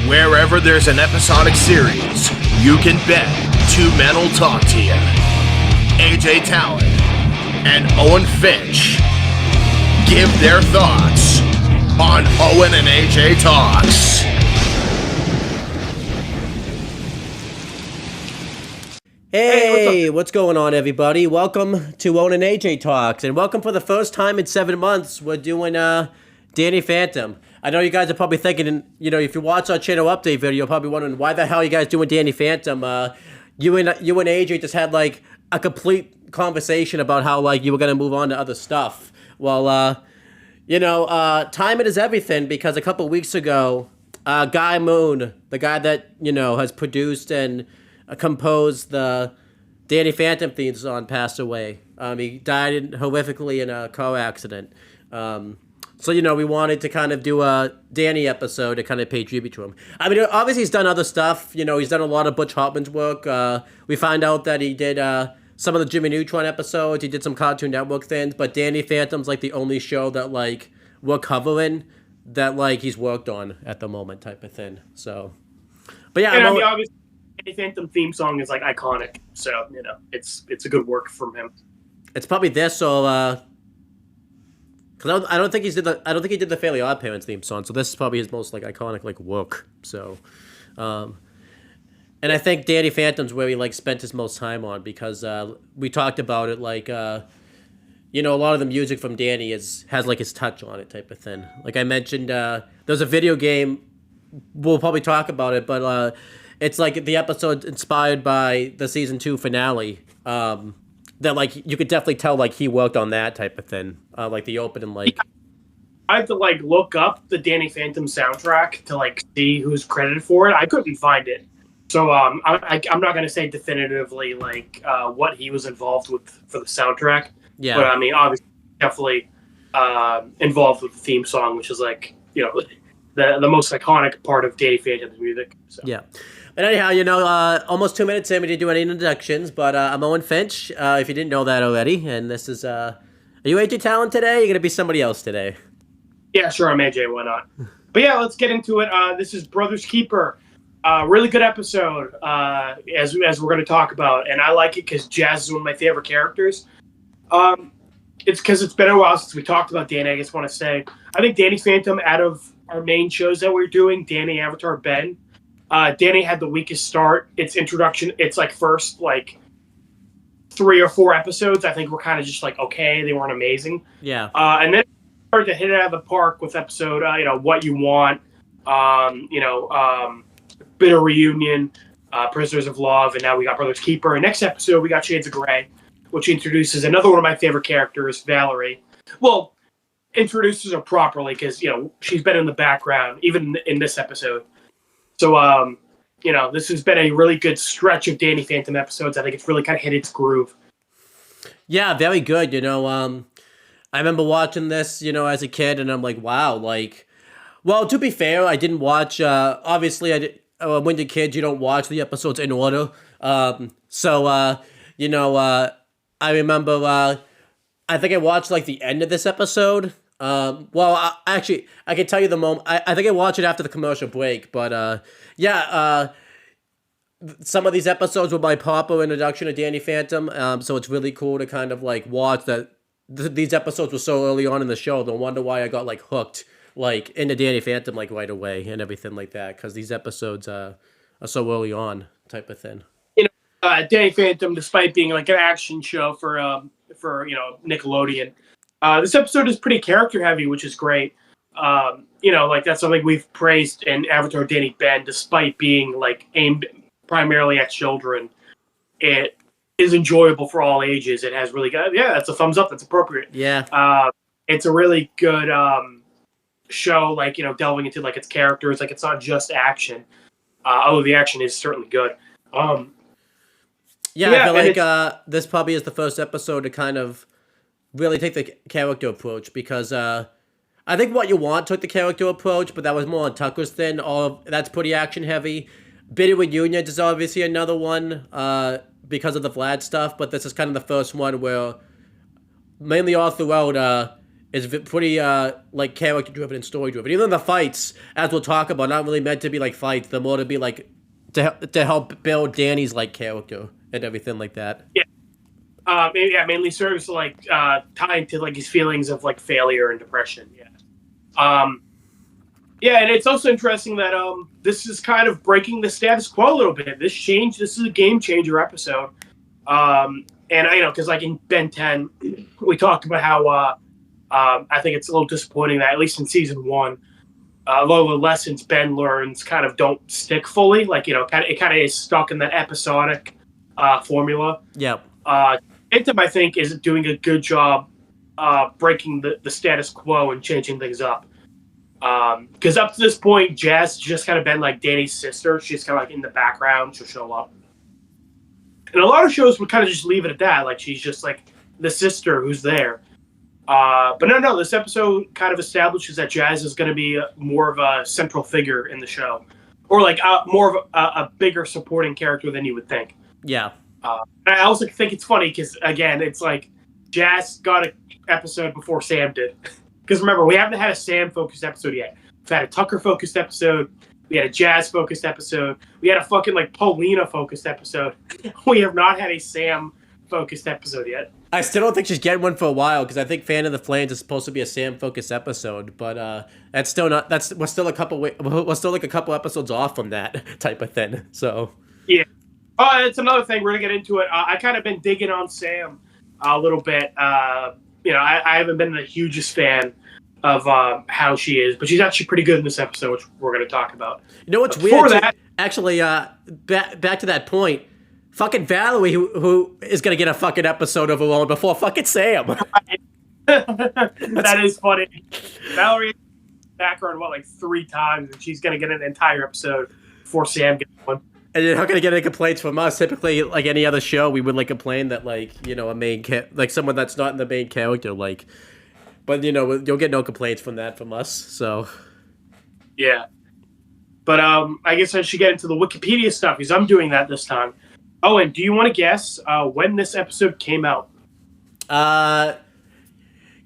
Wherever there's an episodic series, you can bet two men will talk to you. AJ Talon and Owen Finch give their thoughts on Owen and AJ Talks. Hey, what's going on, everybody? Welcome to Owen and AJ Talks, and welcome for the first time in 7 months. We're doing Danny Phantom. I know you guys are probably thinking, if you watch our channel update video, you're probably wondering why the hell are you guys doing Danny Phantom. You and AJ just had like a complete conversation about how like you were gonna move on to other stuff. Well, timing is everything, because a couple weeks ago, Guy Moon, the guy that has produced and composed the Danny Phantom theme song, passed away. He died horrifically in a car accident. So, we wanted to kind of do a Danny episode to kind of pay tribute to him. I mean, obviously he's done other stuff. He's done a lot of Butch Hartman's work. We find out that he did some of the Jimmy Neutron episodes. He did some Cartoon Network things. But Danny Phantom's like the only show that like we're covering that like he's worked on at the moment, type of thing. So, but yeah. And obviously, Danny Phantom theme song is like iconic. So, it's a good work from him. It's probably this or... Cause I don't think he did the Fairly Odd Parents theme song, so this is probably his most like iconic like work. So, and I think Danny Phantom's where he like spent his most time on, because we talked about it like a lot of the music from Danny has like his touch on it, type of thing. Like I mentioned, there's a video game. We'll probably talk about it, but it's like the episode inspired by the season 2 finale. That like you could definitely tell like he worked on that type of thing, like the opening. Like I have to like look up the Danny Phantom soundtrack to like see who's credited for it. I couldn't find it, so I'm not gonna say definitively like what he was involved with for the soundtrack. Yeah, but I mean obviously definitely involved with the theme song, which is like the most iconic part of Danny Phantom's music. So. Yeah. But anyhow, almost 2 minutes in, we didn't do any introductions, but I'm Owen Finch, if you didn't know that already, and this is, are you AJ Talon today, or are you going to be somebody else today? Yeah, sure, I'm AJ, why not? But yeah, let's get into it. This is Brother's Keeper. Really good episode, as we're going to talk about, and I like it because Jazz is one of my favorite characters. It's because it's been a while since we talked about Danny. I just want to say, I think Danny Phantom, out of our main shows that we're doing, Danny, Avatar, Ben, Danny had the weakest start. Its introduction, its like first like 3 or 4 episodes, I think were kind of just like okay, they weren't amazing. Yeah. And then started to hit it out of the park with episode, What You Want, Bitter Reunion, Prisoners of Love, and now we got Brother's Keeper. And next episode we got Shades of Grey, which introduces another one of my favorite characters, Valerie. Well, introduces her properly because she's been in the background even in this episode. So, this has been a really good stretch of Danny Phantom episodes. I think it's really kind of hit its groove. Yeah, very good. I remember watching this, as a kid, and I'm like, wow, like, well, to be fair, I didn't watch, obviously, when you're kids, you don't watch the episodes in order. I remember, I think I watched, like, the end of this episode. Actually, I can tell you the moment. I think I watched it after the commercial break, but some of these episodes were my proper introduction to Danny Phantom. So it's really cool to kind of like watch that these episodes were so early on in the show. No wonder why I got like hooked like into Danny Phantom like right away and everything like that, because these episodes are so early on, type of thing. Danny Phantom, despite being like an action show for Nickelodeon. This episode is pretty character heavy, which is great. That's something we've praised in Avatar Danny Ben, despite being like aimed primarily at children. It is enjoyable for all ages. It has really good, that's a thumbs up. That's appropriate. Yeah. It's a really good show, like, delving into like its characters. Like it's not just action. Although the action is certainly good. I feel like this probably is the first episode to kind of really take the character approach, because I think What You Want took the character approach, but that was more on Tucker's thing. That's pretty action heavy. Bitter Reunion is obviously another one because of the Vlad stuff, but this is kind of the first one where mainly all throughout is pretty like character driven and story driven. Even the fights, as we'll talk about, not really meant to be like fights. They're more to be like to help build Danny's like character and everything like that. Yeah. Mainly serves to like tie into like his feelings of like failure and depression. Yeah. Yeah, and it's also interesting that this is kind of breaking the status quo a little bit. This is a game changer episode. And I know because like in Ben 10, we talked about how I think it's a little disappointing that at least in season 1, a lot of the lessons Ben learns kind of don't stick fully. Like it kind of is stuck in that episodic formula. Yeah. Intim, I think, is doing a good job breaking the status quo and changing things up. Because up to this point, Jazz has just kind of been like Danny's sister. She's kind of like in the background. She'll show up. And a lot of shows would kind of just leave it at that. Like she's just like the sister who's there. But no, this episode kind of establishes that Jazz is going to be more of a central figure in the show. Or like more of a bigger supporting character than you would think. Yeah. I also think it's funny because, again, it's like Jazz got an episode before Sam did. Because remember, we haven't had a Sam-focused episode yet. We've had a Tucker-focused episode. We had a Jazz-focused episode. We had a fucking, like, Paulina-focused episode. We have not had a Sam-focused episode yet. I still don't think she's getting one for a while because I think Fan of the Flames is supposed to be a Sam-focused episode, but that's still not. We're still like a couple episodes off from that type of thing. So yeah. It's another thing. We're gonna get into it. I kind of been digging on Sam a little bit. I haven't been the hugest fan of how she is, but she's actually pretty good in this episode, which we're going to talk about. You know what's weird? Actually, back to that point, fucking Valerie, who is going to get a fucking episode of her own before fucking Sam. That is funny. Valerie background like 3 times, and she's going to get an entire episode before Sam gets one. And you're not gonna get any complaints from us. Typically, like any other show, we would like complain that like a main like someone that's not in the main character, like. But you'll get no complaints from us. So. Yeah. But I guess I should get into the Wikipedia stuff because I'm doing that this time. Owen, do you want to guess when this episode came out?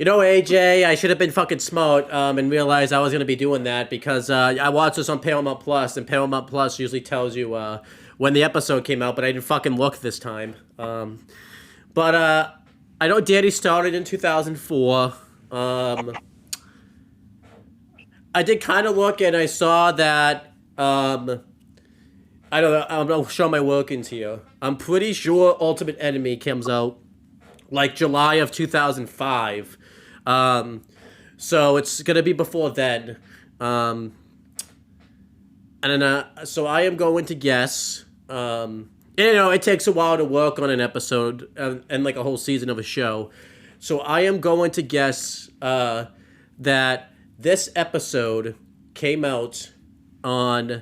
AJ, I should have been fucking smart and realized I was going to be doing that because I watched this on Paramount Plus, and Paramount Plus usually tells you when the episode came out, but I didn't fucking look this time. But I know Danny started in 2004. I did kind of look, and I saw that, I don't know, I'm going to show my workings here. I'm pretty sure Ultimate Enemy comes out like July of 2005. So it's gonna be before then. And then, so I am going to guess. It takes a while to work on an episode and like a whole season of a show. So I am going to guess that this episode came out on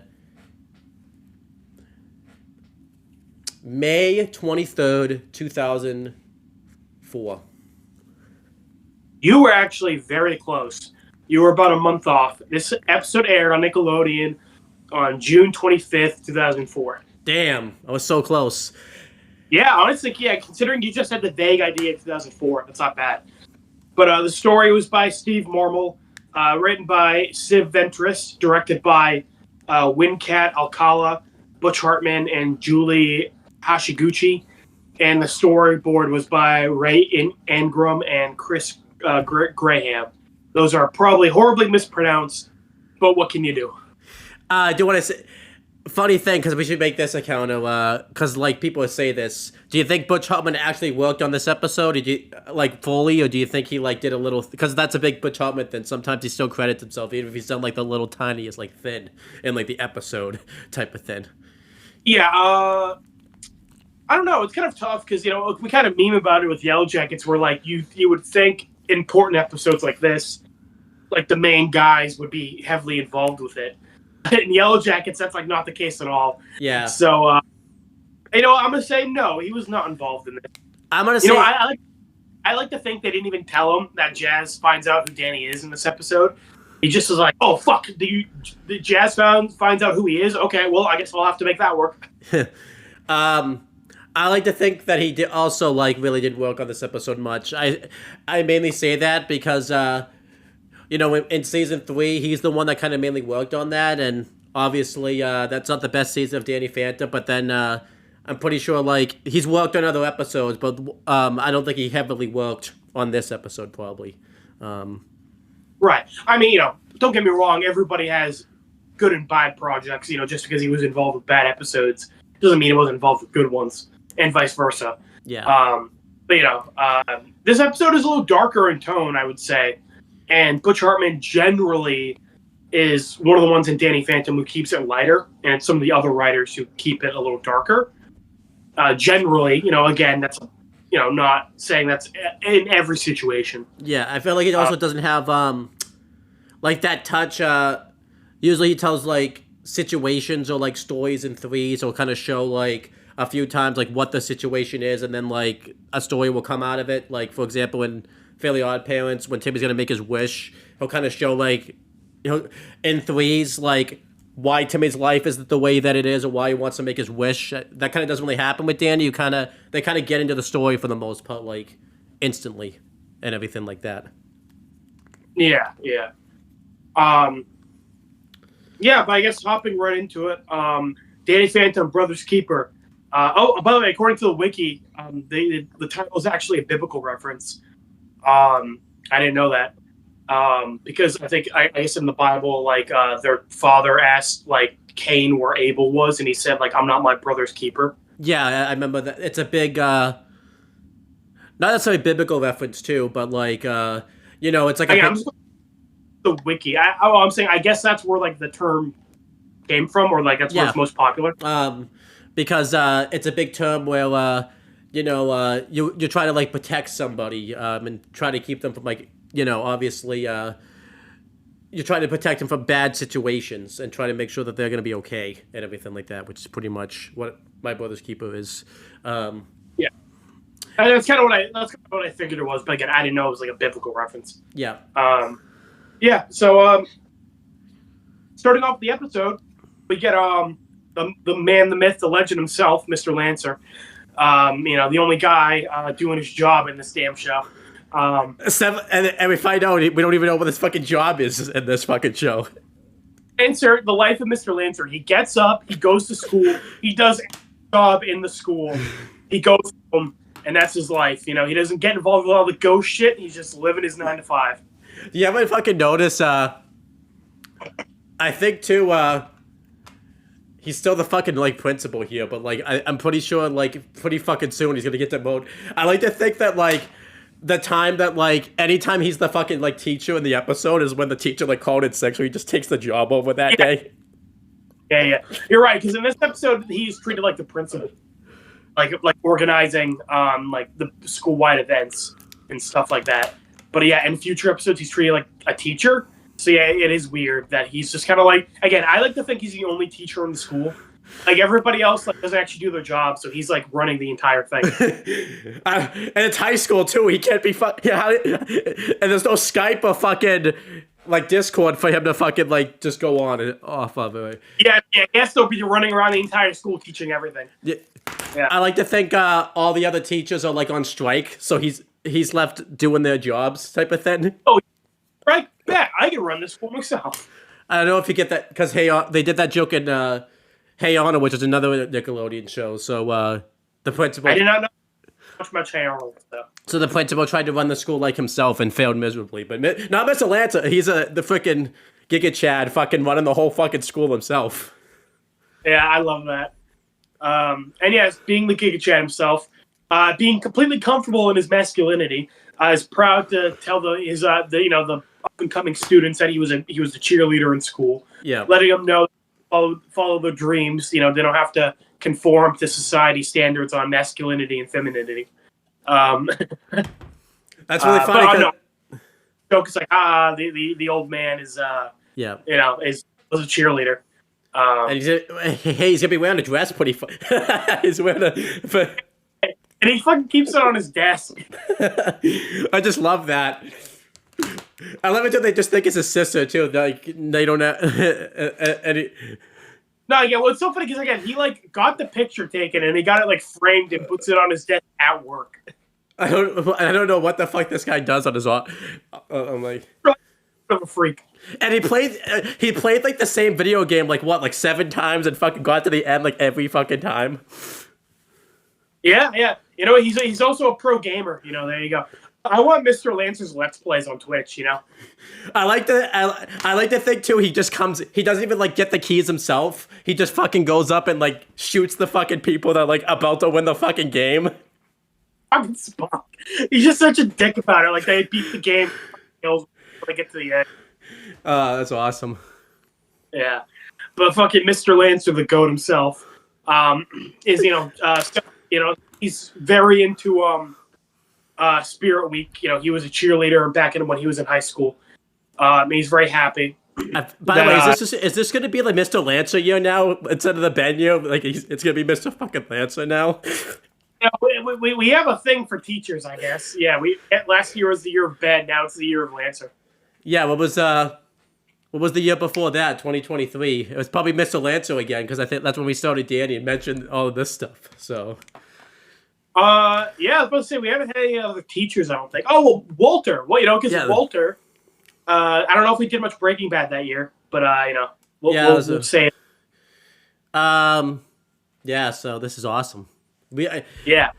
May 23rd, 2004. You were actually very close. You were about a month off. This episode aired on Nickelodeon on June 25th, 2004. Damn, I was so close. Yeah, honestly, considering you just had the vague idea in 2004, that's not bad. But the story was by Steve Mormel, written by Siv Ventris, directed by Wincat Alcala, Butch Hartman, and Julie Hashiguchi. And the storyboard was by Ray Ingram and Chris Graham. Those are probably horribly mispronounced, but what can you do? I do want to say, funny thing, because we should make this account of, because like people say this. Do you think Butch Hartman actually worked on this episode? Did you like fully, or do you think he like did a little? Because that's a big Butch Hartman thing. Sometimes he still credits himself, even if he's done like the little tiniest like thing in like the episode type of thing. Yeah, I don't know. It's kind of tough because we kind of meme about it with Yellow Jackets, where like you would think important episodes like this, like the main guys would be heavily involved with it. In Yellow Jackets, that's like not the case at all. Yeah. So, I'm gonna say no. He was not involved in this. I'm gonna say I like to think they didn't even tell him that Jazz finds out who Danny is in this episode. He just was like, "Oh fuck, the Jazz finds out who he is. Okay, well, I guess we'll have to make that work." I'm I like to think that he did also like really did work on this episode much. I mainly say that because in season 3 he's the one that kind of mainly worked on that, and obviously that's not the best season of Danny Phantom. But then I'm pretty sure like he's worked on other episodes, but I don't think he heavily worked on this episode probably. Right. I mean, don't get me wrong. Everybody has good and bad projects. Just because he was involved with bad episodes doesn't mean he wasn't involved with good ones, and vice versa. Yeah. But this episode is a little darker in tone, I would say. And Butch Hartman generally is one of the ones in Danny Phantom who keeps it lighter, and some of the other writers who keep it a little darker. Generally, again, that's not saying that's in every situation. Yeah, I feel like it also doesn't have like that touch. Usually he tells like situations or like stories in threes, or kind of show like a few times like what the situation is, and then like a story will come out of it. Like for example, in Fairly Odd Parents, when Timmy's gonna make his wish, he'll kind of show like in threes like why Timmy's life is the way that it is, or why he wants to make his wish. That kind of doesn't really happen with Danny. They kind of get into the story for the most part, like instantly, and everything like that. Yeah. But I guess hopping right into it, Danny Phantom, Brother's Keeper. By the way, according to the wiki, the title is actually a biblical reference. I didn't know that. Because I guess in the Bible, like their father asked like Cain where Abel was, and he said like, "I'm not my brother's keeper." Yeah, I remember that. It's a big, not necessarily biblical reference too, but like it's like I'm just the wiki. I'm saying I guess that's where like the term came from, or like that's where it's most popular. Because it's a big term where you try to like protect somebody and try to keep them from like. Obviously, you're trying to protect them from bad situations and try to make sure that they're going to be okay and everything like that, which is pretty much what my brother's keeper is. Yeah, and that's kind of what I figured it was, but again, I didn't know it was like a biblical reference. Yeah. So starting off the episode, we get the man, the myth, the legend himself, Mr. Lancer. The only guy doing his job in this damn show. And we find out we don't even know what his fucking job is in this fucking show. Lancer, the life of Mr. Lancer. He gets up, he goes to school, he does a job in the school, he goes home, and that's his life. He doesn't get involved with all the ghost shit. He's just living his 9 to 5. Do you ever fucking notice? I think too. He's still the fucking like principal here, but like I'm pretty sure like pretty fucking soon he's gonna get demoted. I like to think that like. The time that, like, anytime he's the fucking, like, teacher in the episode is when the teacher, like, called in sick, so he just takes the job over that day. Yeah. You're right, because in this episode, he's treated like the principal. Like organizing, like, the school-wide events and stuff like that. But, yeah, in future episodes, he's treated like a teacher. So, yeah, it is weird that he's just kind of like... Again, I like to think he's the only teacher in the school. Like, everybody else like doesn't actually do their job, so he's, like, running the entire thing. And it's high school, too. He can't be and there's no Skype or fucking, like, Discord for him to fucking, like, just go on and off of it. Yeah, he has to be running around the entire school teaching everything. Yeah. I like to think all the other teachers are, like, on strike, so he's left doing their jobs type of thing. Oh, right? Yeah, I can run this school myself. I don't know if you get that, because, they did that joke in... Hey Arnold, which is another Nickelodeon show. So the principal... I did not know much Hey Arnold, though. So the principal tried to run the school like himself and failed miserably. But not Mr. Lancer. He's the freaking Giga Chad fucking running the whole fucking school himself. Yeah, I love that. And yes, being the Giga Chad himself, being completely comfortable in his masculinity, is proud to tell the up and coming students that he was the cheerleader in school. Yeah, letting them know follow their dreams. They don't have to conform to society standards on masculinity and femininity. That's really funny. Joke is like, the old man is was a cheerleader. And he's gonna be wearing a dress pretty he's wearing and he fucking keeps it on his desk. I just love that. I love it too. They just think it's his sister too. Like they don't have No, yeah, well, it's so funny because again, he like got the picture taken and he got it like framed and puts it on his desk at work. I don't know what the fuck this guy does on his off. I'm like, Of a freak. and he played like the same video game like 7 times and fucking got to the end like every fucking time. Yeah, yeah. You know, he's also a pro gamer. You know, there you go. I want Mr. Lancer's Let's Plays on Twitch. You know, I like to think too. He just comes. He doesn't even like get the keys himself. He just fucking goes up and like shoots the fucking people that are like about to win the fucking game. fucking Spock. He's just such a dick about it. Like they beat the game, kills when they get to the end. That's awesome. Yeah, but fucking Mr. Lancer, the goat himself, is he's very into Spirit Week. You know, he was a cheerleader back when he was in high school. He's very happy. By the way, is this going to be like Mr. Lancer year now instead of the Ben year? Like it's going to be Mr. fucking Lancer now. Yeah, we have a thing for teachers, I guess. Yeah, last year was the year of Ben. Now it's the year of Lancer. Yeah, what was the year before that? 2023. It was probably Mr. Lancer again because I think that's when we started Danny and mentioned all of this stuff. So. Yeah, I was about to say we haven't had any other teachers. I don't think. Oh, well, Walter. Well, because Walter. I don't know if we did much Breaking Bad that year, but we'll say it. Yeah. So this is awesome. Yeah.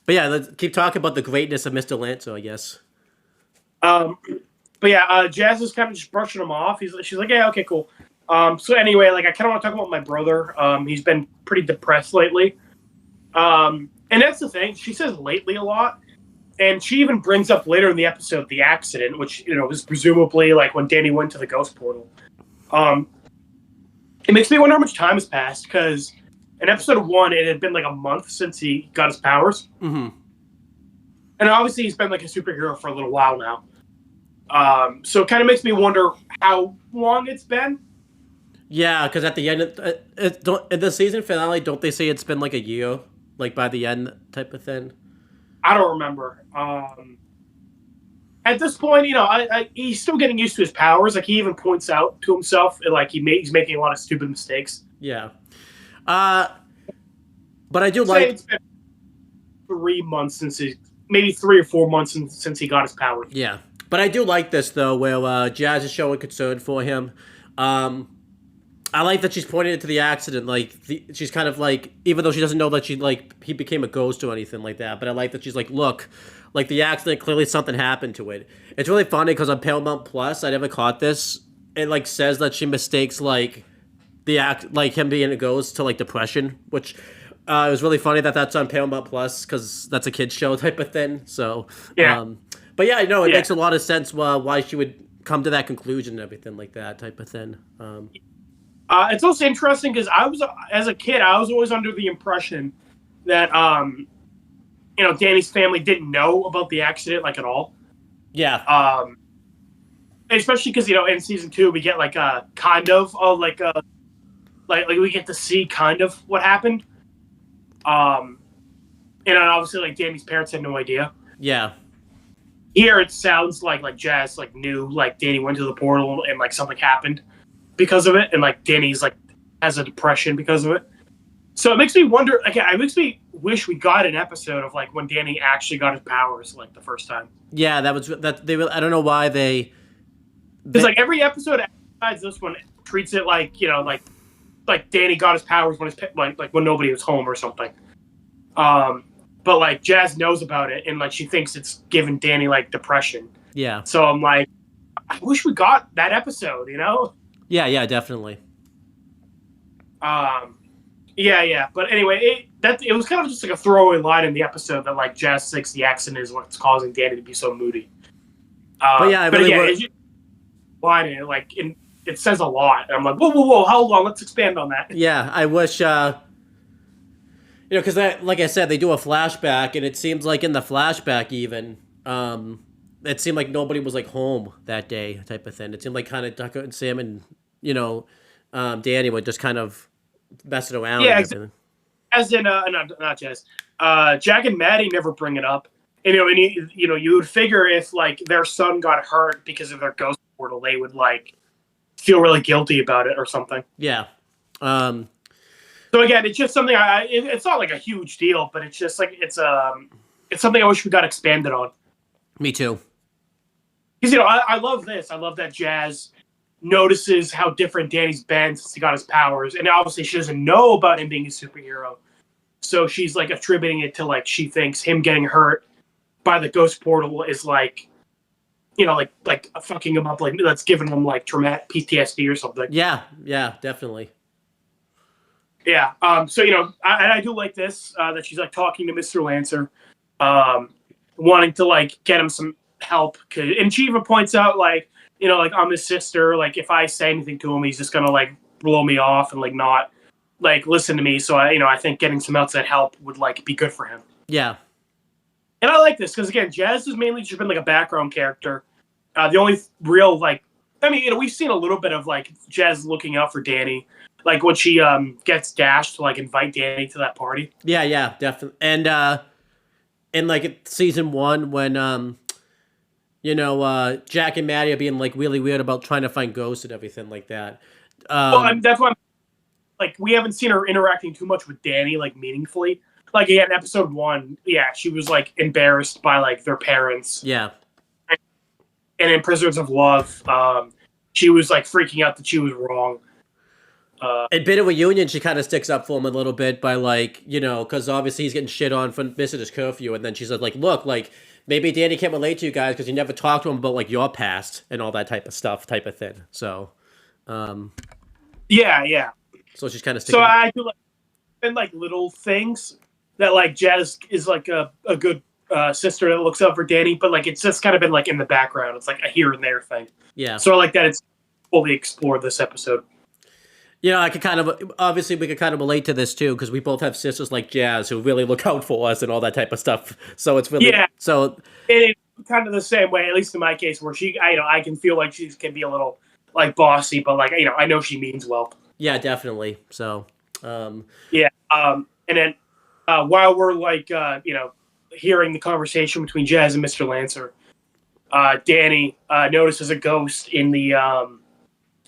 But yeah, let's keep talking about the greatness of Mr. Lancer, I guess. But yeah, Jazz is kind of just brushing him off. She's like, yeah, okay, cool. So anyway, like I kind of want to talk about my brother. He's been pretty depressed lately. And that's the thing. She says lately a lot. And she even brings up later in the episode the accident, which, was presumably like when Danny went to the ghost portal. It makes me wonder how much time has passed because in episode 1, it had been like a month since he got his powers. Mm-hmm. And obviously he's been like a superhero for a little while now. So it kind of makes me wonder how long it's been. Yeah, because at the end, in the season finale, don't they say it's been like a year? Like by the end type of thing? I don't remember. At this point, he's still getting used to his powers. Like he even points out to himself, like he's making a lot of stupid mistakes. Yeah. But I do like. It's been 3 months maybe 3 or 4 months since he got his powers. Yeah, but I do like this though, where Jazz is showing concern for him. I like that she's pointing it to the accident. Like she's kind of like, even though she doesn't know that he became a ghost or anything like that. But I like that she's like, look, like the accident, clearly something happened to it. It's really funny because on Paramount Plus, I never caught this. It like says that she mistakes like him being a ghost to like depression, which it was really funny that that's on Paramount Plus because that's a kids show type of thing. So yeah, but yeah, it makes a lot of sense why she would come to that conclusion and everything like that type of thing. It's also interesting because as a kid, I was always under the impression that Danny's family didn't know about the accident like at all. Yeah. Especially because in season 2 we get like a kind of like we get to see kind of what happened. And obviously like Danny's parents had no idea. Yeah. Here it sounds like Jazz like knew like Danny went to the portal and like something happened because of it, and like Danny's like has a depression because of it. So it makes me wonder. Again, it makes me wish we got an episode of like when Danny actually got his powers like the first time. Yeah, I don't know why they. Because like every episode besides this one treats it like like Danny got his powers when when nobody was home or something. But like Jazz knows about it and like she thinks it's giving Danny like depression. Yeah. So I'm like, I wish we got that episode. Yeah, definitely. Yeah. But anyway, it was kind of just like a throwaway line in the episode that like Jazz thinks the accident is what's causing Danny to be so moody. But yeah, line in it, like it says a lot. And I'm like, whoa, hold on, let's expand on that. Yeah, I wish, because like I said, they do a flashback, and it seems like in the flashback even, it seemed like nobody was like home that day type of thing. It seemed like kind of Tucker and Sam and Danny were just kind of messing around. Yeah, as in not Jazz. Jack and Maddie never bring it up. And, you would figure if like their son got hurt because of their ghost portal, they would like feel really guilty about it or something. Yeah. So again, it's just something it's not like a huge deal, but it's just like it's something I wish we got expanded on. Me too. Because I love this. I love that Jazz notices how different Danny's been since he got his powers, and obviously she doesn't know about him being a superhero. So she's like attributing it to like she thinks him getting hurt by the ghost portal is like, like fucking him up, like that's giving him like traumatic PTSD or something. Yeah, definitely. Yeah. So I do like this that she's like talking to Mr. Lancer, wanting to like get him some help, and she even points out like like I'm his sister. Like if I say anything to him, he's just gonna like blow me off and like not like listen to me. So I think getting some outside help would like be good for him. Yeah. And I like this because again, Jazz has mainly just been like a background character. The only real like, I mean, we've seen a little bit of like Jazz looking out for Danny, like when she gets Dash to like invite Danny to that party. Yeah, definitely. And in like season 1 when Jack and Maddie are being like really weird about trying to find ghosts and everything like that. That's why like we haven't seen her interacting too much with Danny like meaningfully. Like in episode 1, yeah, she was like embarrassed by like their parents. Yeah. And in Prisoners of Love, she was like freaking out that she was wrong. In Bitter Reunion, she kind of sticks up for him a little bit by like, because obviously he's getting shit on for missing his curfew, and then she says like, look, like maybe Danny can't relate to you guys because you never talked to him about like your past and all that type of stuff, type of thing. So, yeah. So she's kind of sticking. So I feel like and like little things that like Jazz is like a good sister that looks out for Danny, but like it's just kind of been like in the background. It's like a here and there thing. Yeah. So I like that it's fully explored this episode. I could kind of, obviously we could kind of relate to this too, because we both have sisters like Jazz who really look out for us and all that type of stuff. So it's really, so. It's kind of the same way, at least in my case, where I can feel like she can be a little like bossy, but like, I know she means well. Yeah, definitely. So, and then while we're like, hearing the conversation between Jazz and Mr. Lancer, Danny notices a ghost in the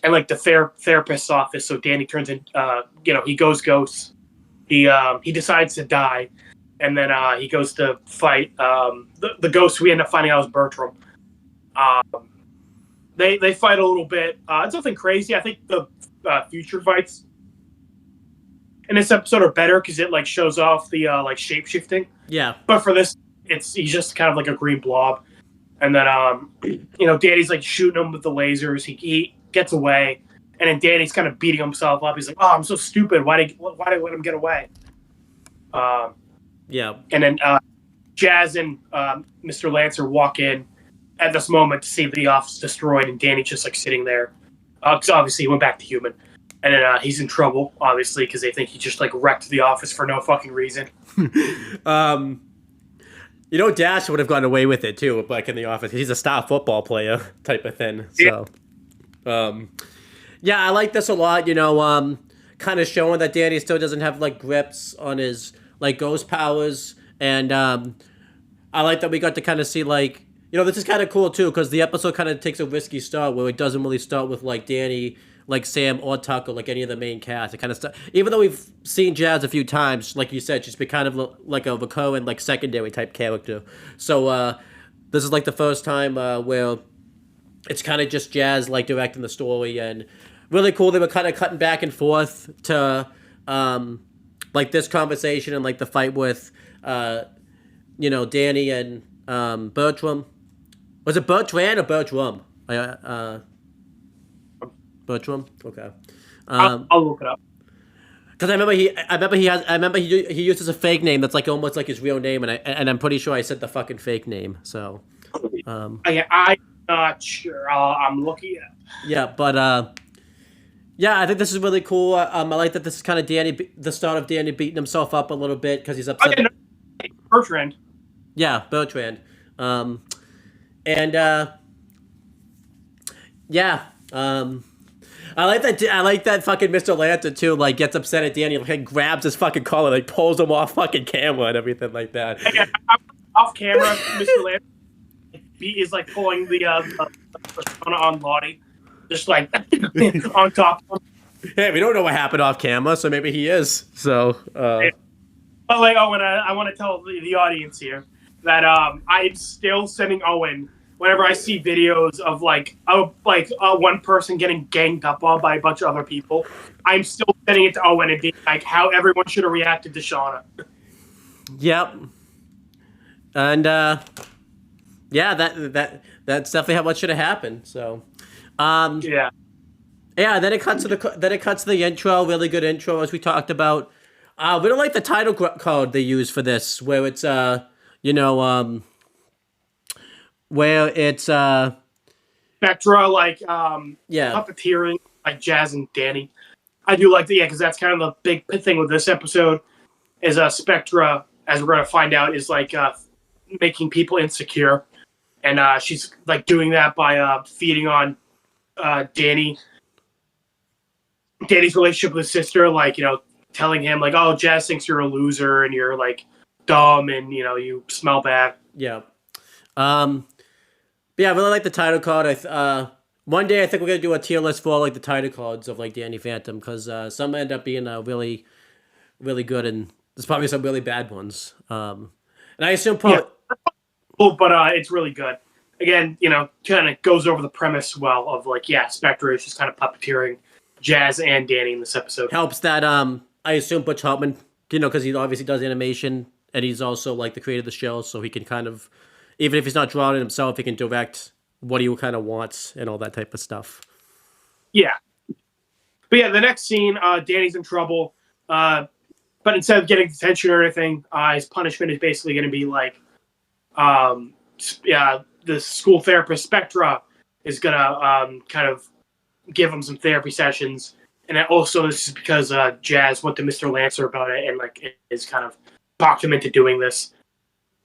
and like the therapist's office. So Danny turns in, he goes ghost. He decides to die, and then he goes to fight the ghost. We end up finding out is Bertram. They fight a little bit. It's nothing crazy. I think the future fights in this episode are better because it like shows off the like shape shifting. Yeah. But for this, he's just kind of like a green blob, and then Danny's like shooting him with the lasers. He gets away, and then Danny's kind of beating himself up. He's like, "Oh, I'm so stupid. Why did I let him get away?" Yeah. And then Jazz and Mr. Lancer walk in at this moment to see the office destroyed, and Danny's just like sitting there because obviously he went back to human, and then he's in trouble obviously because they think he just like wrecked the office for no fucking reason. Dash would have gotten away with it too, like in the office. He's a star football player type of thing. So, I like this a lot. Kind of showing that Danny still doesn't have like grips on his like ghost powers, and I like that we got to kind of see like this is kind of cool too because the episode kind of takes a risky start where it doesn't really start with like Danny, like Sam or Tucker, like any of the main cast. It kind of even though we've seen Jazz a few times, like you said, she's been kind of like a recurring, like secondary type character. So this is like the first time where it's kind of just Jazz like directing the story, and really cool. They were kind of cutting back and forth to like this conversation and like the fight with Danny and Bertram. Was it Bertrand or Bertram? Bertram. Okay. I'll look it up. Because I remember he uses a fake name that's like almost like his real name, and I'm pretty sure I said the fucking fake name. So. I'm not sure. I'm looking at. Yeah, but I think this is really cool. I like that this is kind of the start of Danny beating himself up a little bit because he's upset. Bertrand. Yeah, Bertrand. I like that. I like that fucking Mr. Lancer too. Like gets upset at Danny, like grabs his fucking collar, like pulls him off fucking camera and everything like that. Off camera, Mr. Lancer is like pulling the persona on Lottie, just like on top of him. Hey, we don't know what happened off camera, so maybe he is. So, But like Owen, I want to tell the audience here that I'm still sending Owen whenever I see videos of one person getting ganged up on by a bunch of other people. I'm still sending it to Owen and being like how everyone should have reacted to Shauna. yep. And yeah, that's definitely what should have happened. So, Yeah. yeah. Then it cuts to the intro. Really good intro, as we talked about. We don't like the title card they use for this, where it's where it's Spectra yeah. puppeteering like Jazz and Danny. I do like that, yeah, because that's kind of the big thing with this episode is Spectra, as we're going to find out, is like making people insecure, and she's like doing that by feeding on Danny's relationship with his sister, like telling him like, oh, Jazz thinks you're a loser and you're like dumb and you smell bad. Yeah. But yeah, I really like the title card. One day I think we're gonna do a tier list for like the title cards of like Danny Phantom, because some end up being really, really good, and there's probably some really bad ones. And I assume probably. Yeah. Oh, but it's really good. Again, kind of goes over the premise well of like, yeah, Spectre is just kind of puppeteering Jazz and Danny in this episode. Helps that I assume Butch Hartman, because he obviously does animation and he's also like the creator of the show, so he can kind of, even if he's not drawing it himself, he can direct what he kind of wants and all that type of stuff. Yeah. But yeah, the next scene, Danny's in trouble, but instead of getting detention or anything, his punishment is basically going to be like, the school therapist Spectra is going to kind of give him some therapy sessions. And also this is because Jazz went to Mr. Lancer about it and like is kind of talked him into doing this.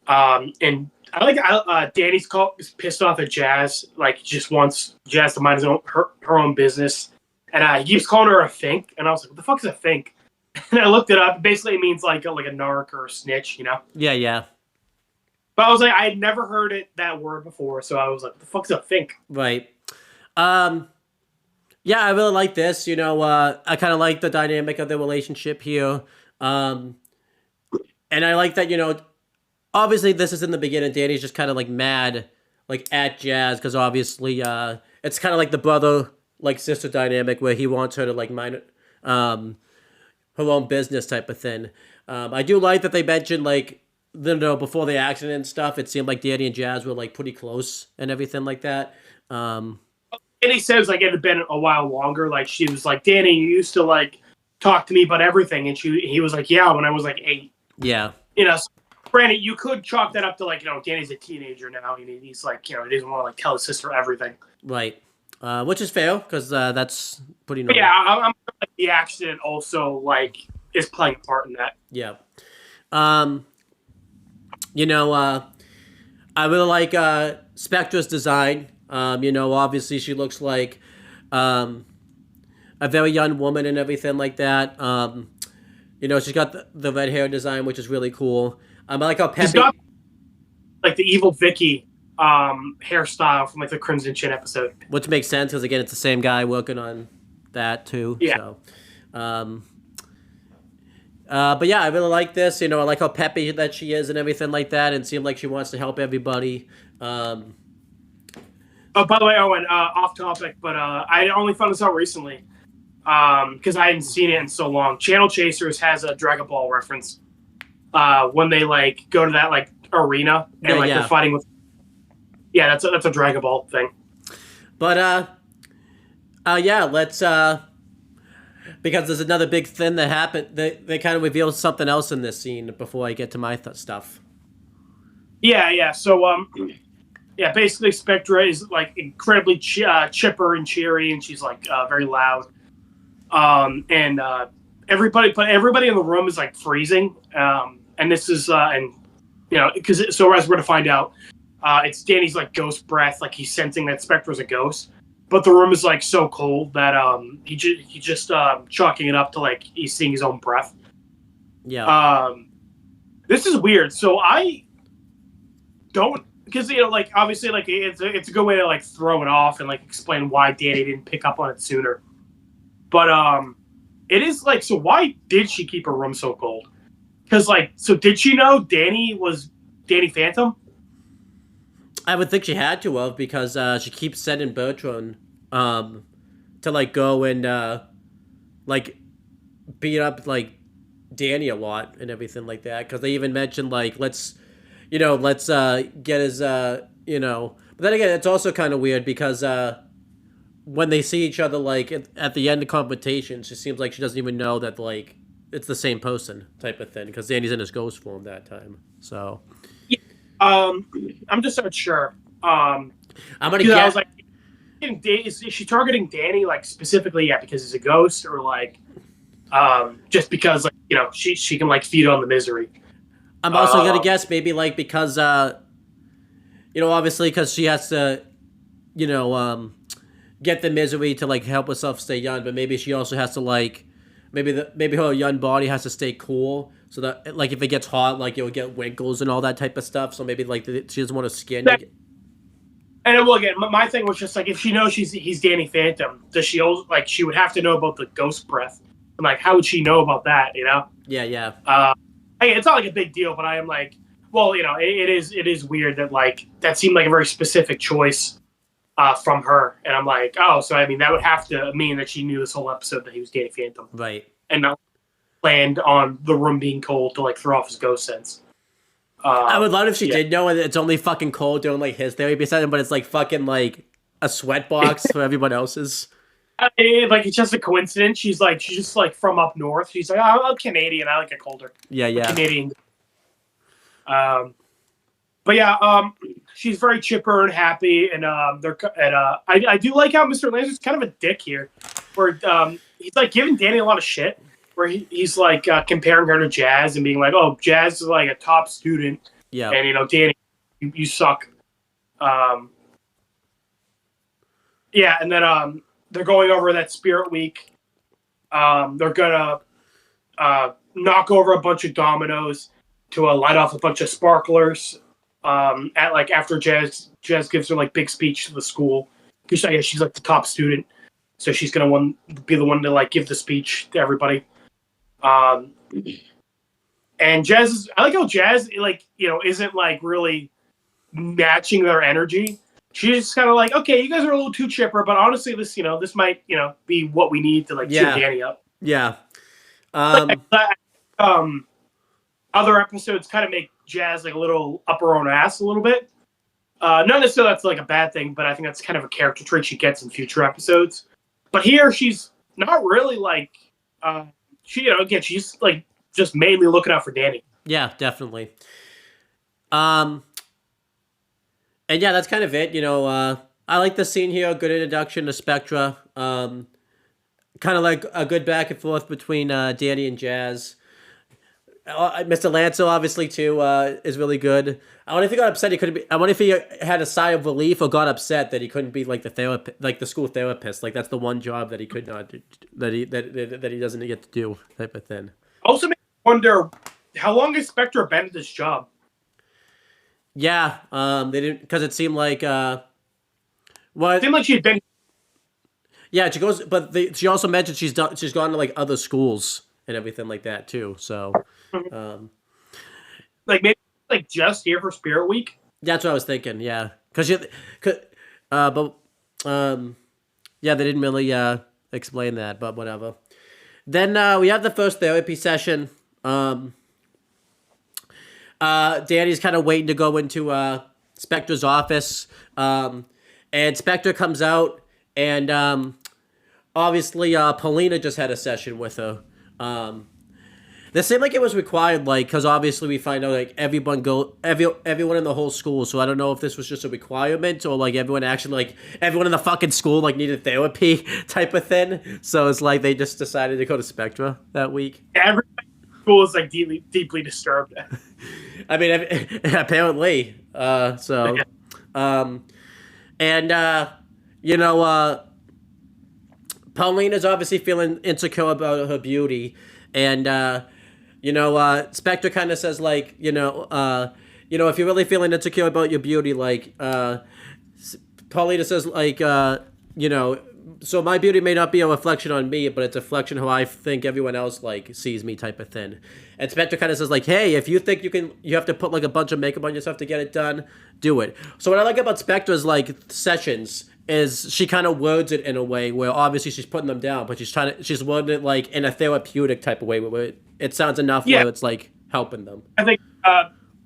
And I like Danny's is pissed off at Jazz, like just wants Jazz to mind her own business. And he keeps calling her a fink. And I was like, what the fuck is a fink? And I looked it up. Basically it means like a narc or a snitch, Yeah. But I was like, I had never heard that word before, so I was like, what the fuck's a fink? Right. Yeah, I really like this. I kind of like the dynamic of the relationship here. And I like that, obviously this is in the beginning. Danny's just kind of like mad, like at Jazz, because obviously it's kind of like the brother, like sister dynamic where he wants her to like mind her own business type of thing. I do like that they mentioned like, before the accident and stuff, it seemed like Danny and Jazz were like pretty close and everything like that. And he says like it had been a while longer. Like she was like, Danny, you used to like talk to me about everything, and he was like, yeah, when I was like 8. Yeah. So, granted, you could chalk that up to like Danny's a teenager now. He's like he doesn't want to like tell his sister everything. Right. Which is fair because that's pretty normal. But yeah, I'm like the accident also like is playing a part in that. Yeah. I really like Spectra's design. Obviously she looks like a very young woman and everything like that. She's got the red hair design, which is really cool. I like how peppy. She's got like the evil Vicky hairstyle from like the Crimson Chin episode. Which makes sense because again, it's the same guy working on that too. Yeah. So, but yeah, I really like this. I like how peppy that she is and everything like that, and seemed like she wants to help everybody. Oh, by the way, Owen, off topic, but I only found this out recently because I hadn't seen it in so long. Channel Chasers has a Dragon Ball reference when they like go to that like arena and they're fighting with. Yeah, that's a Dragon Ball thing. But let's. Because there's another big thing that happened. They kind of reveal something else in this scene before I get to my stuff. Yeah. So, basically Spectra is like incredibly chipper and cheery, and she's like very loud. And everybody in the room is like freezing. And this is because as we're going to find out, it's Danny's like ghost breath, like he's sensing that Spectra's a ghost. But the room is like so cold that he just chalking it up to like he's seeing his own breath. Yeah. This is weird. So I don't because like obviously like it's a good way to like throw it off and like explain why Danny didn't pick up on it sooner. But it is like, so why did she keep her room so cold? Because like, so did she know Danny was Danny Phantom? I would think she had to have, because she keeps sending Bertrand to like go and like beat up like Danny a lot and everything like that. Because they even mentioned like let's get his But then again, it's also kind of weird because when they see each other like at the end of competitions, it seems like she doesn't even know that like it's the same person type of thing, because Danny's in his ghost form that time. So. I'm just not sure. I'm gonna guess. I was like, is she targeting Danny like specifically? Yeah, because he's a ghost, or like, just because like she can like feed on the misery. I'm also gonna guess maybe like because obviously because she has to get the misery to like help herself stay young, but maybe she also has to like maybe her young body has to stay cool. So that, like, if it gets hot, like, you'll get wrinkles and all that type of stuff. So maybe, like, she doesn't want to skin. And, well, again, my thing was just, like, if she knows he's Danny Phantom, does she also, like, she would have to know about the ghost breath. And, like, how would she know about that, Yeah. Hey, it's not, like, a big deal, but I am, like, well, it is weird that, like, that seemed like a very specific choice from her. And I'm like, oh, so, I mean, that would have to mean that she knew this whole episode that he was Danny Phantom. Right. And not planned on the room being cold to like throw off his ghost sense. I would love if she did know, and it's only fucking cold during like his therapy session, but it's like fucking like a sweat box for everyone else's. Like, it's just a coincidence. She's just like from up north. She's like, oh, I'm Canadian. I like it colder. Yeah. I'm Canadian. But yeah, she's very chipper and happy, and I do like how Mr. Lancer's kind of a dick here, where he's like giving Danny a lot of shit. Where he's like comparing her to Jazz and being like, "Oh, Jazz is like a top student, yeah, and Danny, you suck." Yeah, and then they're going over that Spirit Week. They're gonna knock over a bunch of dominoes to light off a bunch of sparklers. At like after Jazz gives her like big speech to the school. She's like the top student, so she's gonna be the one to like give the speech to everybody. And Jazz I like how Jazz isn't like really matching their energy. She's just kind of like, okay, you guys are a little too chipper, but honestly, this might be what we need to like cheer Danny up. Yeah. Other episodes kind of make Jazz like a little up her own ass a little bit. Not necessarily that's like a bad thing, but I think that's kind of a character trait she gets in future episodes. But here she's not really like she's like just mainly looking out for Danny. Yeah, definitely. And yeah, that's kind of it. I like the scene here. A good introduction to Spectra. Kind of like a good back and forth between Danny and Jazz. Mr. Lancer, obviously, too, is really good. I wonder if he got upset. I wonder if he had a sigh of relief or got upset that he couldn't be like the school therapist. Like that's the one job that he could not do, that he doesn't get to do, type of thing. Also, makes me wonder how long has Spectre been at this job? Yeah, they didn't, because it seemed like it seemed like she'd been. Yeah, she goes, but she also mentioned she's gone to like other schools and everything like that too. So. Like maybe like just here for Spirit Week. That's what I was thinking. Yeah, yeah, they didn't really explain that, but whatever. Then we have the first therapy session. Danny's kind of waiting to go into Spectre's office, and Spectre comes out, and obviously Paulina just had a session with her. It seemed like it was required, like, because obviously we find out, like, everyone in the whole school, so I don't know if this was just a requirement, or, like, everyone in the fucking school, like, needed therapy type of thing, so it's like they just decided to go to Spectra that week. Everybody in the school is, like, deeply disturbed. I mean, apparently, Paulina's obviously feeling insecure about her beauty, and, Spectre kind of says, like, you know, if you're really feeling insecure about your beauty, like, Paulina says, like, you know, so my beauty may not be a reflection on me, but it's a reflection how I think everyone else, like, sees me type of thing. And Spectre kind of says, like, hey, if you think you have to put, like, a bunch of makeup on yourself to get it done, do it. So what I like about Spectre's, like, sessions is she kind of words it in a way where obviously she's putting them down, but she's wording it, like, in a therapeutic type of way where it sounds enough where it's, like, helping them. I think,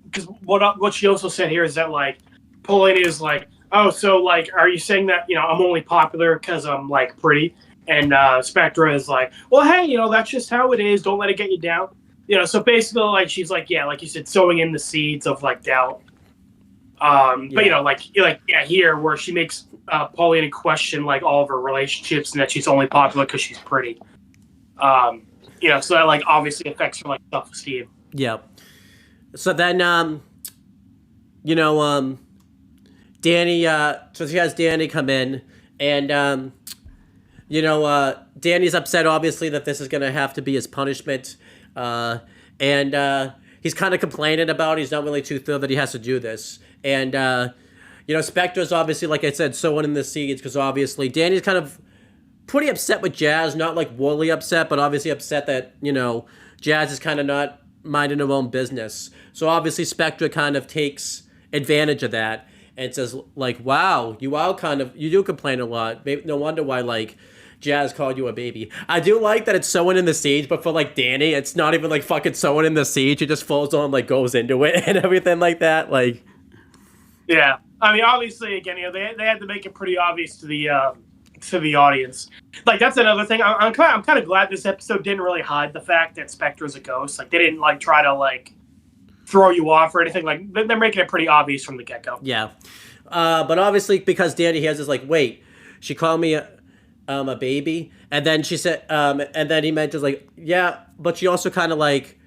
because what she also said here is that, like, Paulina is like, oh, so, like, are you saying that, you know, I'm only popular because I'm, like, pretty? And Spectra is like, well, hey, you know, that's just how it is. Don't let it get you down. You know, so basically, like, she's like, yeah, like you said, sowing in the seeds of, like, doubt. But, you know, here, where she makes Paulina question, like, all of her relationships and that she's only popular because she's pretty. You know, so that, like, obviously affects her, like, self-esteem. Yeah. So then, you know, Danny, so she has Danny come in, and, you know, Danny's upset, obviously, that this is going to have to be his punishment, and he's kind of complaining about it. He's not really too thrilled that he has to do this, and, you know, Spectre's obviously, like I said, sowing in the seeds, because obviously Danny's kind of pretty upset with Jazz, not, like, woolly upset, but obviously upset that, you know, Jazz is kind of not minding her own business, so obviously Spectre kind of takes advantage of that, and says, like, wow, you do complain a lot. Maybe, no wonder why, like, Jazz called you a baby. I do like that it's sowing in the seeds, but for, like, Danny, it's not even, like, fucking sowing in the seeds. It just falls on, like, goes into it and everything like that. Like, yeah. I mean, obviously, again, you know, they had to make it pretty obvious to the audience. Like, that's another thing. I'm kind of glad this episode didn't really hide the fact that Spectre's a ghost. Like, they didn't, like, try to, like, throw you off or anything. Like, they're making it pretty obvious from the get-go. Yeah. But obviously, because Danny has this, like, wait, she called me a baby, and then she said, and then he mentions, like, yeah, but she also kind of, like,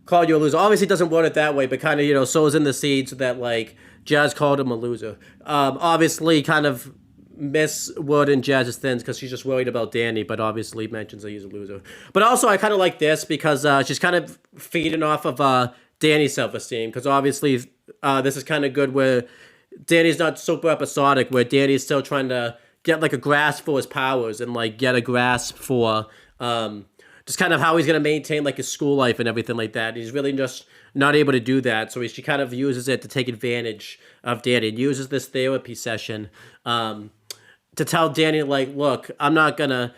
called you a loser. Obviously, doesn't word it that way, but kind of, you know, sows in the seeds that, like, Jazz called him a loser. Obviously, kind of miswording Jazz's things because she's just worried about Danny, but obviously mentions that he's a loser. But also, I kind of like this because she's kind of feeding off of Danny's self-esteem, because obviously this is kind of good where Danny's not super episodic, where Danny's still trying to get, like, a grasp for his powers and, like, get a grasp for just kind of how he's going to maintain, like, his school life and everything like that. He's really just not able to do that, so she kind of uses it to take advantage of Danny and uses this therapy session to tell Danny, like, look, I'm not going to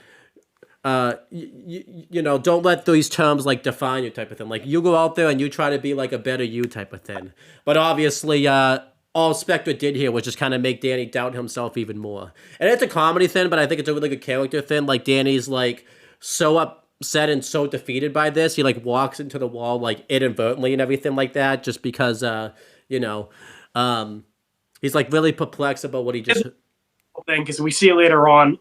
you know, don't let these terms, like, define you type of thing. Like, you go out there and you try to be, like, a better you type of thing. But obviously, all Spectre did here was just kind of make Danny doubt himself even more. And it's a comedy thing, but I think it's a really good character thing. Like, Danny's, like, so upset and so defeated by this. He, like, walks into the wall, like, inadvertently and everything like that, just because, you know, he's, like, really perplexed about what he just... thing, because we see it later on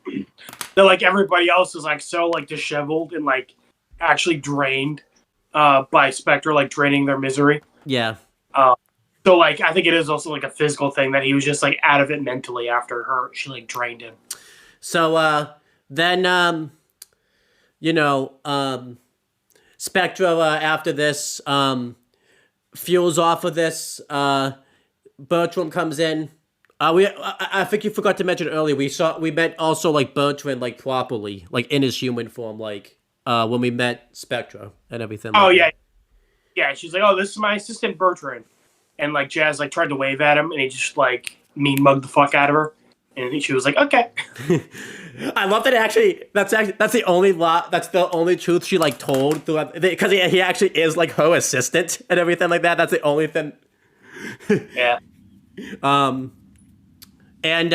that, like, everybody else is, like, so, like, disheveled and, like, actually drained by Spectre, like, draining their misery. Yeah. So, like, I think it is also, like, a physical thing that he was just, like, out of it mentally after she, like, drained him. So then you know, Spectre after this fuels off of this. Bertram comes in. I think you forgot to mention earlier. We met also, like, Bertrand, like, properly, like, in his human form, like when we met Spectra and everything. Oh, like yeah, that. yeah. She's like, "Oh, this is my assistant Bertrand," and, like, Jazz, like, tried to wave at him, and he just, like, mean mugged the fuck out of her, and she was like, "Okay." I love that. That's the only that's the only truth she, like, told throughout, because he actually is, like, her assistant and everything like that. That's the only thing. Yeah. And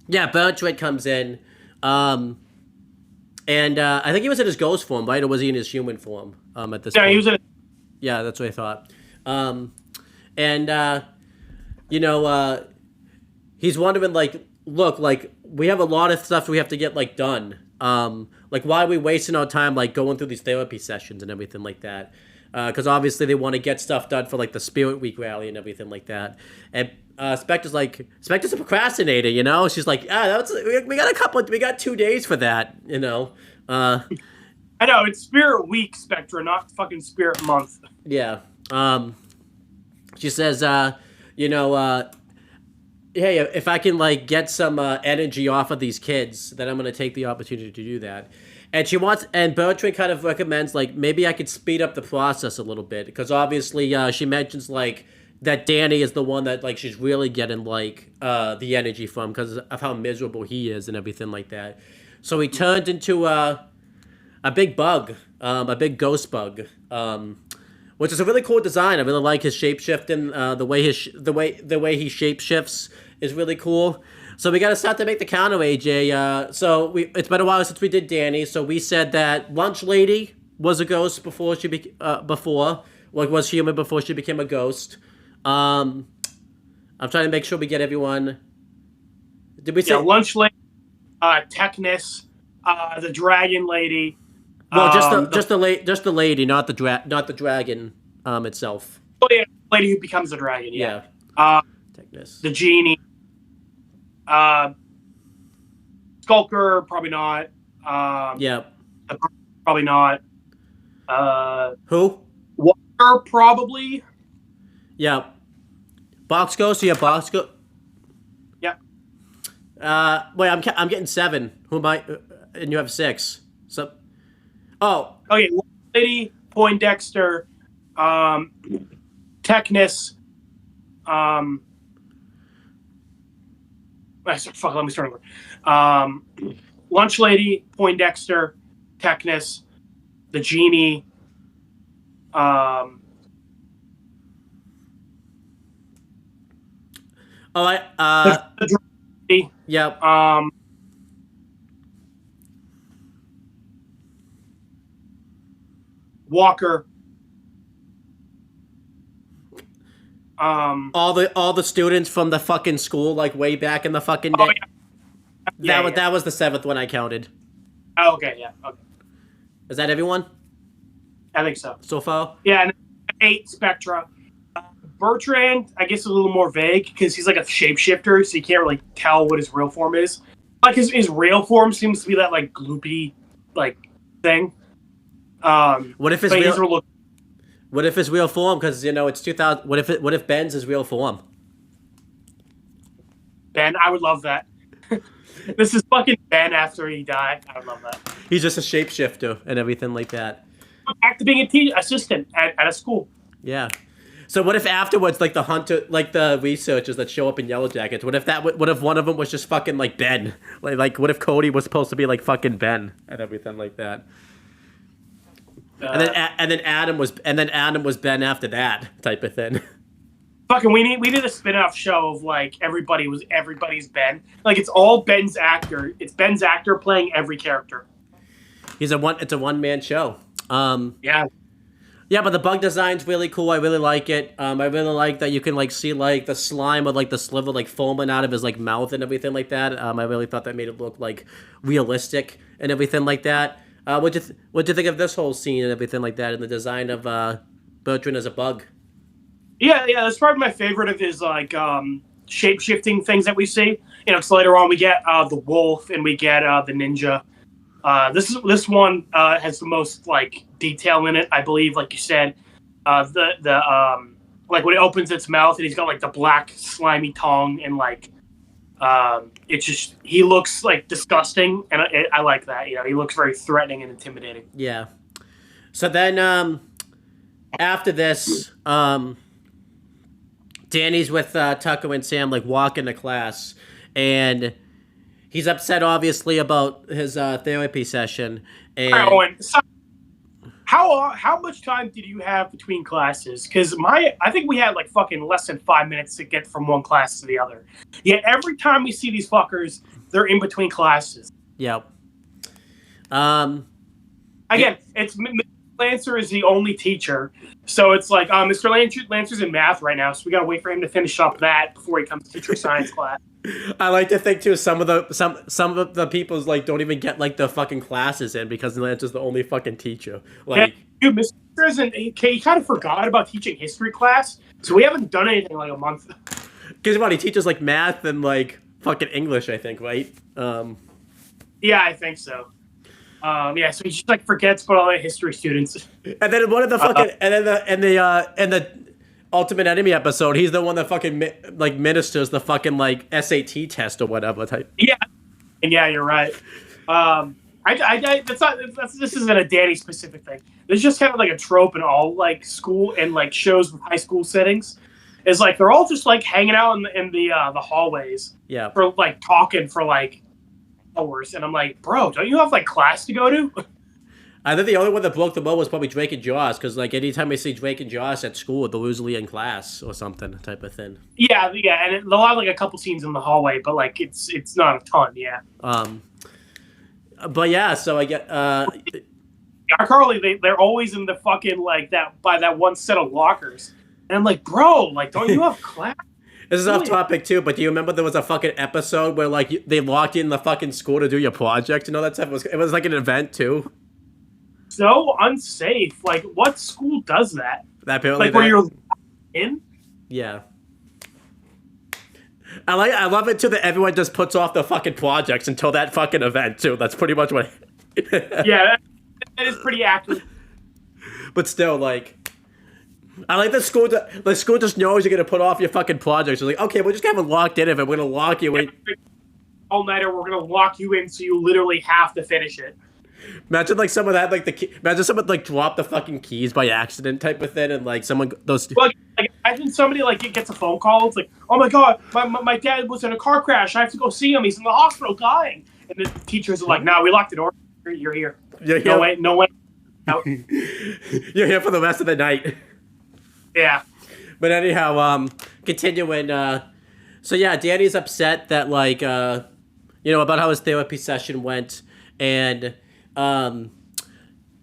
yeah, Bertrand comes in, and I think he was in his ghost form, right? Or was he in his human form at this point? Yeah, he was in. Yeah, that's what I thought. And you know, he's wondering, like, look, like, we have a lot of stuff we have to get, like, done. Like, why are we wasting our time, like, going through these therapy sessions and everything like that? Because obviously they want to get stuff done for, like, the Spirit Week rally and everything like that. And Spectre's a procrastinator, you know? She's like, we got 2 days for that, you know? I know, it's Spirit Week, Spectre, not fucking Spirit Month. Yeah. She says, you know, hey, if I can like get some energy off of these kids, then I'm gonna take the opportunity to do that. And and Bertrand kind of recommends like maybe I could speed up the process a little bit because obviously she mentions like that Danny is the one that like she's really getting like the energy from because of how miserable he is and everything like that. So he turned into a big bug, a big ghost bug. Which is a really cool design. I really like his shapeshifting. The way he shapeshifts is really cool. So we got to start to make the counter, AJ. It's been a while since we did Danny. So we said that Lunch Lady was a ghost before was human before she became a ghost. I'm trying to make sure we get everyone. Did we say Lunch Lady, Technus, the Dragon Lady? Well, just the lady, not the dragon itself. Oh yeah, lady who becomes a dragon. Yeah. Technus. The genie. Skulker, probably not. Yeah. Probably not. Who? Walker, probably. Yeah. Box Ghost. Yeah, Box Ghost. Yeah. Wait, I'm getting 7. Who am I? And you have 6. So. Oh. Okay. Lady, Poindexter, Technus. Fuck. Let me start over. Lunch Lady, Poindexter, Technus, the genie. Yep. Walker. All the students from the fucking school, like way back in the fucking day. That was the 7th one I counted. Oh, okay, yeah. Okay. Is that everyone? I think so. So far? Yeah, and 8 Spectra. Bertrand, I guess, is a little more vague because he's like a shapeshifter, so you can't really tell what his real form is. Like his real form seems to be that like gloopy like thing. What if his real form? Because it's 2000. What if Ben's his real form? Ben, I would love that. This is fucking Ben after he died. I would love that. He's just a shapeshifter and everything like that. Back to being a assistant at a school. Yeah. So what if afterwards, like the hunter, like the researchers that show up in Yellow Jackets, what if one of them was just fucking like Ben? Like what if Cody was supposed to be like fucking Ben and everything like that? And then Adam was Ben after that type of thing. Fucking, we need a spin-off show of like everybody's Ben. Like it's all Ben's actor. It's Ben's actor playing every character. It's a one-man show. Yeah. Yeah, but the bug design's really cool. I really like it. I really like that you can like see like the slime with like the sliver like foaming out of his like mouth and everything like that. I really thought that made it look like realistic and everything like that. What'd you think of this whole scene and everything like that, and the design of Bertrand as a bug? Yeah, that's probably my favorite of his like shape-shifting things that we see. So later on we get the wolf and we get the ninja. This one has the most like detail in it, I believe. Like you said, the like when it opens its mouth and he's got like the black slimy tongue and like it's just he looks like disgusting, and I like that. He looks very threatening and intimidating. Yeah. So then after this, Danny's with Tucker and Sam like walking to class, and he's upset, obviously, about his therapy session. And Owen, how much time did you have between classes? Because I think we had like fucking less than 5 minutes to get from one class to the other. Yet every time we see these fuckers, they're in between classes. Yep. Again, it's Mr. Lancer is the only teacher, so it's like Mr. Lancer's in math right now, so we gotta wait for him to finish up that before he comes to teacher science class. I like to think too some of the people's like don't even get like the fucking classes in because Lancer's the only fucking teacher. Like, yeah, dude, Mr. isn't. He kind of forgot about teaching history class, so we haven't done anything in like a month. Because he teaches like math and like fucking English, I think, right? Yeah, I think so. Yeah, so he just like forgets about all the history students. And then one of the fucking Ultimate Enemy episode, he's the one that fucking like ministers the fucking like SAT test or whatever type. Yeah, and yeah, you're right. This isn't a Danny specific thing. There's just kind of like a trope in all like school and like shows with high school settings. Is like they're all just like hanging out in the hallways. Yeah. For like talking for like hours, and I'm like, bro, don't you have like class to go to? I think the only one that broke the mold was probably Drake and Josh, because like anytime I see Drake and Josh at school, they're usually in class or something type of thing. Yeah, and they'll have like a couple scenes in the hallway, but like it's not a ton. Yeah. But yeah, so I get Carly, they're always in the fucking like that by that one set of lockers, and I'm like, bro, like, don't you have class? This is off topic too, but do you remember there was a fucking episode where like they locked you in the fucking school to do your project and all that stuff? It was like an event too. So unsafe. Like, what school does that? Apparently, where you're in? Yeah. I love it too that everyone just puts off the fucking projects until that fucking event too. That's pretty much what. Yeah, that is pretty accurate. But still, like, I like the school. The school just knows you're gonna put off your fucking projects. It's like, okay, we're just gonna have it locked in. If we're gonna lock you in all nighter, we're gonna lock you in, so you literally have to finish it. Imagine like some of that, like imagine someone like drop the fucking keys by accident type of thing, and like someone those. Well, like imagine somebody like gets a phone call. It's like, oh my god, my dad was in a car crash. I have to go see him. He's in the hospital dying. And the teachers are like, no, we locked the door. You're here. No way. Out. You're here for the rest of the night. Yeah. But anyhow, continuing. So yeah, Danny's upset that like about how his therapy session went, and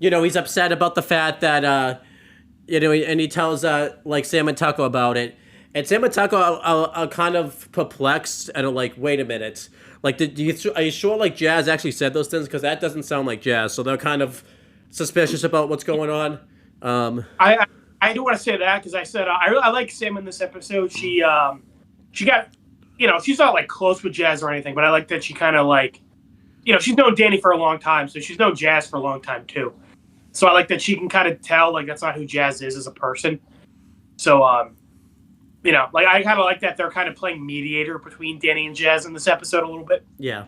he's upset about the fact that and he tells like Sam and Tucker about it, and Sam and Tucker are kind of perplexed and are like, wait a minute, like are you sure like Jazz actually said those things, because that doesn't sound like Jazz, so they're kind of suspicious about what's going on. I do want to say that because I said I like Sam in this episode. She got she's not like close with Jazz or anything, but I like that she kind of like she's known Danny for a long time, so she's known Jazz for a long time too. So I like that she can kind of tell like that's not who Jazz is as a person. So like I kind of like that they're kind of playing mediator between Danny and Jazz in this episode a little bit. Yeah,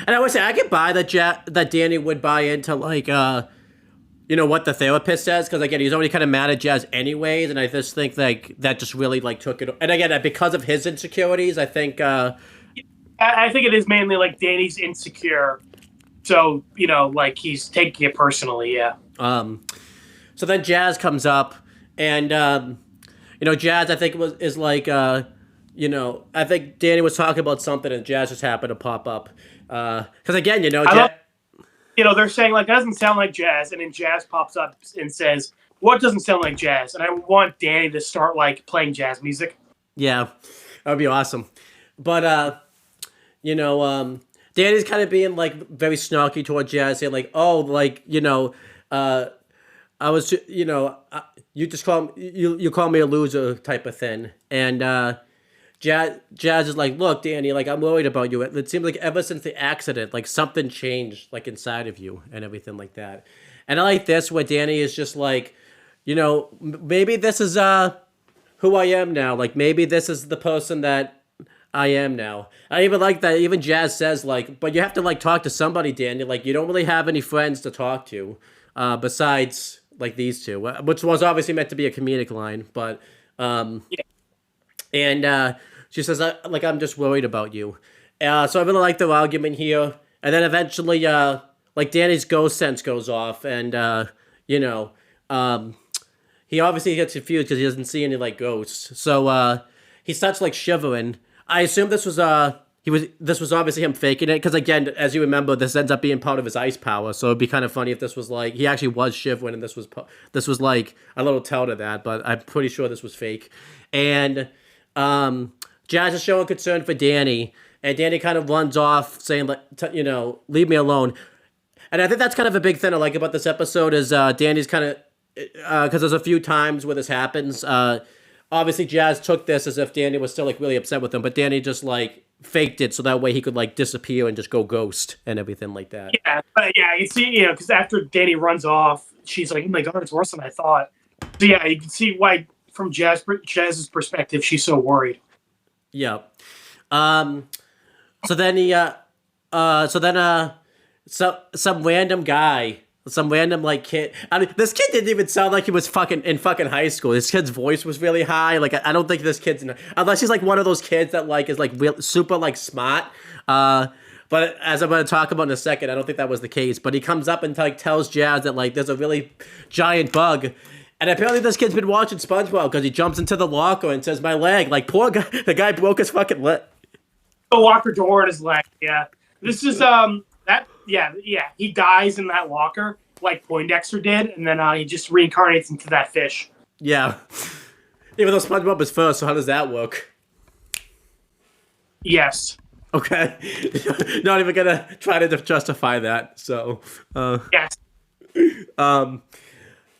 and I would say I could buy that Danny would buy into like what the therapist says, because again he's already kind of mad at Jazz anyways, and I just think like that just really like took it. And again, because of his insecurities, I think it is mainly like Danny's insecure, so like he's taking it personally. Yeah. So then Jazz comes up, and Jazz I think is like I think Danny was talking about something, and Jazz just happened to pop up, because again they're saying like that doesn't sound like Jazz, and then Jazz pops up and says, what doesn't sound like Jazz? And I want Danny to start like playing jazz music. Yeah, that would be awesome. But Danny's kind of being like very snarky toward Jazz, saying like, oh, like I was you just you call me a loser type of thing, and Jazz is like, look, Danny, like I'm worried about you. It seems like ever since the accident, like something changed like inside of you and everything like that. And I like this where Danny is just like, maybe this is who I am now. Like maybe this is the person that I am now. I even like that. Even Jazz says like, but you have to like talk to somebody, Danny. Like you don't really have any friends to talk to, besides like these two, which was obviously meant to be a comedic line, but and she says like I'm just worried about you. So I really like their argument here, and then eventually like Danny's ghost sense goes off, and he obviously gets confused because he doesn't see any like ghosts. So he starts like shivering. I assume this was obviously him faking it, because again, as you remember, this ends up being part of his ice power. So it'd be kind of funny if this was like he actually was shivering, and this was like a little tell to that. But I'm pretty sure this was fake. And Jazz is showing concern for Danny, and Danny kind of runs off, saying like, leave me alone. And I think that's kind of a big thing I like about this episode is Danny's kind of because there's a few times where this happens. Obviously, Jazz took this as if Danny was still like really upset with him, but Danny just like faked it so that way he could like disappear and just go ghost and everything like that. Yeah, but yeah, you see, because after Danny runs off, she's like, "Oh my god, it's worse than I thought." So yeah, you can see why from Jazz's perspective, she's so worried. Yeah. So then some random guy, some random like kid. I mean, this kid didn't even sound like he was in fucking high school. This kid's voice was really high. Like I don't think this kid's unless he's like one of those kids that like is like real super like smart. But as I'm going to talk about in a second, I don't think that was the case. But he comes up and like tells Jazz that like there's a really giant bug. And apparently this kid's been watching SpongeBob because he jumps into the locker and says, "My leg." Like, poor guy, the guy broke his fucking leg. The locker door in his leg, yeah. This is, he dies in that locker like Poindexter did, and then he just reincarnates into that fish. Yeah. Even though SpongeBob was first, so how does that work? Yes. Okay. Not even gonna try to justify that, so. Yes.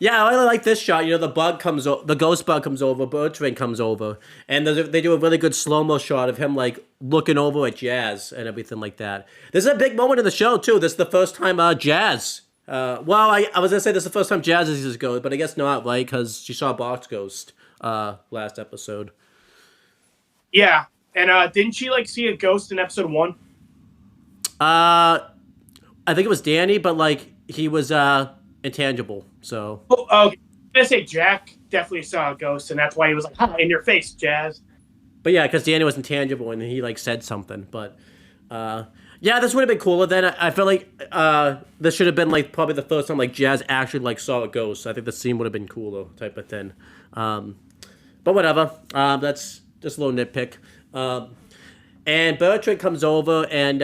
Yeah, I really like this shot. You know, the ghost bug comes over, Bertrand comes over, and they do a really good slow-mo shot of him, like, looking over at Jazz and everything like that. This is a big moment in the show, too. This is the first time Jazz... I was gonna say this is the first time Jazz sees his ghost, but I guess not, right? Because she saw Box Ghost last episode. Yeah, and didn't she, like, see a ghost in episode 1? I think it was Danny, but, like, he was intangible, so... Oh, I was gonna say Jack definitely saw a ghost, and that's why he was like, in your face, Jazz. But yeah, because Danny was intangible, and he, like, said something, but... yeah, this would have been cooler then. I feel like this should have been, like, probably the first time, like, Jazz actually, like, saw a ghost. I think the scene would have been cooler, type of thing. But whatever. That's just a little nitpick. And Bertrand comes over and,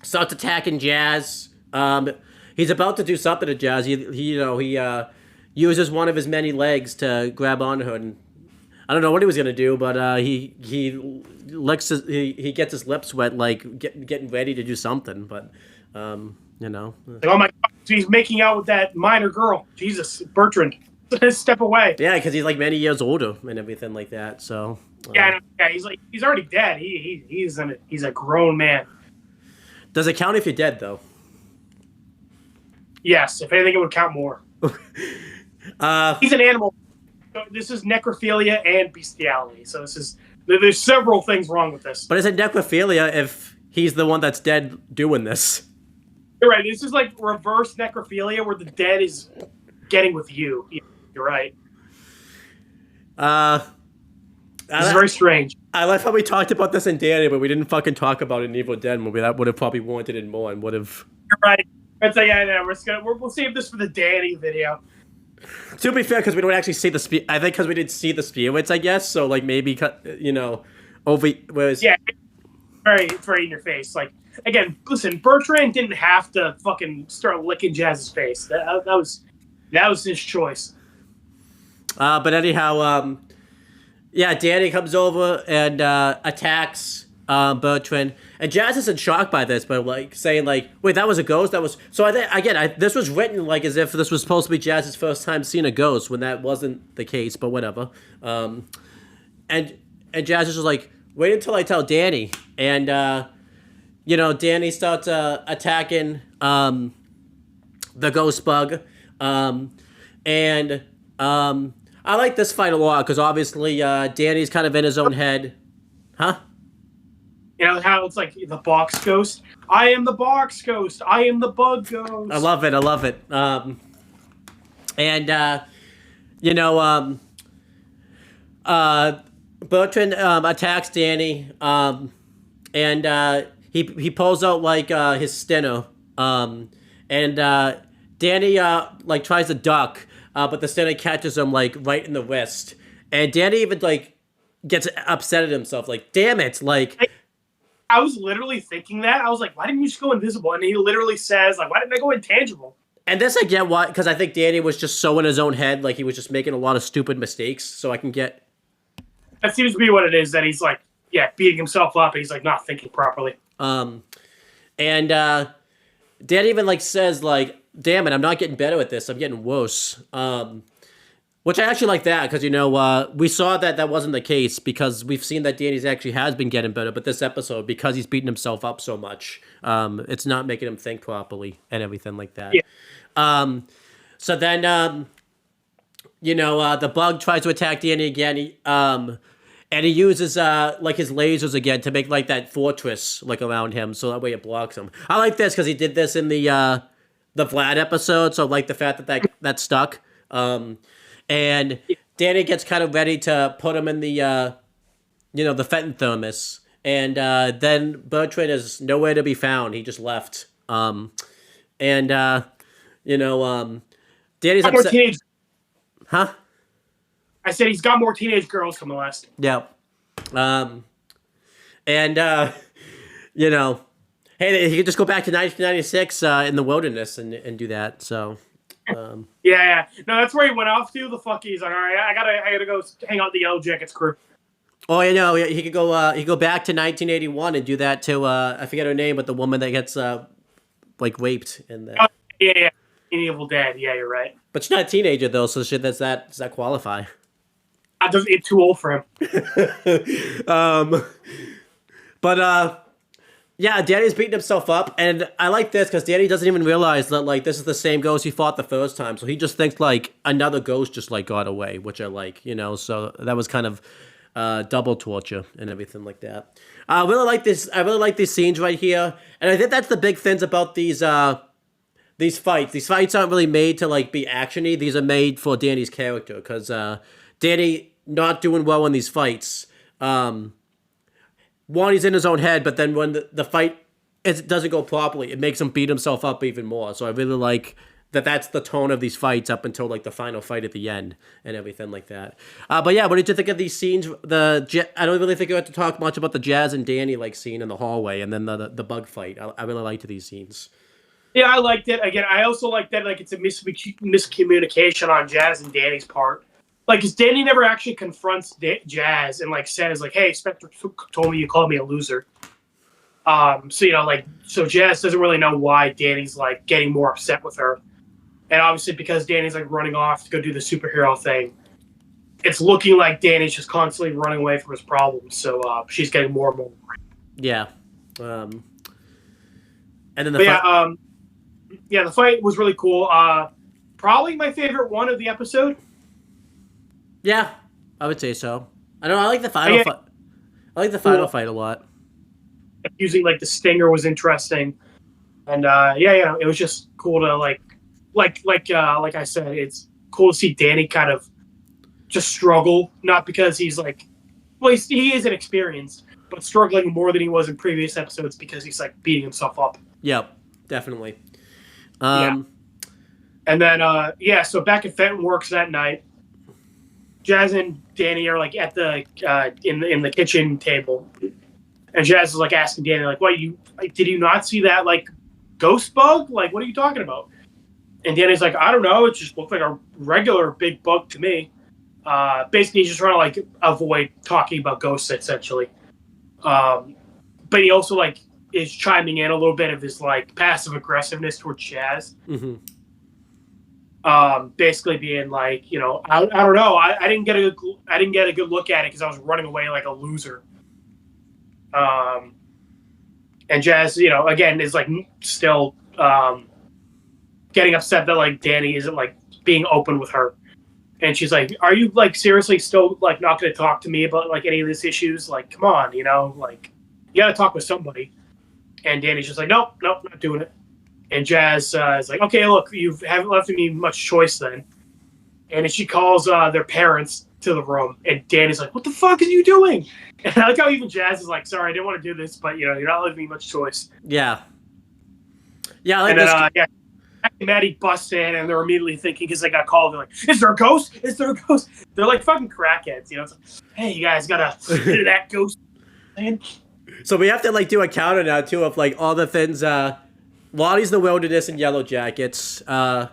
starts attacking Jazz. He's about to do something to Jazz. He uses one of his many legs to grab onto her, and I don't know what he was gonna do, but he gets his lips wet, like getting ready to do something. But oh my God, he's making out with that minor girl. Jesus, Bertrand, step away. Yeah, because he's like many years older and everything like that. So he's already dead. He's a grown man. Does it count if you're dead though? Yes, if anything, it would count more. He's an animal. This is necrophilia and bestiality. So there's several things wrong with this. But is it necrophilia if he's the one that's dead doing this? You're right. This is like reverse necrophilia where the dead is getting with you. You're right. This is very strange. I like how we talked about this in Danny, but we didn't fucking talk about it in Evil Dead movie. That would have probably warranted it more and would have... You're right. It's like, we'll save this for the Danny video. To be fair, because we don't actually see the I think because we didn't see the spirits, I guess. So like maybe whereas it's very in your face. Like again, listen, Bertrand didn't have to fucking start licking Jazz's face. That was his choice. But anyhow, Danny comes over and attacks Bertrand, and Jazz isn't shocked by this, but like saying like, "Wait, that was a ghost." That was so. I think this was written like as if this was supposed to be Jazz's first time seeing a ghost, when that wasn't the case. But whatever. And Jazz is just like, "Wait until I tell Danny," and Danny starts attacking the ghost bug, and I like this fight a lot because obviously Danny's kind of in his own head, huh? You know how it's like the box ghost? I am the box ghost. I am the bug ghost. I love it. Bertrand attacks Danny, and he pulls out like his steno, and Danny like tries to duck, but the steno catches him like right in the wrist, and Danny even like gets upset at himself, like damn it, like. I was literally thinking that. I was like, why didn't you just go invisible? And he literally says, like, why didn't I go intangible? And this I get why, because I think Danny was just so in his own head, like he was just making a lot of stupid mistakes, so I can get... That seems to be what it is, that he's like, beating himself up, and he's like not thinking properly. And Danny even like says, like, damn it, I'm not getting better at this, I'm getting worse. Which I actually like that, because, we saw that wasn't the case, because we've seen that Danny's actually has been getting better, but this episode, because he's beating himself up so much, it's not making him think properly and everything like that. Yeah. So then the bug tries to attack Danny again. And he uses like his lasers again to make like that fortress like around him, so that way it blocks him. I like this because he did this in the Vlad episode, so I like the fact that stuck. And Danny gets kind of ready to put him in the the Fenton thermos, and then Bertrand is nowhere to be found. He just left. And Danny's Got more upset. teenage. Huh? I said he's got more teenage girls to molest. Yeah. Hey, he could just go back to 1996 in the wilderness and do that. So. Yeah. No, that's where he went off to. The fuck, he's like, all right, I gotta go hang out with the Yellow Jackets crew. Oh, he could go. He could go back to 1981 and do that to I forget her name, but the woman that gets like raped in that. Yeah. In Evil Dead. Yeah, you're right. But she's not a teenager though, so does that qualify? It's too old for him. Yeah, Danny's beating himself up, and I like this because Danny doesn't even realize that like this is the same ghost he fought the first time, so he just thinks like another ghost just like got away, which I like, So that was kind of double torture and everything like that. I really like this. I really like these scenes right here, and I think that's the big things about these fights. These fights aren't really made to like be actiony. These are made for Danny's character because Danny not doing well in these fights. One, he's in his own head, but then when the fight doesn't go properly, it makes him beat himself up even more. So I really like that's the tone of these fights up until like the final fight at the end and everything like that. But yeah, what did you think of these scenes? I don't really think we have to talk much about the Jazz and Danny like scene in the hallway and then the bug fight. I really liked these scenes. Yeah, I liked it. Again, I also like that like it's a miscommunication on Jazz and Danny's part. Like, because Danny never actually confronts Jazz and, like, says, like, hey, Spectre told me you called me a loser. So Jazz doesn't really know why Danny's, like, getting more upset with her. And obviously because Danny's, like, running off to go do the superhero thing, it's looking like Danny's just constantly running away from his problems. So she's getting more and more worried. Yeah. And then the the fight was really cool. Probably my favorite one of the episode. Yeah, I would say so. I like the final fight. I like the final fight a lot. Using like the stinger was interesting, and it was just cool to like I said, it's cool to see Danny kind of just struggle, not because he's like, well, he is inexperienced, but struggling more than he was in previous episodes because he's like beating himself up. Yep, definitely. And then so back at Fenton Works that night. Jazz and Danny are like at the in the kitchen table, and Jazz is like asking Danny like, "What did you not see that like ghost bug? Like, what are you talking about?" And Danny's like, "I don't know. It just looked like a regular big bug to me." Basically, he's just trying to like avoid talking about ghosts essentially. But he also like is chiming in a little bit of his like passive aggressiveness towards Jazz. Mm-hmm. Basically being like, I don't know. I didn't get a good look at it because I was running away like a loser. And Jazz, again is like still getting upset that like Danny isn't like being open with her, and she's like, "Are you like seriously still like not going to talk to me about like any of these issues? Like, come on, like you got to talk with somebody." And Danny's just like, "Nope, not doing it." And Jazz is like, okay, look, you haven't left me much choice then. And then she calls their parents to the room. And Danny's like, what the fuck are you doing? And I like how even Jazz is like, sorry, I didn't want to do this, but, you're not leaving me much choice. Yeah. Yeah, I like and this. Maddie busts in, and they're immediately thinking, because they got called, they're like, is there a ghost? Is there a ghost? They're like fucking crackheads, It's like, hey, you guys got to get that ghost. Man. So we have to, like, do a counter now, too, of, like, all the things, Lottie's the Wilderness and Yellow Jackets. I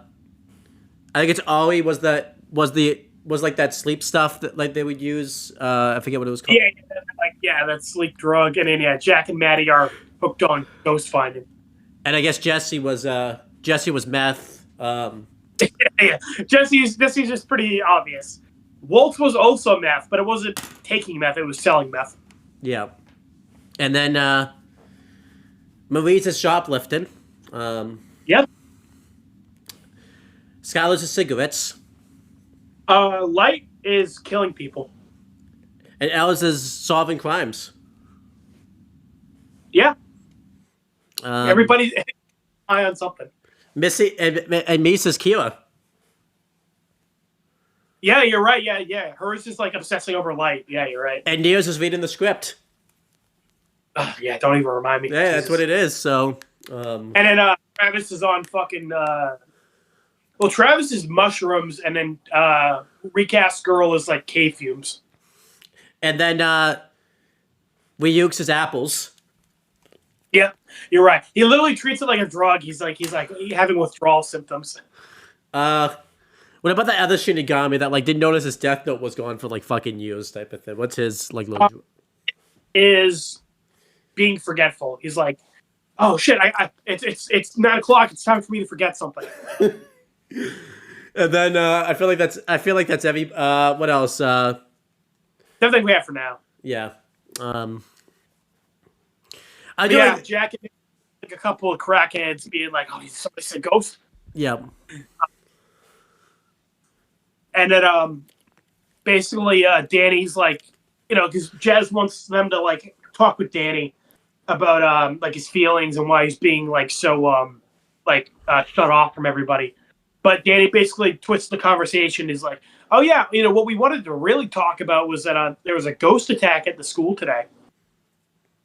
think it's Ollie was like that sleep stuff that like they would use. I forget what it was called. Yeah, that sleep drug. And then Jack and Maddie are hooked on ghost finding. And I guess Jesse was meth. Yeah, Jesse's just pretty obvious. Walt was also meth, but it wasn't taking meth; it was selling meth. Yeah, and then Marie's is shoplifting. Yep. Skylar's is cigarettes. Light is killing people. And Alice is solving crimes. Yeah, Um, everybody's eye on something. Missy and Misa's Kira. Yeah, you're right. Yeah. Hers is like obsessing over Light. Yeah, you're right. And Neo's is reading the script. Yeah, don't even remind me. Yeah, that's what it is. So, And then Travis is on fucking. Well, Travis is mushrooms, and then recast girl is like K fumes. and then Ryuk's is apples. Yeah, you're right. He literally treats it like a drug. He's like having withdrawal symptoms. What about the other Shinigami that like didn't notice his death note was gone for like fucking years type of thing? What's his like little Is being forgetful. He's like, oh shit, it's 9 o'clock. It's time for me to forget something. And then I feel like that's every what else? Everything we have for now. Yeah. But yeah, Jack and like a couple of crackheads being like, oh, somebody said ghost. Yeah. And then basically Danny's like, because Jazz wants them to like talk with Danny about like his feelings and why he's being like so shut off from everybody. But Danny basically twists the conversation. Is like, oh yeah, what we wanted to really talk about was that there was a ghost attack at the school today.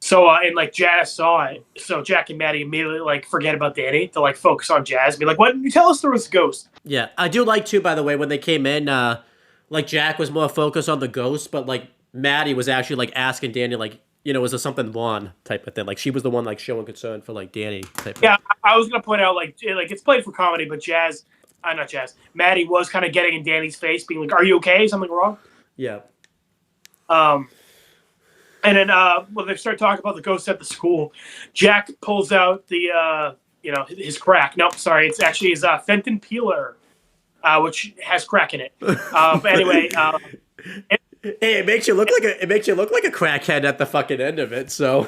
So and like Jazz saw it, so Jack and Maddie immediately like forget about Danny to like focus on Jazz. Be like, why didn't you tell us there was a ghost? Yeah, I do like too. By the way, when they came in, like Jack was more focused on the ghost, but like Maddie was actually like asking Danny, like, was there something wrong type of thing. Like she was the one like showing concern for like Danny type. Yeah, I was gonna point out like it's played for comedy, but Maddie was kind of getting in Danny's face, being like, "Are you okay? Something wrong?" Yeah. And then when they start talking about the ghosts at the school, Jack pulls out the his crack. Nope, sorry, it's actually his Fenton Peeler, which has crack in it. But anyway, hey, it makes you look like a crackhead at the fucking end of it. So.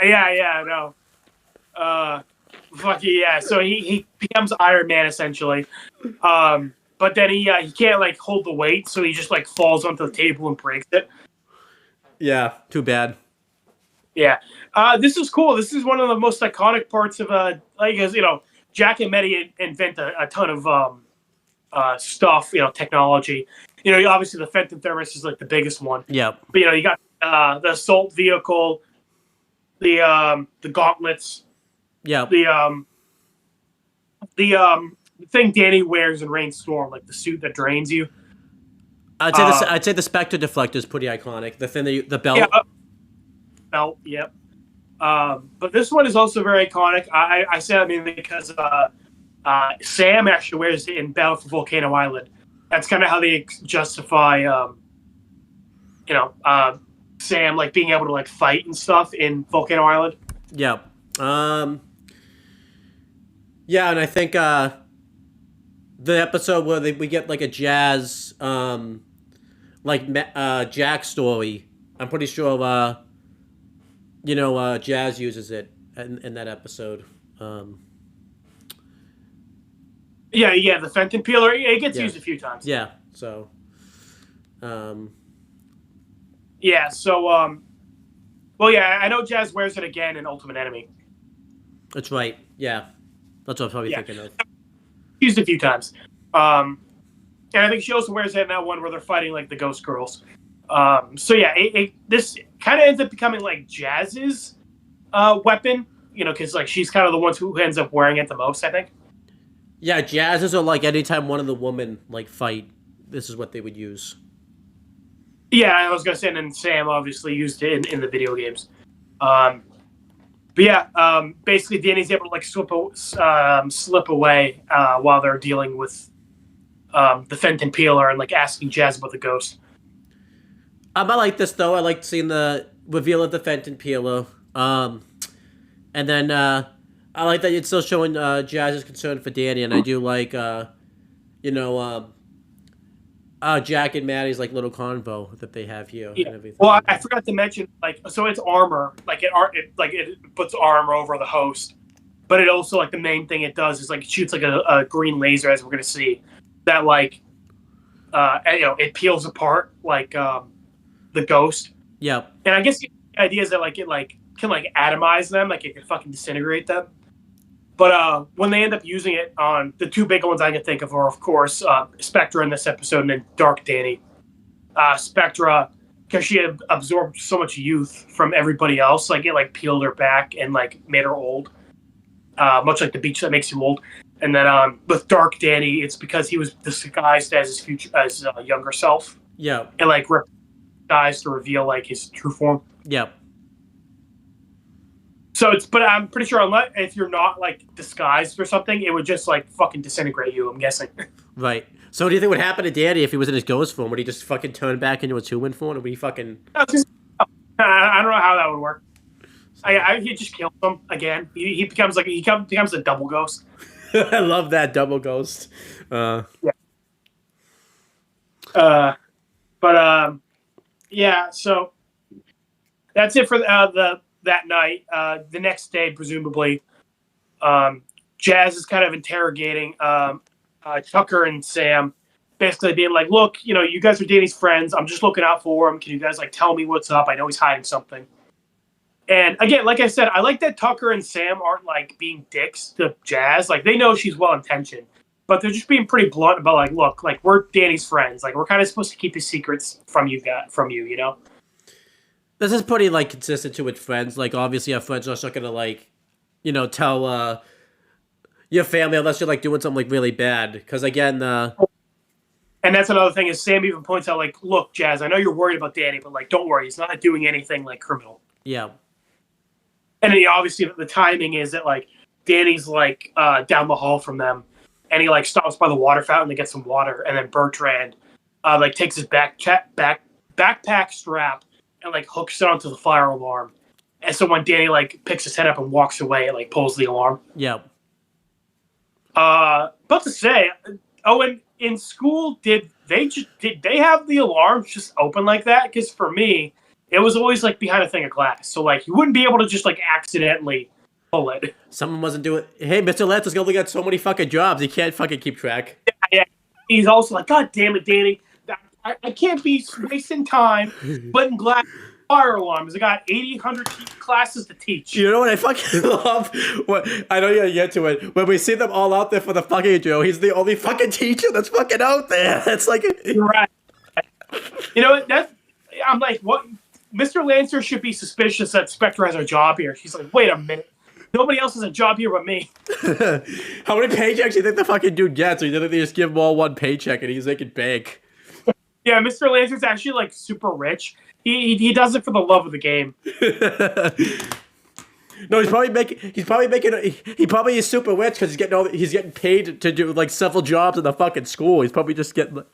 Yeah, no. Fuck yeah. So he becomes Iron Man essentially. But then he can't like hold the weight, so he just like falls onto the table and breaks it. Yeah, too bad. Yeah, this is cool. This is one of the most iconic parts of Jack and Maddie invent a ton of stuff, technology. Obviously the Fenton Thermos is like the biggest one. Yeah. But you got the assault vehicle, the gauntlets. Yeah. The thing Danny wears in Rainstorm, like the suit that drains you. I'd say the Spectre deflector is pretty iconic. The thing the belt. Yeah, belt. Yep. But this one is also very iconic. I say that because Sam actually wears it in Battle for Volcano Island. That's kind of how they justify, Sam like being able to like fight and stuff in Volcano Island. Yeah. Yeah, and I think the episode where we get like a Jazz Jack story. I'm pretty sure Jazz uses it in that episode. Yeah, the Fenton Peeler. It gets used a few times. Yeah, so. Yeah, so well, yeah, I know Jazz wears it again in Ultimate Enemy. That's right. Yeah, that's what I'm probably thinking of. Used a few times. And I think she also wears it in that one where they're fighting like the Ghost Girls. So yeah, this kind of ends up becoming like Jazz's weapon, because like she's kind of the one who ends up wearing it the most, I think. Yeah, Jazz's are like anytime one of the women like fight, this is what they would use. Yeah, I was gonna say, and then Sam obviously used it in the video games. But yeah, basically Danny's able to like slip away while they're dealing with the Fenton Peeler and like asking Jazz about the ghost. I like this though. I like seeing the reveal of the Fenton Peeler. And then I like that it's still showing Jazz's concern for Danny, and I do like Jack and Maddie's like little convo that they have here and everything. Well, I forgot to mention so it's armor, it puts armor over the host, but it also like the main thing it does is like it shoots like a green laser, as we're gonna see, that like and, it peels apart like the ghost. Yep. And I guess the idea is that it can atomize them, like it can fucking disintegrate them. But when they end up using it on the two big ones I can think of are, of course, Spectra in this episode and then Dark Danny. Spectra, because she had absorbed so much youth from everybody else, it peeled her back and made her old, much like the beach that makes you old. And then with Dark Danny, it's because he was disguised as his younger self. Yeah. And ripped eyes to reveal his true form. Yep. So but I'm pretty sure if you're not disguised or something, it would just fucking disintegrate you, I'm guessing. Right. So what do you think would happen to Danny if he was in his ghost form? Would he just fucking turn back into a human form? Or would he fucking... I don't know how that would work. He just kills him again. He becomes becomes a double ghost. I love that double ghost. Yeah. So that's it for that night. The next day, presumably, Jazz is kind of interrogating Tucker and Sam, basically being like, "Look, you guys are Danny's friends. I'm just looking out for him. Can you guys tell me what's up? I know he's hiding something." And again, like I said, I like that Tucker and Sam aren't being dicks to Jazz. They know she's well intentioned, but they're just being pretty blunt about look, we're Danny's friends. We're kind of supposed to keep his secrets from you. This is pretty consistent to with friends. Obviously our friends are not gonna tell your family unless you're doing something really bad. Because again, and that's another thing is Sam even points out look, Jazz, I know you're worried about Danny, but don't worry, he's not doing anything criminal. Yeah. And then obviously the timing is that Danny's down the hall from them, and he stops by the water fountain to get some water, and then Bertrand takes his backpack strap and hooks it onto the fire alarm. And so when Danny picks his head up and walks away, it pulls the alarm. Yeah. About to say, Owen, in school, did they have the alarms just open like that? Because for me, it was always behind a thing of glass, so you wouldn't be able to just accidentally pull it. Someone wasn't doing. Hey, Mr. Lance's only got so many fucking jobs. He can't fucking keep track. Yeah. He's also God damn it, Danny. I can't be wasting time putting glass fire alarms. I got 100 classes to teach. You know what I fucking love? I know you're gonna get to it. When we see them all out there for the fucking drill, he's the only fucking teacher that's fucking out there. It's You're right. You know what? I'm what? Mr. Lancer should be suspicious that Spectre has a job here. She's wait a minute. Nobody else has a job here but me. How many paychecks do you think the fucking dude gets? Or you think they just give him all one paycheck and he's making bank? Yeah, Mr. Lancer's actually super rich. He does it for the love of the game. No, he probably is super rich because he's getting paid to do several jobs in the fucking school. He's probably just getting.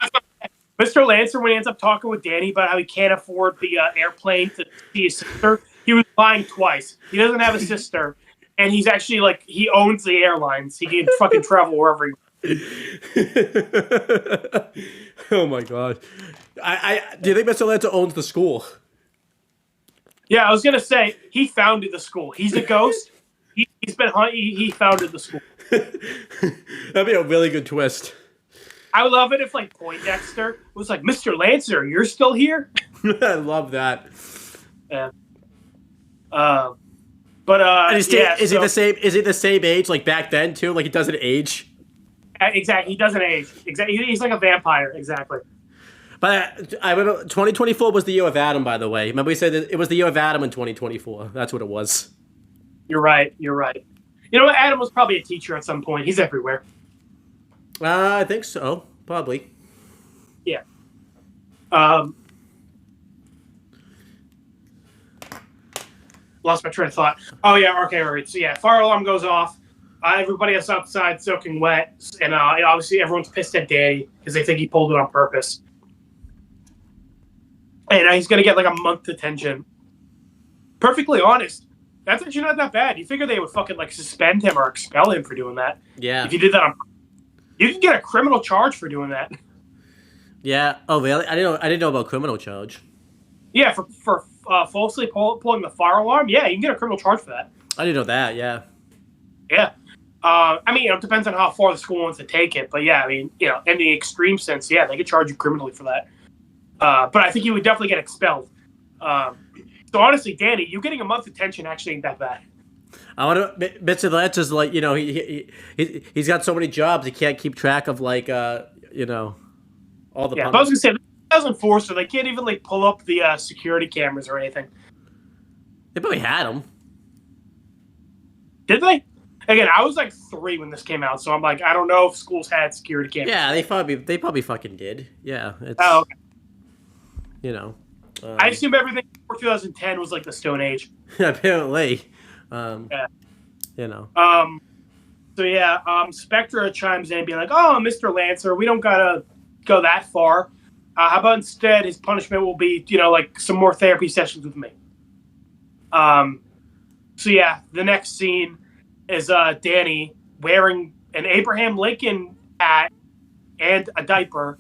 Mr. Lancer, when he ends up talking with Danny about how he can't afford the airplane to see his sister, he was lying twice. He doesn't have a sister, and he's actually he owns the airlines. He can fucking travel wherever he wants. Oh my god! Do you think Mr. Lancer owns the school? Yeah, I was gonna say he founded the school. He's a ghost. He's been he founded the school. That'd be a really good twist. I would love it if Poindexter was Mr. Lancer, you're still here? I love that. Yeah. Is he the same age back then too? He doesn't age? Exactly. He doesn't age. Exactly. He's like a vampire. Exactly. But I remember 2024 was the year of Adam, by the way. Remember we said that it was the year of Adam in 2024. That's what it was. You're right. You know what? Adam was probably a teacher at some point. He's everywhere. I think so. Probably. Yeah. Lost my train of thought. Oh, yeah. Okay. All right. So, yeah, fire alarm goes off. Everybody else outside soaking wet. And obviously everyone's pissed at Danny because they think he pulled it on purpose. And he's going to get a month detention. Perfectly honest. That's actually not that bad. You figure they would fucking suspend him or expel him for doing that. Yeah. If you did that on purpose. You can get a criminal charge for doing that. Yeah. Oh, really? I didn't know about criminal charge. Yeah, for falsely pulling the fire alarm. Yeah, you can get a criminal charge for that. I didn't know that. Yeah. Yeah. I mean, it depends on how far the school wants to take it, but yeah, I mean, in the extreme sense, yeah, they could charge you criminally for that. But I think you would definitely get expelled. So honestly, Danny, you getting a month's detention actually ain't that bad. I want to. Mr. Lance is like, he's got so many jobs, he can't keep track of all the. Yeah, but I was gonna say 2004, so they can't even like pull up the security cameras or anything. They probably had them. Did they? Again, I was like 3 when this came out, so I'm like, I don't know if schools had security cameras. Yeah, they probably fucking did. Yeah, it's. Oh, okay. I assume everything before 2010 was like the Stone Age. Apparently. Yeah. So yeah, Spectra chimes in, being like, "Oh, Mr. Lancer, we don't gotta go that far. How about instead his punishment will be, like some more therapy sessions with me." So yeah, the next scene is Danny wearing an Abraham Lincoln hat and a diaper.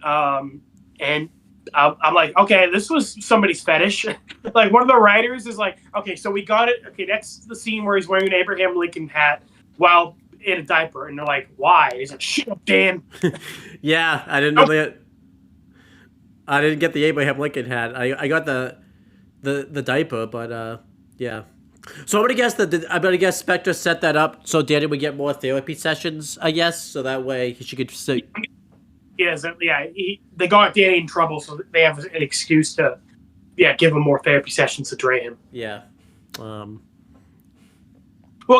And I'm like, okay, this was somebody's fetish. Like one of the writers is like, okay, so we got it. Okay, that's the scene where he's wearing an Abraham Lincoln hat while in a diaper, and they're like, why? And he's like, shut up, Dan. Yeah, I didn't know that. I didn't get the Abraham Lincoln hat. I got the diaper, but yeah. So I'm gonna guess Spectre set that up so Danny would get more therapy sessions, I guess, so that way she could. They got Danny in trouble, so they have an excuse to, give him more therapy sessions to drain him. Yeah. Well,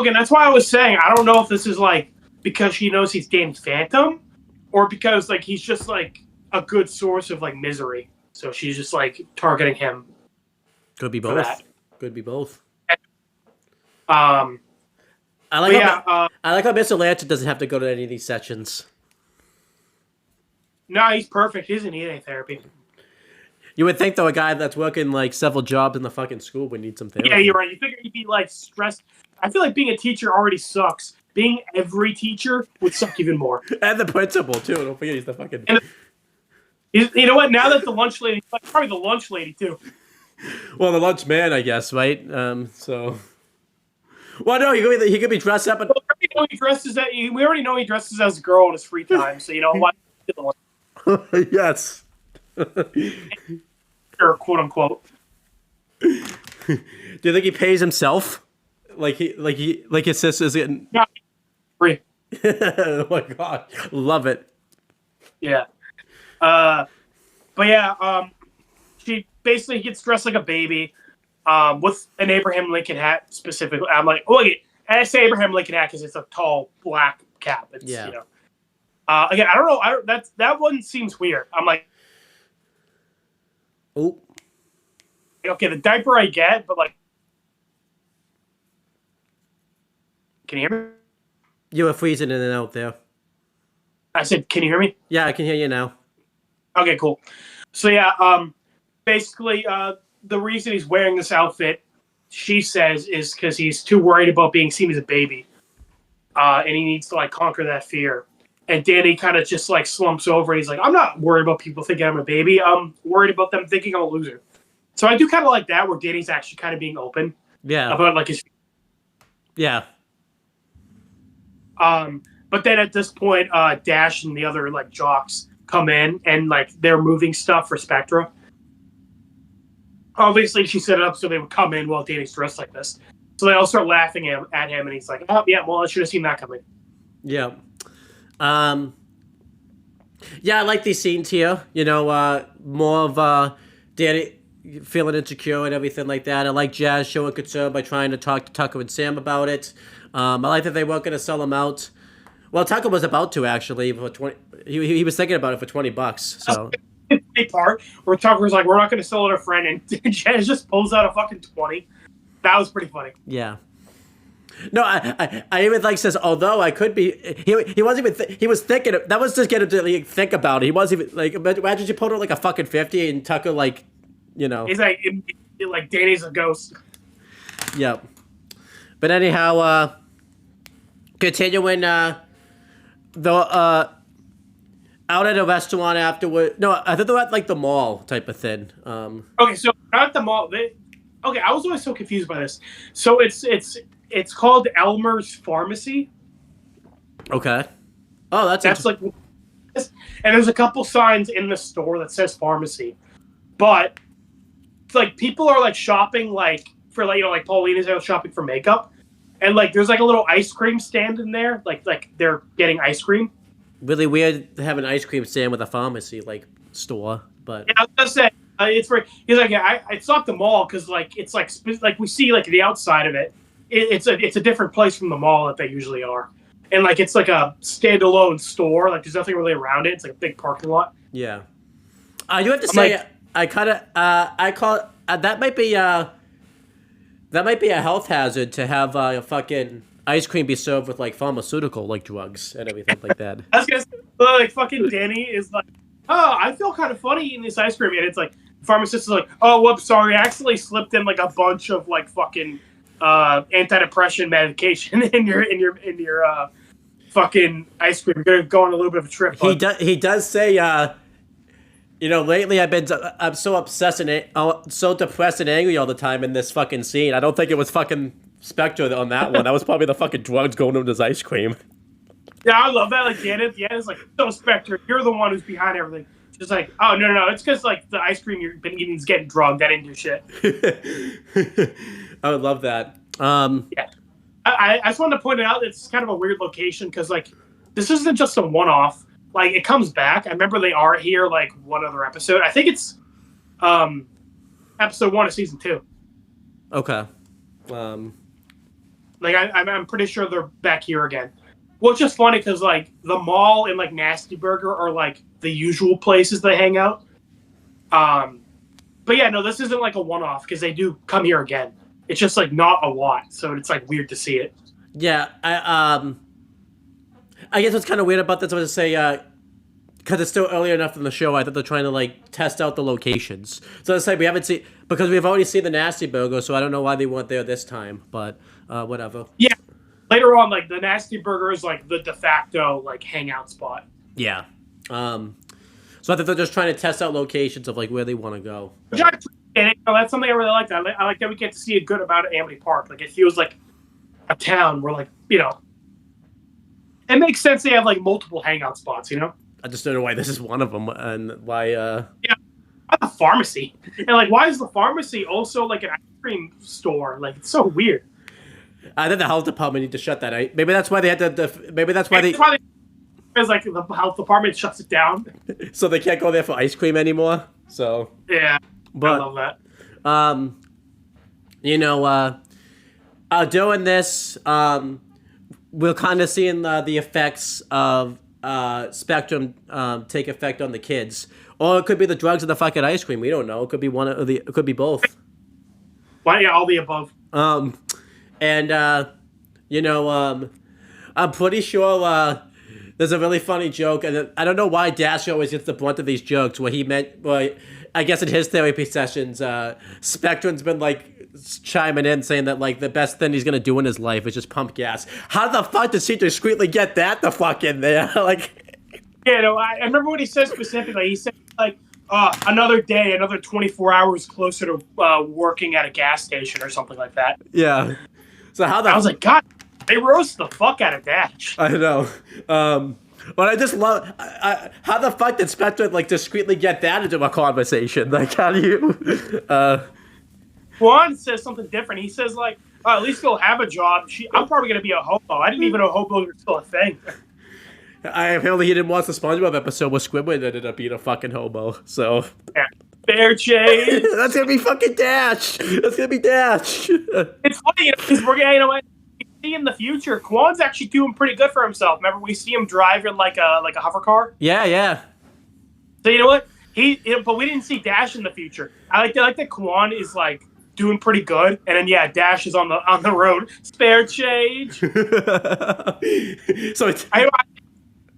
again, that's why I was saying I don't know if this is like because she knows he's Danny Phantom, or because like he's just like a good source of like misery, so she's just like targeting him. Could be both. Could be both. I like how Mr. Lantern doesn't have to go to any of these sessions. No, he's perfect. He doesn't need any therapy. You would think, though, a guy that's working like several jobs in the fucking school would need some therapy. Yeah, you're right. You figure he'd be like stressed. I feel like being a teacher already sucks. Being every teacher would suck even more. And the principal too. Don't forget he's the fucking. You know what? Now that the lunch lady, like probably the lunch lady too. Well, the lunch man, I guess, right? So. Well, no, he could be dressed up. We already know he dresses as a girl in his free time. So you know what? Yes. Or quote unquote. Do you think he pays himself? Like his sister's getting free. Oh my god, love it. Yeah. But yeah, she basically gets dressed like a baby, with an Abraham Lincoln hat specifically. I'm like, oh, and I say Abraham Lincoln hat because it's a tall black cap. It's, again, I don't know. That one seems weird. I'm like, oh, okay, the diaper I get, but like, can you hear me? You were freezing in and out there. I said, can you hear me? Yeah, I can hear you now. Okay, cool. So yeah, basically, the reason he's wearing this outfit, she says, is because he's too worried about being seen as a baby, and he needs to like conquer that fear. And Danny kind of just like slumps over, and he's like, "I'm not worried about people thinking I'm a baby. I'm worried about them thinking I'm a loser." So I do kind of like that, where Danny's actually kind of being open, about like his. Yeah. But then at this point, Dash and the other like jocks come in, and like they're moving stuff for Spectra. Obviously, she set it up so they would come in while Danny's dressed like this. So they all start laughing at him, and he's like, "Oh yeah, well I should have seen that coming." Yeah. Yeah, I like these scenes here. More of Danny feeling insecure and everything like that. I like Jazz showing concern by trying to talk to Tucker and Sam about it. I like that they weren't going to sell him out. Well, Tucker was about to actually for 20. He was thinking about it for $20. So. A part where Tucker's like, "We're not going to sell it to a friend," and Jazz just pulls out a fucking 20. That was pretty funny. Yeah. No, I even like says, although I could be, he wasn't even, he was thinking, that was just getting to like, think about it. He wasn't even, like, imagine you pulled out like a fucking 50 and Tucker like, He's like Danny's a ghost. Yep. But anyhow, continuing, out at a restaurant afterward. No, I thought they were at like the mall type of thing. Okay, so not at the mall. I was always so confused by this. So it's It's called Elmer's Pharmacy. Okay. Oh, That's like, and there's a couple signs in the store that says pharmacy, but it's like people are like shopping like for like like Paulina's out shopping for makeup, and like there's like a little ice cream stand in there, like they're getting ice cream. really weird to have an ice cream stand with a pharmacy like store, but Yeah, I was gonna say it's for he's like it's not the mall because like it's like we see like the outside of it. It's a different place from the mall that they usually are, and like it's like a standalone store. Like there's nothing really around it. It's like a big parking lot. yeah. I do have to say, like, I kind of I call that might be a health hazard to have fucking ice cream be served with like pharmaceutical like drugs and everything like that. I was gonna say, like fucking Danny is like, oh, I feel kind of funny eating this ice cream, and it's like the pharmacist is like, oh, whoops, sorry, I accidentally slipped in like a bunch of like fucking antidepressant medication in your fucking ice cream. You're gonna go on a little bit of a trip. He does say lately I'm so obsessed and so depressed and angry all the time in this fucking scene. I don't think it was fucking Spectre on that one. That was probably the fucking drugs going into his ice cream. Yeah, I love that. Like Janet, it's like, so Spectre, you're the one who's behind everything. She's like, oh no, it's because like the ice cream you've been eating is getting drugged. That ain't your shit. I would love that. Yeah, I just wanted to point out it's kind of a weird location because like this isn't just a one-off. Like it comes back. I remember they are here like one other episode. I think it's episode 1 of season 2. Okay. Like I'm pretty sure they're back here again. Well, it's just funny because like the mall and like Nasty Burger are like the usual places they hang out. But yeah, no, this isn't like a one-off because they do come here again. It's just like not a lot, so it's like weird to see it. Yeah, I guess what's kind of weird about this, I was to say, because it's still early enough in the show, I thought they're trying to like test out the locations. So let's say we haven't seen, because we've already seen the Nasty Burger, so I don't know why they weren't there this time, but whatever. Yeah, later on, like the Nasty Burger is like the de facto like hangout spot. Yeah. So I think they're just trying to test out locations of like where they want to go. Which I appreciate it. That's something I really like. I like that we get to see a good amount of Amity Park. Like it feels like a town where like it makes sense they have like multiple hangout spots. I just don't know why this is one of them and why. Yeah, a pharmacy, and like why is the pharmacy also like an ice cream store? Like it's so weird. I think the health department need to shut that. Maybe that's why they had to. Maybe that's why Because like the health department shuts it down, so they can't go there for ice cream anymore. So yeah, but, I love that. Doing this, we're kind of seeing the effects of Spectrum take effect on the kids, or it could be the drugs and the fucking ice cream. We don't know. It could be one of the. It could be both. Why? Yeah, all the above. I'm pretty sure there's a really funny joke, and I don't know why Dash always gets the brunt of these jokes. I guess in his therapy sessions, Spectrum's been like chiming in saying that like the best thing he's gonna do in his life is just pump gas. How the fuck does he discreetly get that the fuck in there? Like, yeah, no, I remember what he said specifically. He said like another day, another 24 hours closer to working at a gas station or something like that. Yeah. So I was like, God, they roast the fuck out of Dash. I know. But I just love how the fuck did Spectre like discreetly get that into a conversation? Like, how do you? Juan says something different. He says like, at least he'll have a job. I'm probably gonna be a hobo. I didn't even know hobos were still a thing. Apparently he didn't watch the SpongeBob episode where Squidward ended up being a fucking hobo. So yeah. Fair change. That's gonna be fucking Dash. That's gonna be Dash. It's funny, because we're getting in the future, Kwan's actually doing pretty good for himself. Remember, we see him driving like a hover car. Yeah. So you know what? But we didn't see Dash in the future. I like that Kwan is like doing pretty good, and then Dash is on the road. Spare change. So it's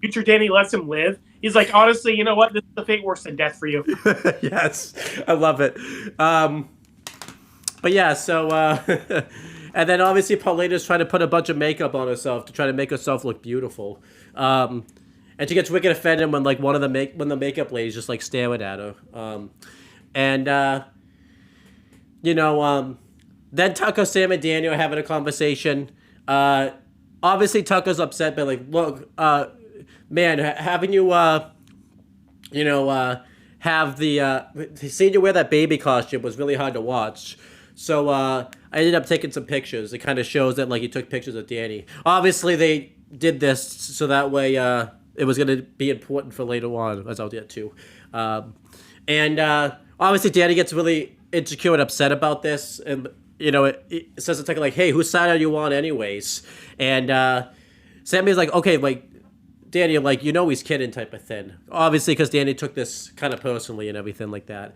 future Danny lets him live. He's like, honestly, you know what? This is a fate worse than death for you. Yes, I love it. But yeah, so and then obviously Paulina's trying to put a bunch of makeup on herself to try to make herself look beautiful. And she gets wicked offended when like when the makeup ladies just like staring at her. then Tucker, Sam, and Daniel are having a conversation. Obviously, Tucker's upset, but like, look, man, having you, have seeing you wear that baby costume was really hard to watch. So I ended up taking some pictures. It kind of shows that like he took pictures of Danny. Obviously, they did this so that way it was going to be important for later on, as I'll get to. Obviously, Danny gets really insecure and upset about this, and it says to Tucker like, "Hey, whose side are you on, anyways?" And Sammy's like, "Okay, like." Danny, like, he's kidding type of thing. Obviously, because Danny took this kind of personally and everything like that.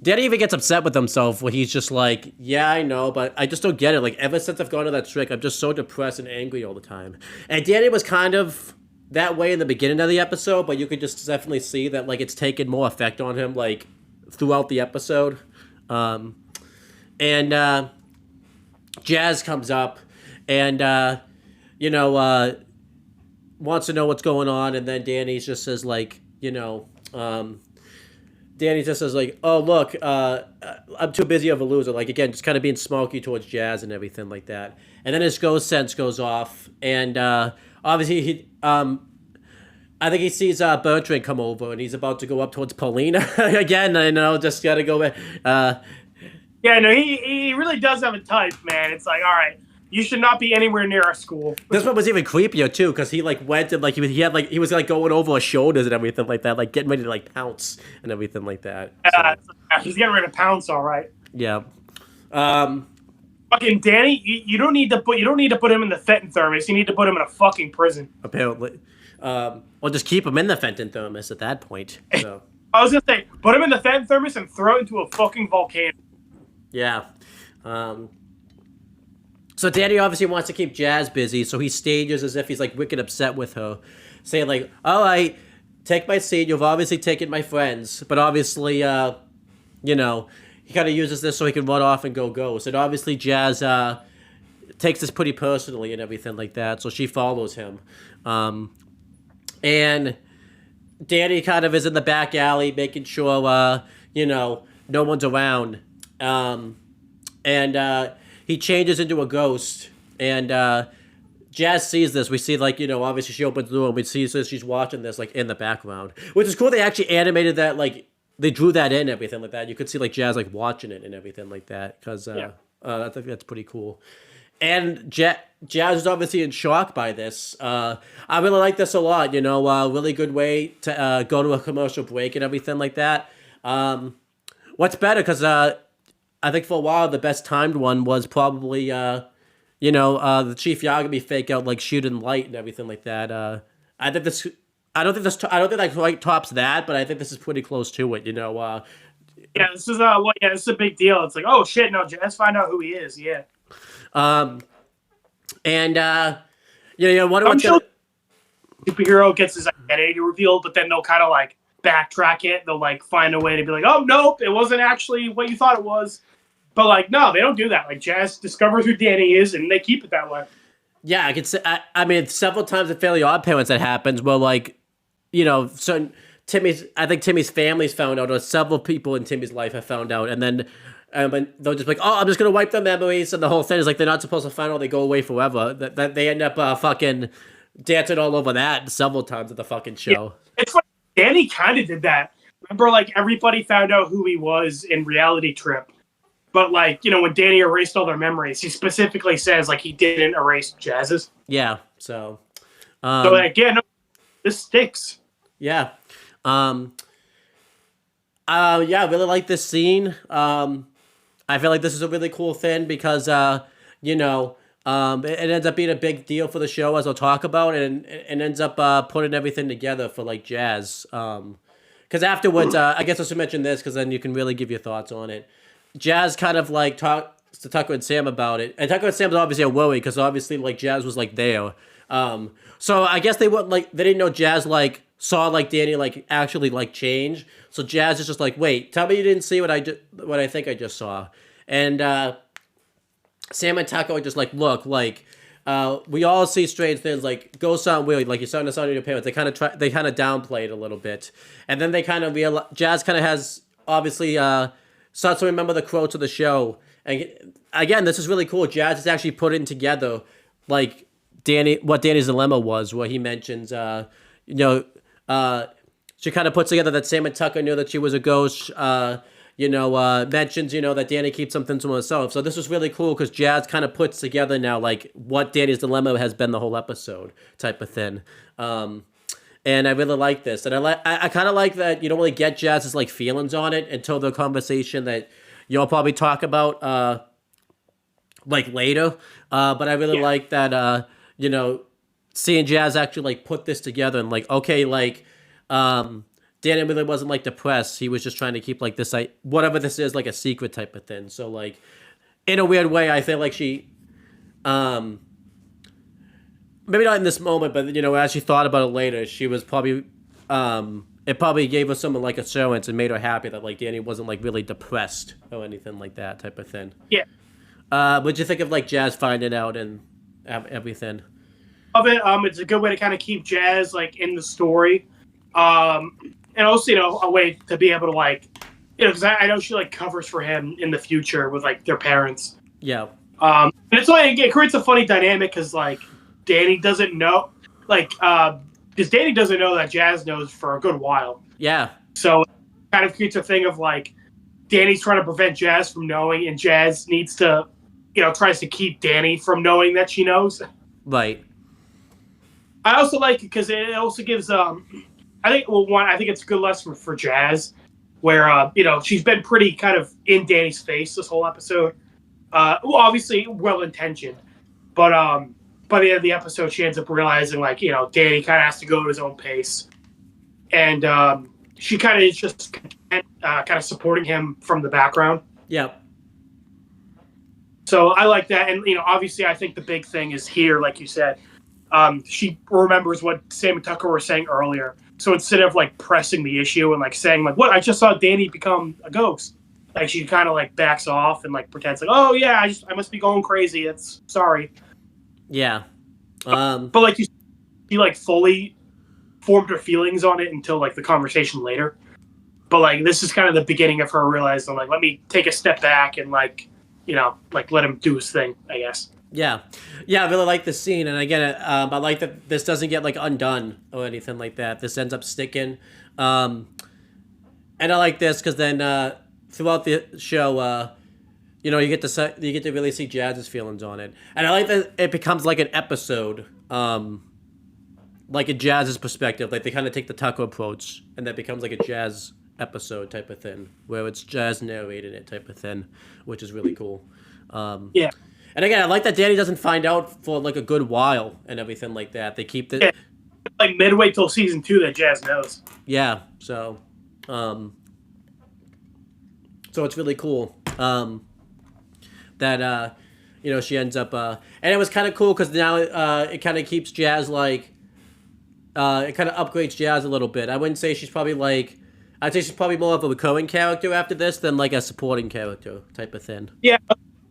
Danny even gets upset with himself when he's just like, yeah, I know, but I just don't get it. Like, ever since I've gone to that trick, I'm just so depressed and angry all the time. And Danny was kind of that way in the beginning of the episode, but you could just definitely see that, like, it's taken more effect on him, like, throughout the episode. Jazz comes up and... wants to know what's going on, and then Danny just says like, Danny just says like, oh look, I'm too busy of a loser. Like again, just kind of being smoky towards Jazz and everything like that. And then his ghost sense goes off, and obviously he, I think he sees Bertrand come over, and he's about to go up towards Paulina again. I know, just gotta go. Yeah, no, he really does have a type, man. It's like, all right. You should not be anywhere near our school. This one was even creepier too, because he like went and like he was like going over his shoulders and everything like that, like getting ready to like pounce and everything like that. He's getting ready to pounce, all right. Yeah. Fucking Danny, you don't need to put him in the Fenton thermos. You need to put him in a fucking prison. Apparently, or just keep him in the Fenton thermos at that point. So. I was gonna say, put him in the Fenton thermos and throw it into a fucking volcano. Yeah. So Danny obviously wants to keep Jazz busy, so he stages as if he's like wicked upset with her, saying like, "All right, take my seat. You've obviously taken my friends, but obviously, he kind of uses this so he can run off and go ghost. And obviously, Jazz takes this pretty personally and everything like that, so she follows him. And Danny kind of is in the back alley, making sure no one's around, he changes into a ghost, and Jazz sees this. We see, like, obviously she opens the door, and we see so she's watching this, like, in the background. Which is cool. They actually animated that, like, they drew that in and everything like that. You could see, like, Jazz, like, watching it and everything like that. Because I think that's pretty cool. And Jazz is obviously in shock by this. I really like this a lot, really good way to go to a commercial break and everything like that. What's better, because I think for a while the best timed one was probably the Chief Yagami fake out like shooting light and everything like that. I don't think that quite tops that, but I think this is pretty close to it. Yeah, this is this is a big deal. It's like, oh shit, no, Jazz find out who he is. Yeah. What superhero gets his identity revealed, but then they'll kind of like backtrack it. They'll like find a way to be like, oh nope, it wasn't actually what you thought it was. But like, no, they don't do that. Like, Jazz discovers who Danny is, and they keep it that way. Yeah, I could say. I mean, several times in Fairly Odd Parents that happens. Where like, certain I think Timmy's family's found out, or several people in Timmy's life have found out, and then they'll just be like, oh, I'm just gonna wipe their memories, and the whole thing is like they're not supposed to find out. They go away forever. That they end up fucking dancing all over that several times at the fucking show. Yeah, it's like Danny kind of did that. Remember, like everybody found out who he was in Reality Trip. But, like, when Danny erased all their memories, he specifically says, like, he didn't erase Jazz's. Yeah, so... this sticks. Yeah. I really like this scene. I feel like this is a really cool thing because, it ends up being a big deal for the show, as I'll talk about, and it ends up putting everything together for, like, Jazz. Because afterwards, I guess I should mention this, because then you can really give your thoughts on it. Jazz kind of like talks to Tucker and Sam about it, and Tucker and Sam's obviously a worry because obviously like Jazz was like there, so I guess they didn't know Jazz like saw like Danny like actually like change. So Jazz is just like, wait, tell me you didn't see what I think I just saw, and Sam and Tucker are just like, look, like we all see strange things, like ghosts aren't weird, like you're starting to sound your parents. They kind of downplay it a little bit, and then they kind of realize Jazz kind of has obviously starts to remember the quotes of the show. And again, this is really cool. Jazz is actually putting together, like, what Danny's dilemma was, where he mentions, she kind of puts together that Sam and Tucker knew that she was a ghost, mentions, that Danny keeps something to herself. So this was really cool because Jazz kind of puts together now, like, what Danny's dilemma has been the whole episode type of thing. And I really like this. And I kind of like that you don't really get Jazz's, like, feelings on it until the conversation that you'll probably talk about, like, later. But I really like that, seeing Jazz actually, like, put this together and, like, okay, like, Danny really wasn't, like, depressed. He was just trying to keep, like, this, like, whatever this is, like, a secret type of thing. So, like, in a weird way, I feel like she, maybe not in this moment, but, as she thought about it later, she was probably, it probably gave her some, like, assurance and made her happy that, like, Danny wasn't, like, really depressed or anything like that type of thing. Yeah. What'd you think of, like, Jazz finding out and everything? Of it, it's a good way to kind of keep Jazz, like, in the story. And also, a way to be able to, like, because I know she, like, covers for him in the future with, like, their parents. Yeah. And it's like, it creates a funny dynamic because, like, Danny doesn't know, like, because Danny doesn't know that Jazz knows for a good while. Yeah. So it kind of creates a thing of, like, Danny's trying to prevent Jazz from knowing, and Jazz needs to, tries to keep Danny from knowing that she knows. Right. I also like it because it also gives, I think it's a good lesson for Jazz, where she's been pretty kind of in Danny's face this whole episode. Obviously well intentioned, but by the end of the episode, she ends up realizing, like, Danny kind of has to go at his own pace, and she kind of is just kind of supporting him from the background. Yeah. So I like that, and obviously, I think the big thing is here, like you said, she remembers what Sam and Tucker were saying earlier. So instead of, like, pressing the issue and, like, saying, like, what, I just saw Danny become a ghost, like, she kind of, like, backs off and, like, pretends like, oh yeah, I must be going crazy. It's sorry. Yeah. But like she, like, fully formed her feelings on it until, like, the conversation later. But, like, this is kind of the beginning of her realizing, like, let me take a step back and, like, like, let him do his thing, I guess. Yeah. Yeah, I really like this scene, and again, I like that this doesn't get, like, undone or anything like that. This ends up sticking. And I like this because then throughout the show, you get to really see Jazz's feelings on it. And I like that it becomes like an episode, like a Jazz's perspective. Like, they kind of take the Tucker approach, and that becomes like a Jazz episode type of thing, where it's Jazz narrating it type of thing, which is really cool. Yeah. And again, I like that Danny doesn't find out for, like, a good while and everything like that. They keep the like midway till season 2 that Jazz knows. Yeah, so it's really cool that she ends up and it was kind of cool because now it kind of keeps Jazz, like, it kind of upgrades Jazz a little bit. I wouldn't say she's probably, like, I'd say she's probably more of a recurring character after this than, like, a supporting character type of thing. Yeah.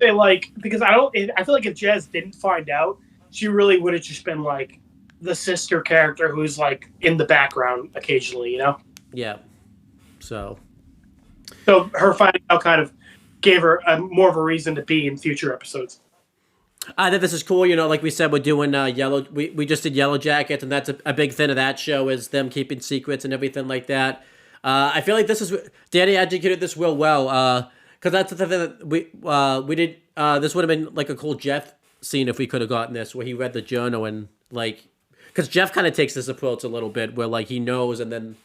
Like, because I feel like if Jazz didn't find out, she really would have just been, like, the sister character who's, like, in the background occasionally, Yeah. So her finding out kind of gave her more of a reason to be in future episodes. I think this is cool. Like we said, we're doing Yellow. We just did Yellow Jackets, and that's a big thing of that show is them keeping secrets and everything like that. I feel like Danny educated this real well. Because that's the thing that we did. This would have been, like, a cool Jeff scene if we could have gotten this, where he read the journal and, like, because Jeff kind of takes this approach a little bit, where, like, he knows and then,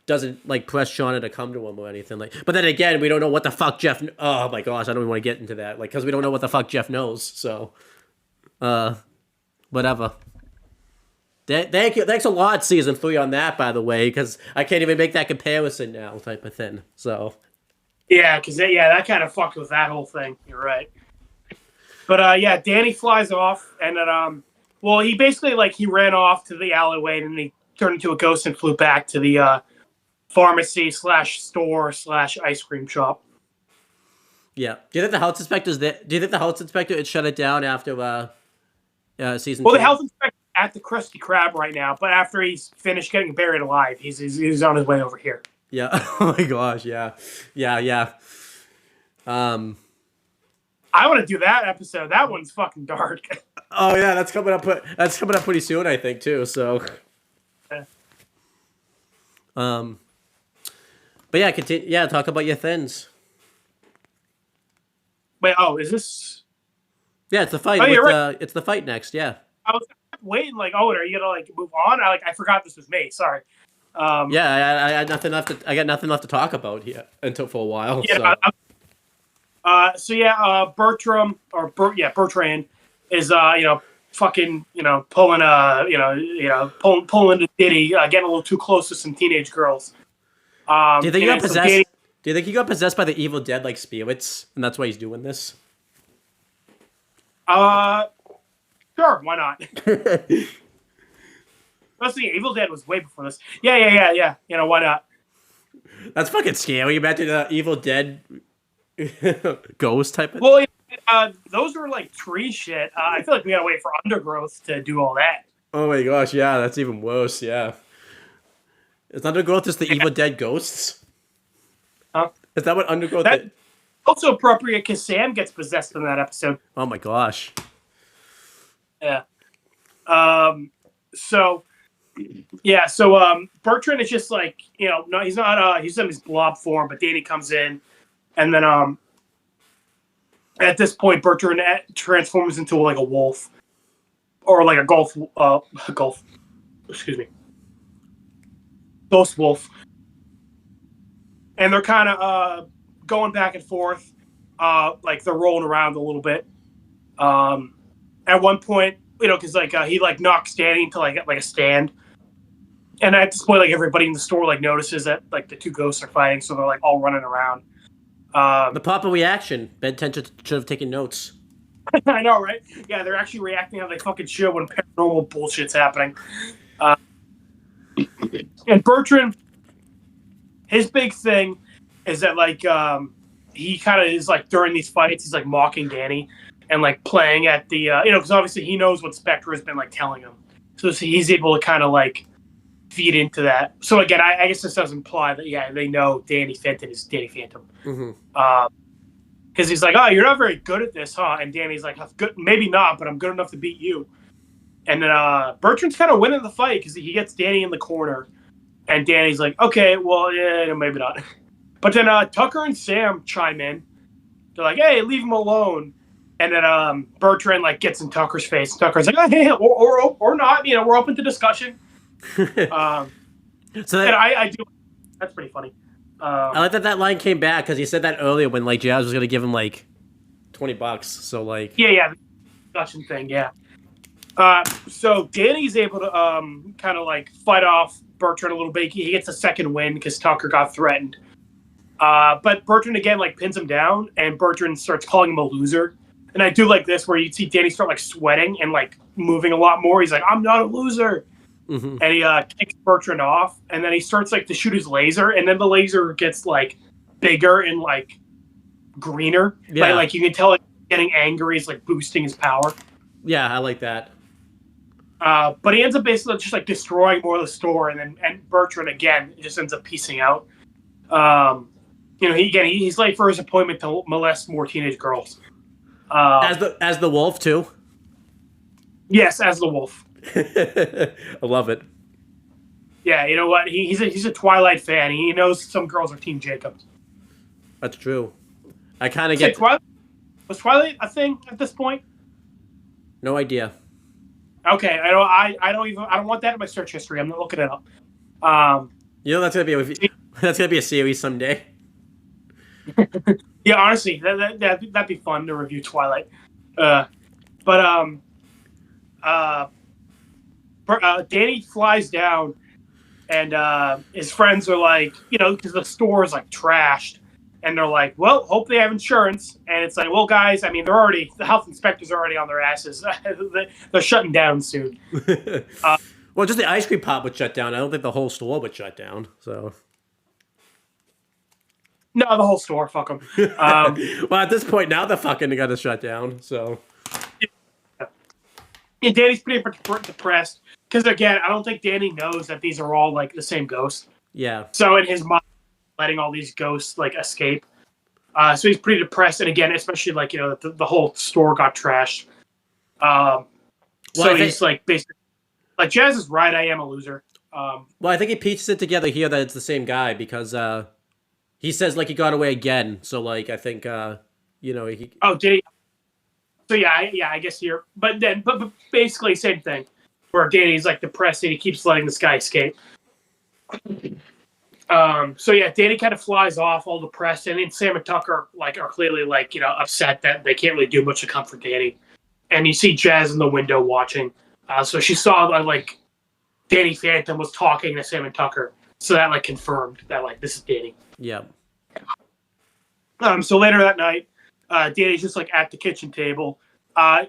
doesn't, like, press Shauna to come to him or anything like. But then again, we don't know what the fuck Jeff. Oh my gosh, I don't even want to get into that, like, because we don't know what the fuck Jeff knows. So, whatever. Thank you. Thanks a lot, season 3 on that, by the way, because I can't even make that comparison now, type of thing. So. Yeah, because that kind of fucked with that whole thing. You're right. But Danny flies off, and then he basically, like, he ran off to the alleyway, and then he turned into a ghost and flew back to the pharmacy/store/ice cream shop. Yeah. Do you think the health inspector's there? Do you think the health inspector had shut it down after season? Well, 2? the health inspector at the Krusty Krab right now, but after he's finished getting buried alive, he's on his way over here. Yeah. Oh my gosh. Yeah. Yeah. Um. I want to do that episode. That one's fucking dark. Oh yeah, that's coming up. That's coming up pretty soon, I think, too. So. Um. But yeah, continue. Yeah, talk about your thins. Wait, is this? Yeah, it's the fight. Oh, you're right. It's the fight next. Yeah. I was waiting, like, are you gonna like move on? I forgot this was me. Sorry. Yeah, I had nothing left. I got nothing left to talk about here until for a while. Yeah. Bertram Bertrand is fucking pulling pulling the Diddy, getting a little too close to some teenage girls. Do you think he got possessed? Do you think he got possessed by the evil dead like spirits, and that's why he's doing this? Sure, why not? Let's see, Evil Dead was way before this. Yeah. Why not? That's fucking scary. Imagine the Evil Dead ghost type of. Well, those were like tree shit. I feel like we gotta wait for Undergrowth to do all that. Oh my gosh, yeah, that's even worse. Yeah, is Undergrowth just the Evil Dead ghosts? Huh? Is that what Undergrowth? That's also appropriate because Sam gets possessed in that episode. Oh my gosh. Yeah. So Bertrand is just like, no, he's not, he's in his blob form, but Danny comes in, and then, at this point, Bertrand transforms into like a wolf, or like a ghost wolf. And they're kind of, going back and forth, like they're rolling around a little bit. At one point, because he like knocks Danny into like a stand, and at this point, like everybody in the store like notices that like the two ghosts are fighting, so they're like all running around. The proper reaction. Ben 10 should have taken notes. I know, right? Yeah, they're actually reacting how they fucking should when paranormal bullshit's happening. And Bertrand, his big thing is that like he kind of is like during these fights, he's like mocking Danny and like playing at the because obviously he knows what Spectre has been like telling him, so he's able to kind of like feed into that. So again, I guess this does imply that they know Danny Fenton is Danny Phantom, because he's like, oh, you're not very good at this, huh? And Danny's like, good, maybe not, but I'm good enough to beat you. And then Bertrand's kind of winning the fight because he gets Danny in the corner, and Danny's like, okay, well, yeah, maybe not. But then Tucker and Sam chime in. They're like, hey, leave him alone. And then Bertrand like gets in Tucker's face. Tucker's like, oh, hey, or not. We're open to discussion. So that, I do. That's pretty funny. I like that line came back because he said that earlier when like Jazz was gonna give him like $20. So like yeah, the discussion thing, yeah. So Danny's able to kind of like fight off Bertrand a little bit. He gets a second win because Tucker got threatened. But Bertrand again like pins him down, and Bertrand starts calling him a loser. And I do like this where you see Danny start like sweating and like moving a lot more. He's like, I'm not a loser. Mm-hmm. And he kicks Bertrand off, and then he starts like to shoot his laser, and then the laser gets like bigger and like greener. Yeah. Like you can tell like getting angry is like boosting his power. Yeah, I like that. But he ends up basically just like destroying more of the store, and Bertrand again just ends up piecing out. He's late for his appointment to molest more teenage girls. As the wolf too. Yes, as the wolf. I love it. Yeah, you know what? He's a Twilight fan. He knows some girls are Team Jacob. That's true. I kind of get. Was Twilight a thing at this point? No idea. Okay, I don't want that in my search history. I'm not looking it up. That's gonna be a series someday. Yeah, honestly, that'd be fun to review Twilight. Danny flies down, and his friends are like, because the store is like trashed, and they're like, well, hope they have insurance. And it's like, well, guys, I mean, the health inspectors are already on their asses. They're shutting down soon. Well, just the ice cream pop would shut down. I don't think the whole store would shut down. So. No, the whole store. Fuck them. Well, at this point now, they're fucking got to shut down. So. Yeah, Danny's pretty depressed because again, I don't think Danny knows that these are all like the same ghost. Yeah. So in his mind, letting all these ghosts like escape. So he's pretty depressed, and again, especially like the whole store got trashed. So he's like basically like Jazz is right. I am a loser. Well, I think he pieces it together here that it's the same guy because he says like he got away again. So like I think he. Oh, did he? So yeah, I guess here, but basically same thing. Where Danny's like depressed and he keeps letting this guy escape. So yeah, Danny kind of flies off all depressed, and then Sam and Tucker like are clearly like upset that they can't really do much to comfort Danny. And you see Jazz in the window watching. So she saw like Danny Phantom was talking to Sam and Tucker, so that like confirmed that like this is Danny. Yeah. So later that night, Danny's just like at the kitchen table.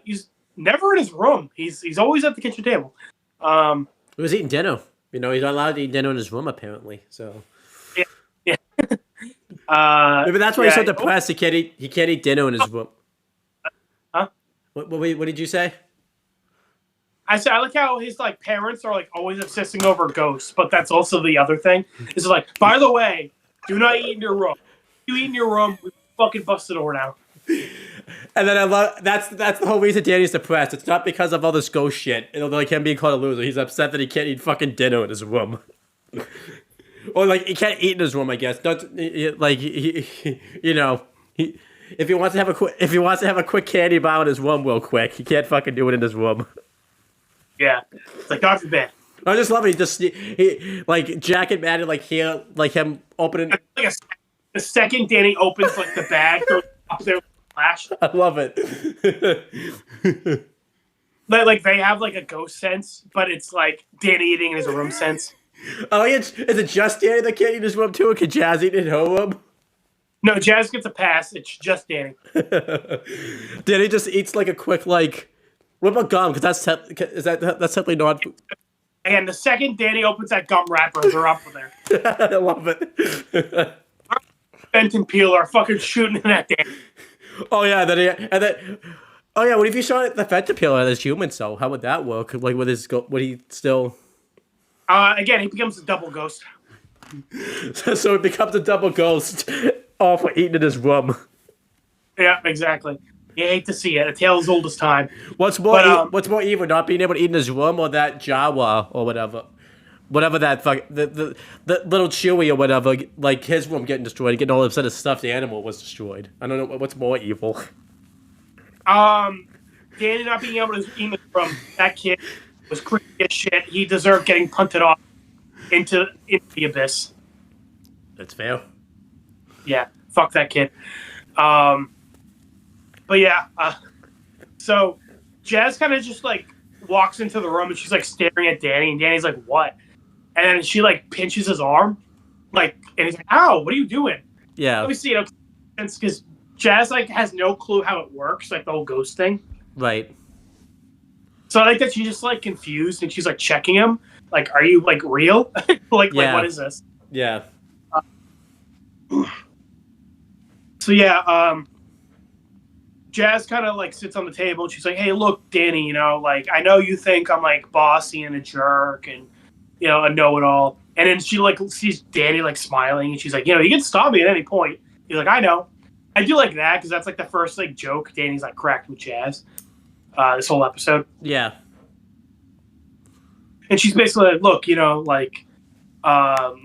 He's never in his room. He's always at the kitchen table. He was eating dinner. He's not allowed to eat dinner in his room apparently. So. Yeah. Maybe that's why he's so depressed. He can't eat dinner in his room. Huh? What did you say? I like how his like parents are like always obsessing over ghosts, but that's also the other thing. Is like, by the way, do not eat in your room. If you eat in your room, we fucking bust the door down. And then I love that's the whole reason Danny's depressed. It's not because of all this ghost shit. Like him being called a loser. He's upset that he can't eat fucking dinner in his room. Or like he can't eat in his room, I guess. Like if he wants to have a quick candy bar in his room real quick, he can't fucking do it in his room. Yeah, it's like God forbid. I just love it. He like Jack and Maddie like here like him opening. Like the second Danny opens like the bag, they're up there with the flash. I love it. Like they have like a ghost sense, but it's like Danny eating in his room sense. Oh, is it just Danny that can't eat in his room too, or can Jazz eat in her room? No, Jazz gets a pass. It's just Danny. Danny just eats like a quick like. What about gum? Because that's simply not. And the second Danny opens that gum wrapper, they're up there. I love it. Benton Peel are fucking shooting in that Danny. Oh yeah, oh yeah. What if you shot the Fenton Peel at his human cell? How would that work? Like, would he still? Again, he becomes a double ghost. So it becomes a double ghost, all for eating in his room. Yeah, exactly. You hate to see it. A tale as old as time. What's more evil, not being able to eat in his room, or that Jawa or whatever that the little Chewy or whatever, like his room getting destroyed, getting all upset his stuffed animal was destroyed. I don't know what's more evil. Danny not being able to eat in his room. That kid was creepy as shit. He deserved getting punted off into the abyss. That's fair. Yeah, fuck that kid. But yeah, so Jazz kind of just like walks into the room and she's like staring at Danny, and Danny's like, "What?" And then she like pinches his arm, like, and he's like, "Ow, what are you doing?" Yeah. Obviously, it's because Jazz like has no clue how it works, like the whole ghost thing. Right. So I like that she's just like confused and she's like checking him, like, "Are you like real? like what is this?" Yeah. So yeah, Jazz kind of like sits on the table and she's like, "Hey, look, Danny, like I know you think I'm like bossy and a jerk and a know-it-all." And then she like sees Danny like smiling and she's like, "You can stop me at any point." He's like, "I know." I do like that because that's like the first like joke Danny's like cracked with Jazz this whole episode. Yeah. And she's basically like, "Look, like I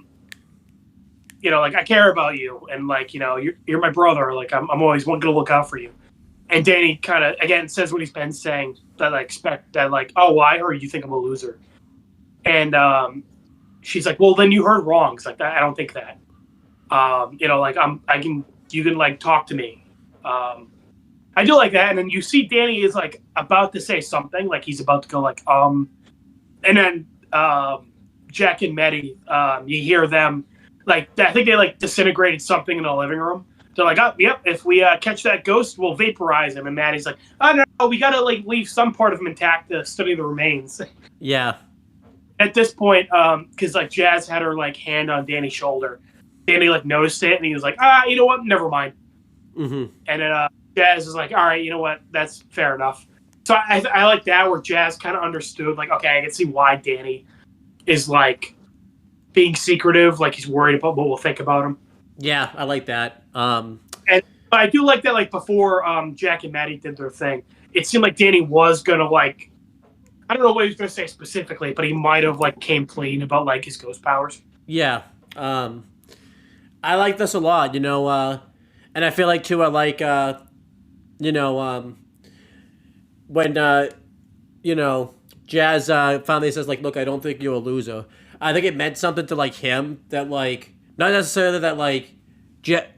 care about you and like you're my brother. Like I'm always gonna look out for you." And Danny kind of, again, says what he's been saying, that I expect that, like, "Oh, well, I heard you think I'm a loser." And she's like, "Well, then you heard wrong." It's like, "I don't think that. Like, you can, like, talk to me." I do like that. And then you see Danny is, like, about to say something, like, he's about to go, like, And then Jack and Maddie, you hear them, like, I think they, like, disintegrated something in the living room. They're like, "Oh, yep, if we catch that ghost, we'll vaporize him." And Maddie's like, "Oh, no, we gotta, like, leave some part of him intact to study the remains." Yeah. At this point, because, like, Jazz had her, like, hand on Danny's shoulder. Danny, like, noticed it, and he was like, "You know what? Never mind." Mm-hmm. And then Jazz is like, "All right, you know what? That's fair enough." So I like that, where Jazz kind of understood, like, okay, I can see why Danny is, like, being secretive, like, he's worried about what we'll think about him. Yeah, I like that. And but I do like that, like before Jack and Maddie did their thing, it seemed like Danny was gonna like, I don't know what he was gonna say specifically, but he might have like came clean about like his ghost powers. Yeah. I like this a lot, and I feel like too. I like, you know, when Jazz finally says like, "Look, I don't think you're a loser." I think it meant something to like him that like not necessarily that like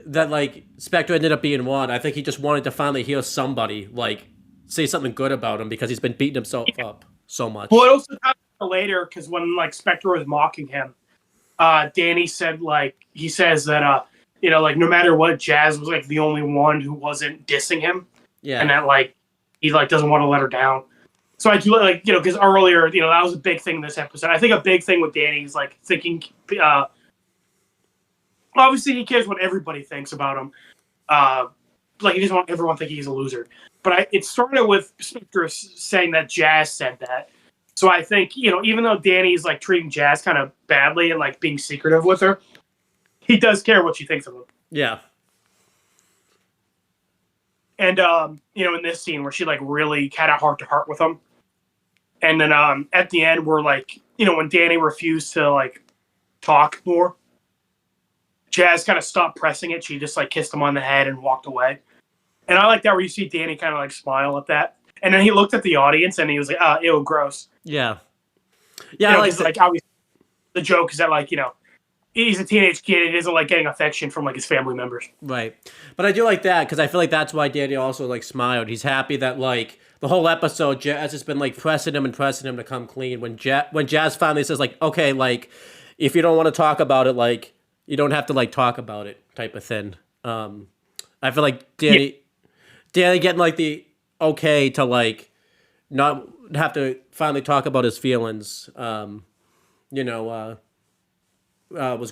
that like Spectre ended up being one. I think he just wanted to finally hear somebody like say something good about him because he's been beating himself up so much. Well, it also happened later because when like Spectre was mocking him, Danny said like he says that like no matter what, Jazz was like the only one who wasn't dissing him, Yeah. and that like he like doesn't want to let her down. So I do like because earlier that was a big thing in this episode. I think a big thing with Danny is like thinking. Obviously, he cares what everybody thinks about him. Like he doesn't want everyone thinking he's a loser. But it started with Spectre saying that Jazz said that. So I think even though Danny's like treating Jazz kind of badly and like being secretive with her, he does care what she thinks of him. Yeah. And in this scene where she like really had a heart to heart with him, and then at the end where like when Danny refused to like talk more, Jazz kind of stopped pressing it. She just like kissed him on the head and walked away. And I like that where you see Danny kind of like smile at that, and then he looked at the audience and he was like, "Ew, gross." Yeah. Yeah, I like obviously the joke is that like he's a teenage kid. He isn't like getting affection from like his family members. Right. But I do like that because I feel like that's why Danny also like smiled. He's happy that like the whole episode Jazz has been like pressing him to come clean. When Jazz finally says like, okay, like if you don't want to talk about it, like you don't have to like talk about it type of thing. I feel like Danny getting like the okay to like not have to finally talk about his feelings. Was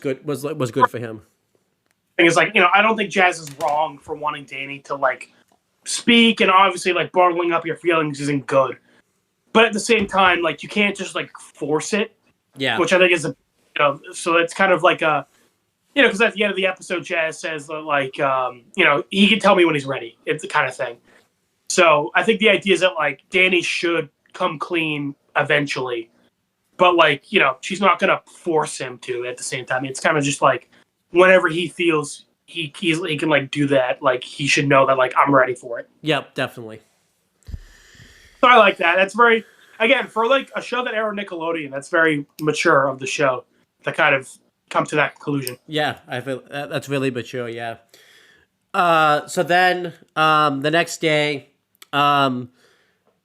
good for him. Thing is like I don't think Jazz is wrong for wanting Danny to like speak, and obviously like bottling up your feelings isn't good, but at the same time like you can't just like force it. Yeah, which I think is so it's kind of like a because at the end of the episode Jazz says that like he can tell me when he's ready. It's the kind of thing. So I think the idea is that like Danny should come clean eventually, but like she's not gonna force him to at the same time. It's kind of just like whenever he feels he can like do that, like he should know that like I'm ready for it. Yep, definitely. So I like that. That's very, again, for like a show that aired on Nickelodeon, that's very mature of the show to kind of come to that conclusion. Yeah, I feel that's really mature. Yeah. So then the next day,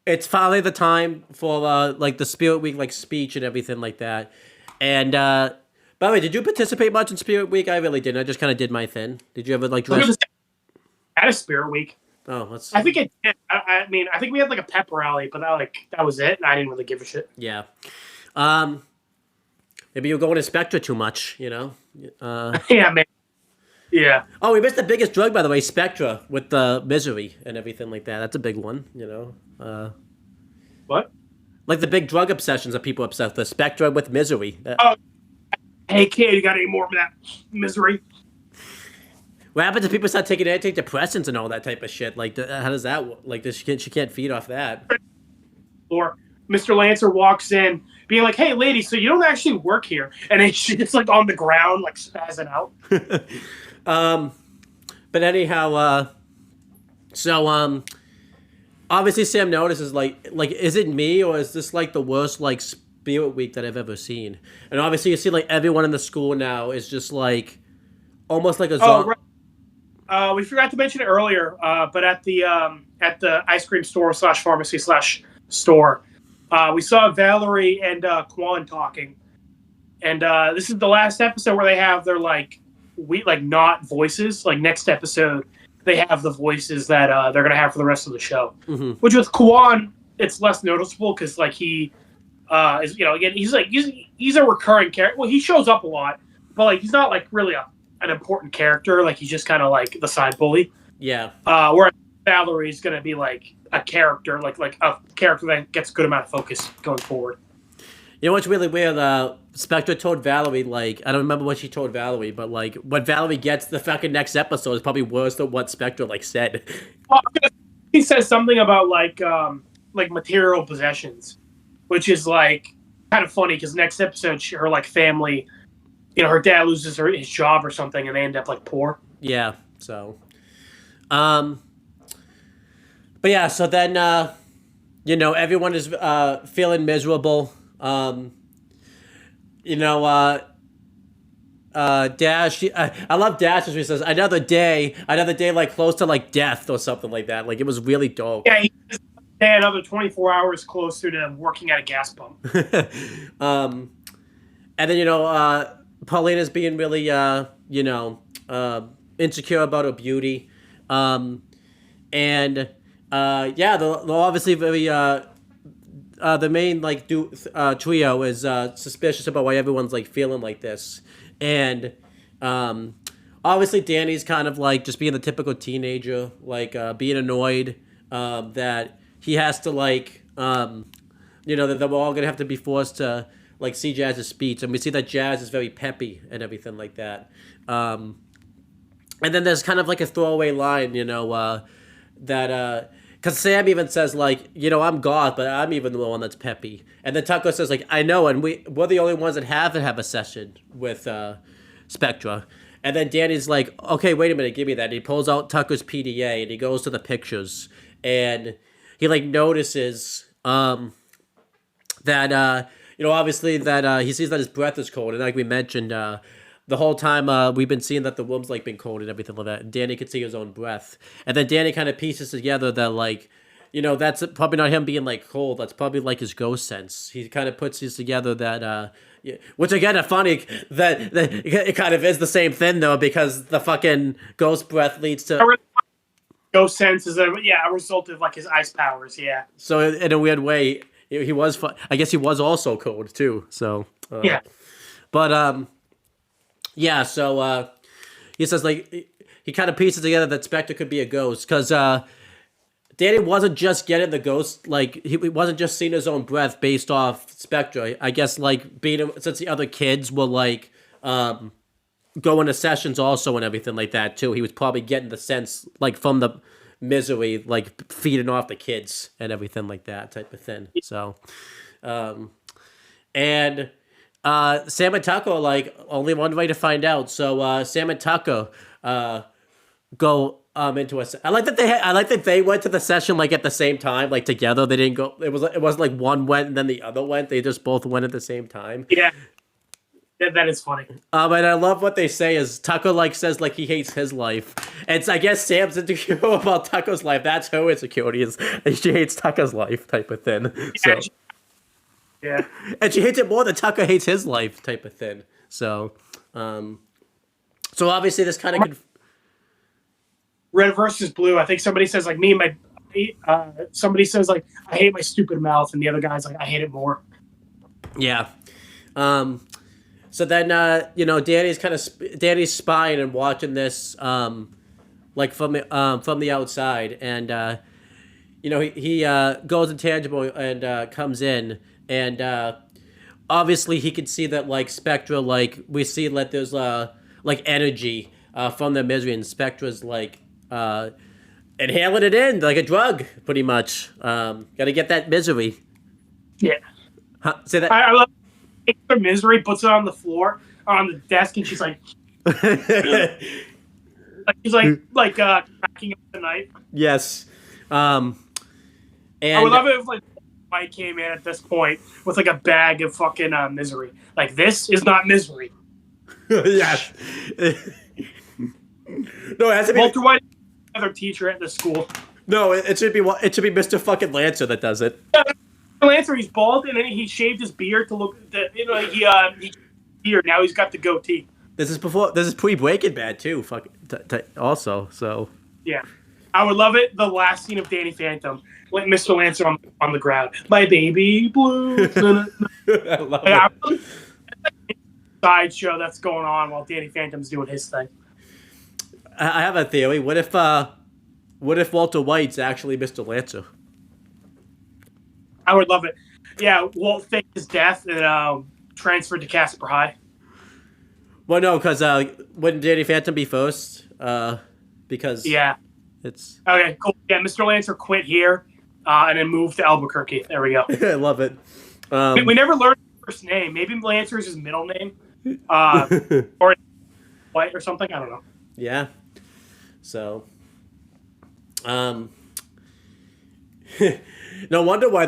it's finally the time for like the Spirit Week like speech and everything like that. And by the way, did you participate much in Spirit Week? I really didn't. I just kind of did my thing. Did you ever like dress? At a Spirit Week. Oh, let's. I think it did. I mean, I think we had like a pep rally, but that was it. And I didn't really give a shit. Yeah. Maybe you're going to Spectre too much, Yeah, man. Yeah. Oh, we missed the biggest drug, by the way, Spectra, with the misery and everything like that. That's a big one, What? Like the big drug obsessions that people obsessed with. Spectra with misery. Oh, hey kid, you got any more of that misery? What happens if people start taking antidepressants and all that type of shit? Like, how does that work? Like, she can't feed off that. Or Mr. Lancer walks in, being like, "Hey, lady, so you don't actually work here?" And then she's like on the ground, like spazzing out. But anyhow, obviously Sam notices like, is it me or is this like the worst like Spirit Week that I've ever seen? And obviously you see like everyone in the school now is just like almost like a zombie. Right. We forgot to mention it earlier, but at the ice cream store / pharmacy / store, we saw Valerie and Quan talking, and this is the last episode where they have their not voices. Like next episode, they have the voices that they're gonna have for the rest of the show. Mm-hmm. Which with Quan, it's less noticeable because like he is again he's a recurring character. Well, he shows up a lot, but like he's not like really an important character. Like he's just kind of like the side bully. Yeah. Whereas Valerie's gonna be like a character, like a character that gets a good amount of focus going forward. You know what's really weird? Spectre told Valerie, like, I don't remember what she told Valerie, but, like, what Valerie gets the fucking next episode is probably worse than what Spectre, like, said. Well, he says something about, like material possessions, which is, like, kind of funny because next episode, her, like, family, you know, her dad loses his job or something and they end up, like, poor. Yeah, so. But yeah, so then, you know, everyone is feeling miserable. You know, Dash. I love Dash as he says, another day, like close to like death or something like that. Like it was really dope. Yeah, another 24 hours closer to working at a gas pump. And then you know, Paulina's being really, you know, insecure about her beauty, and yeah, they're obviously very. The main like trio is suspicious about why everyone's like feeling like this, and obviously Danny's kind of like just being the typical teenager, like being annoyed that he has to like you know that we're all gonna have to be forced to like see Jazz's speech, and we see that Jazz is very peppy and everything like that. And then there's kind of like a throwaway line, you know, that. Because Sam even says, like, you know, I'm goth, but I'm even the one that's peppy. And then Tucker says, like, I know, and we're the only ones that have a session with Spectra. And then Danny's like, okay, wait a minute, give me that. And he pulls out Tucker's PDA, and he goes to the pictures. And he, like, notices that, you know, obviously that he sees that his breath is cold. And like we mentioned, the whole time we've been seeing that the room's like been cold and everything like that. And Danny can see his own breath. And then Danny kind of pieces together that like, you know, that's probably not him being like cold. That's probably like his ghost sense. He kind of puts these together that, which again, are funny that it kind of is the same thing though, because the fucking ghost breath leads to ghost sense is a result of like his ice powers. Yeah. So in a weird way, he was. I guess he was also cold too. So yeah. But yeah, so he says, like, he kind of pieces together that Spectre could be a ghost, because Danny wasn't just getting the ghost, like, he wasn't just seeing his own breath based off Spectre. I guess, like, since the other kids were, like, going to sessions also and everything like that, too, he was probably getting the sense, like, from the misery, like, feeding off the kids and everything like that type of thing. So, and... Sam and Tucker are like only one way to find out. So Sam and Tucker go into a. I like that they went to the session like at the same time, like together. They didn't go. It wasn't like one went and then the other went. They just both went at the same time. Yeah, that is funny. And I love what they say is Tucker like says like he hates his life. And I guess Sam's insecure about Tucker's life. That's her insecurity is she hates Tucker's life type of thing. So. Yeah. And she hates it more than Tucker hates his life type of thing. So, so obviously this kind of... Red versus blue. I think somebody says like me and my... somebody says like, I hate my stupid mouth. And the other guy's like, I hate it more. Yeah. So then, you know, Danny's spying and watching this, like from the outside. And, you know, he goes intangible and comes in. And obviously he can see that like Spectra, like we see that there's like energy from the misery, and Spectra's like inhaling it in like a drug, pretty much. Gotta get that misery. Yeah. Say that. I love her misery, puts it on the floor or on the desk, and she's like, she's like cracking up the knife. Yes. And I would love it if like Mike came in at this point with like a bag of fucking misery. Like, this is not misery. Yes. No, it has to be Walter White, another teacher at the school. No, it should be Mr. fucking Lancer that does it. Yeah, Lancer, he's bald, and then he shaved his beard to look. You know, he beard. Now he's got the goatee. This is pre Breaking Bad too. Also, so yeah, I would love it. The last scene of Danny Phantom, like Mr. Lancer on the ground. My baby blue. I love it. Sideshow that's going on while Danny Phantom's doing his thing. I have a theory. What if Walter White's actually Mr. Lancer? I would love it. Yeah, Walt faked his death and transferred to Casper High. Well, no, because wouldn't Danny Phantom be first? Because Yeah. it's Okay, cool. Yeah, Mr. Lancer quit here and then moved to Albuquerque. There we go. I love it. We never learned his first name. Maybe Lancer is his middle name. Or White or something. I don't know. Yeah. So, no wonder why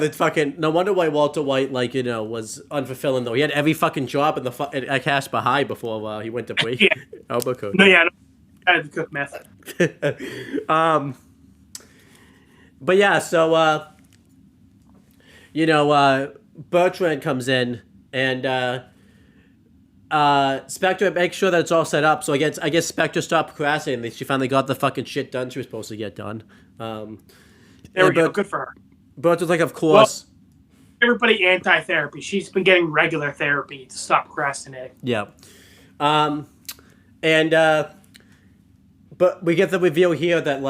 Walter White, like, was unfulfilling though. He had every fucking job in at Casper High before he went to break Yeah. Albuquerque. No, yeah, I had to cook meth. But yeah, so Bertrand comes in and Spectre makes sure that it's all set up. So I guess Spectre stopped procrastinating. She finally got the fucking shit done she was supposed to get done. There we go. Good for her. Bertrand's like, of course. Well, everybody anti-therapy. She's been getting regular therapy to stop procrastinating. Yeah. But we get the reveal here that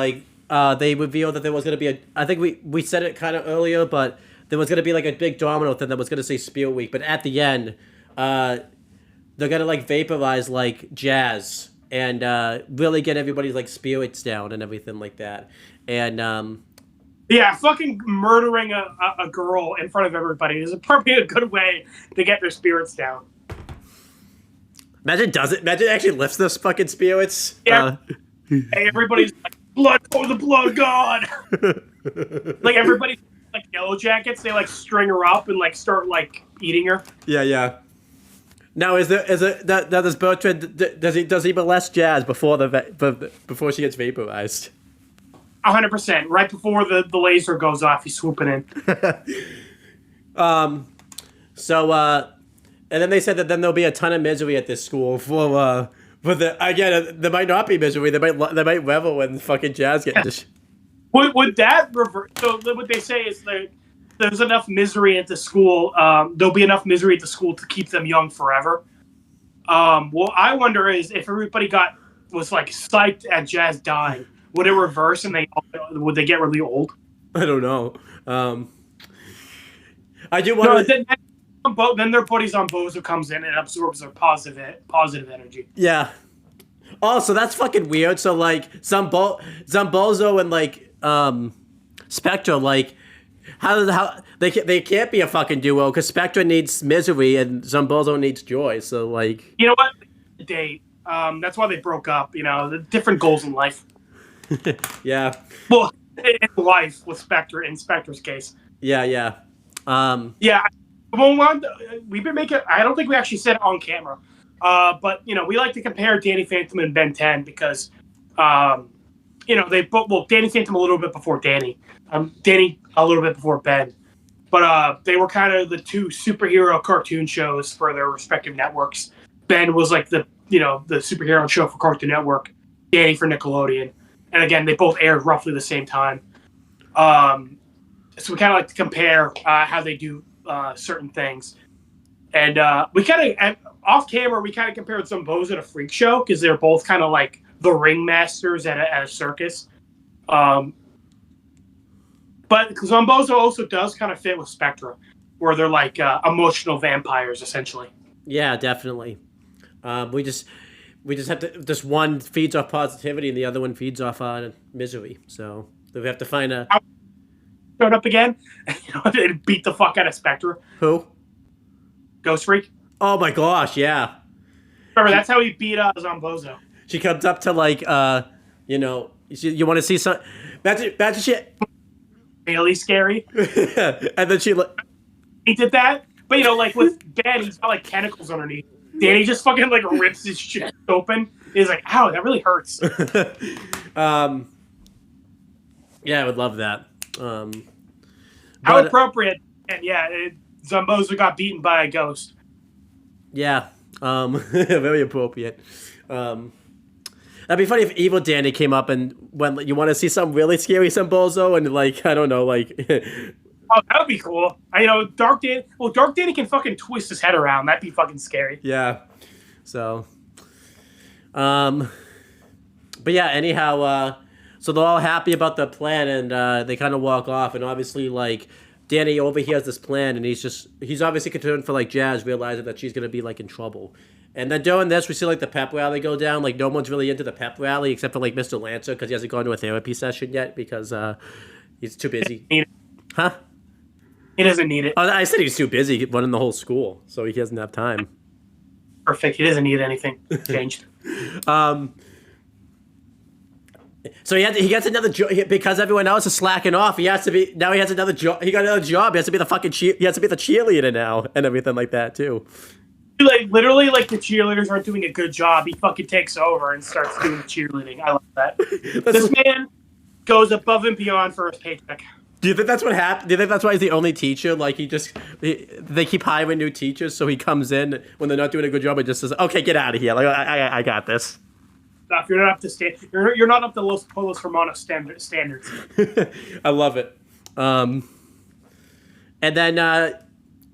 they revealed that there was gonna be I think we said it kind of earlier, but there was gonna be like a big domino thing that was gonna say Spiel Week, but at the end, they're gonna like vaporize like Jazz and really get everybody's like spirits down and everything like that. And yeah, fucking murdering a girl in front of everybody is probably a good way to get their spirits down. Imagine it actually lifts those fucking spirits. Yeah. Hey, everybody's like, blood for the blood god. Like everybody like Yellow Jackets, they like string her up and like start like eating her. Yeah. Now does Bertrand does he molest Jazz before before she gets vaporized? 100%. Right before the laser goes off, he's swooping in. And then they said that then there'll be a ton of misery at this school for there might not be misery. They might revel when fucking Jazz get this. Would that revert? So what they say is that there's enough misery at the school. There'll be enough misery at the school to keep them young forever. What I wonder is if everybody was like psyched at Jazz dying, would it reverse and would they get really old? I don't know. I do wonder. Then their buddy Zombozo comes in and absorbs their positive energy. Yeah. Oh, so that's fucking weird. So like Zombozo and like Spectre, like how they can't be a fucking duo because Spectre needs misery and Zombozo needs joy. So like, you know what? Date. That's why they broke up. The different goals in life. Yeah. Well, in life with Spectre, in Spectre's case. Yeah. Yeah. We've been making. I don't think we actually said it on camera, but we like to compare Danny Phantom and Ben 10 because, they both. Well, Danny Phantom a little bit before Danny, Danny a little bit before Ben, but they were kind of the two superhero cartoon shows for their respective networks. Ben was like the superhero show for Cartoon Network, Danny for Nickelodeon, and again they both aired roughly the same time. So we kind of like to compare how they do certain things, and we kind of off camera we kind of compared Zombozo to Freak Show because they're both kind of like the ringmasters at a circus. But Zombozo also does kind of fit with Spectra, where they're like emotional vampires essentially. Yeah, definitely. We just have to. This one feeds off positivity, and the other one feeds off misery. So we have to find a. Showed up again, and beat the fuck out of Spectre. Who? Ghost Freak. Oh my gosh, yeah. Remember, that's how he beat Zombozo. She comes up to like, you want to see some. Imagine shit. Really scary. And then he did that, but like with Ben, he's got like tentacles underneath. Danny just fucking like rips his chest open. He's like, "Ow, that really hurts." Yeah, I would love that. How appropriate. And yeah, Zombozo got beaten by a ghost. Yeah, very appropriate. That'd be funny if Evil Danny came up and went, you want to see something really scary, Zombozo? And like, I don't know, like... Oh, that would be cool. Dark Danny... Well, Dark Danny can fucking twist his head around. That'd be fucking scary. Yeah. So... But yeah, anyhow, so they're all happy about the plan, and they kind of walk off, and obviously, like, Danny overhears this plan, and he's obviously concerned for like Jazz, realizing that she's gonna be like in trouble. And then during this, we see like the pep rally go down. Like no one's really into the pep rally except for like Mr. Lancer because he hasn't gone to a therapy session yet because he's too busy. Huh? He doesn't need it. Oh, I said he's too busy running the whole school, so he doesn't have time. Perfect. He doesn't need anything changed. So he gets another job because everyone else is slacking off. He has another job. He got another job. He has to be the he has to be the cheerleader now and everything like that too. Like literally, like the cheerleaders aren't doing a good job. He fucking takes over and starts doing the cheerleading. I love that. This man goes above and beyond for his paycheck. Do you think that's what happened? Do you think that's why he's the only teacher? Like they keep hiring new teachers, so he comes in when they're not doing a good job and just says, "Okay, get out of here. Like I got this." If you're not up to you're not up to Los Hermanos standards. I love it. And then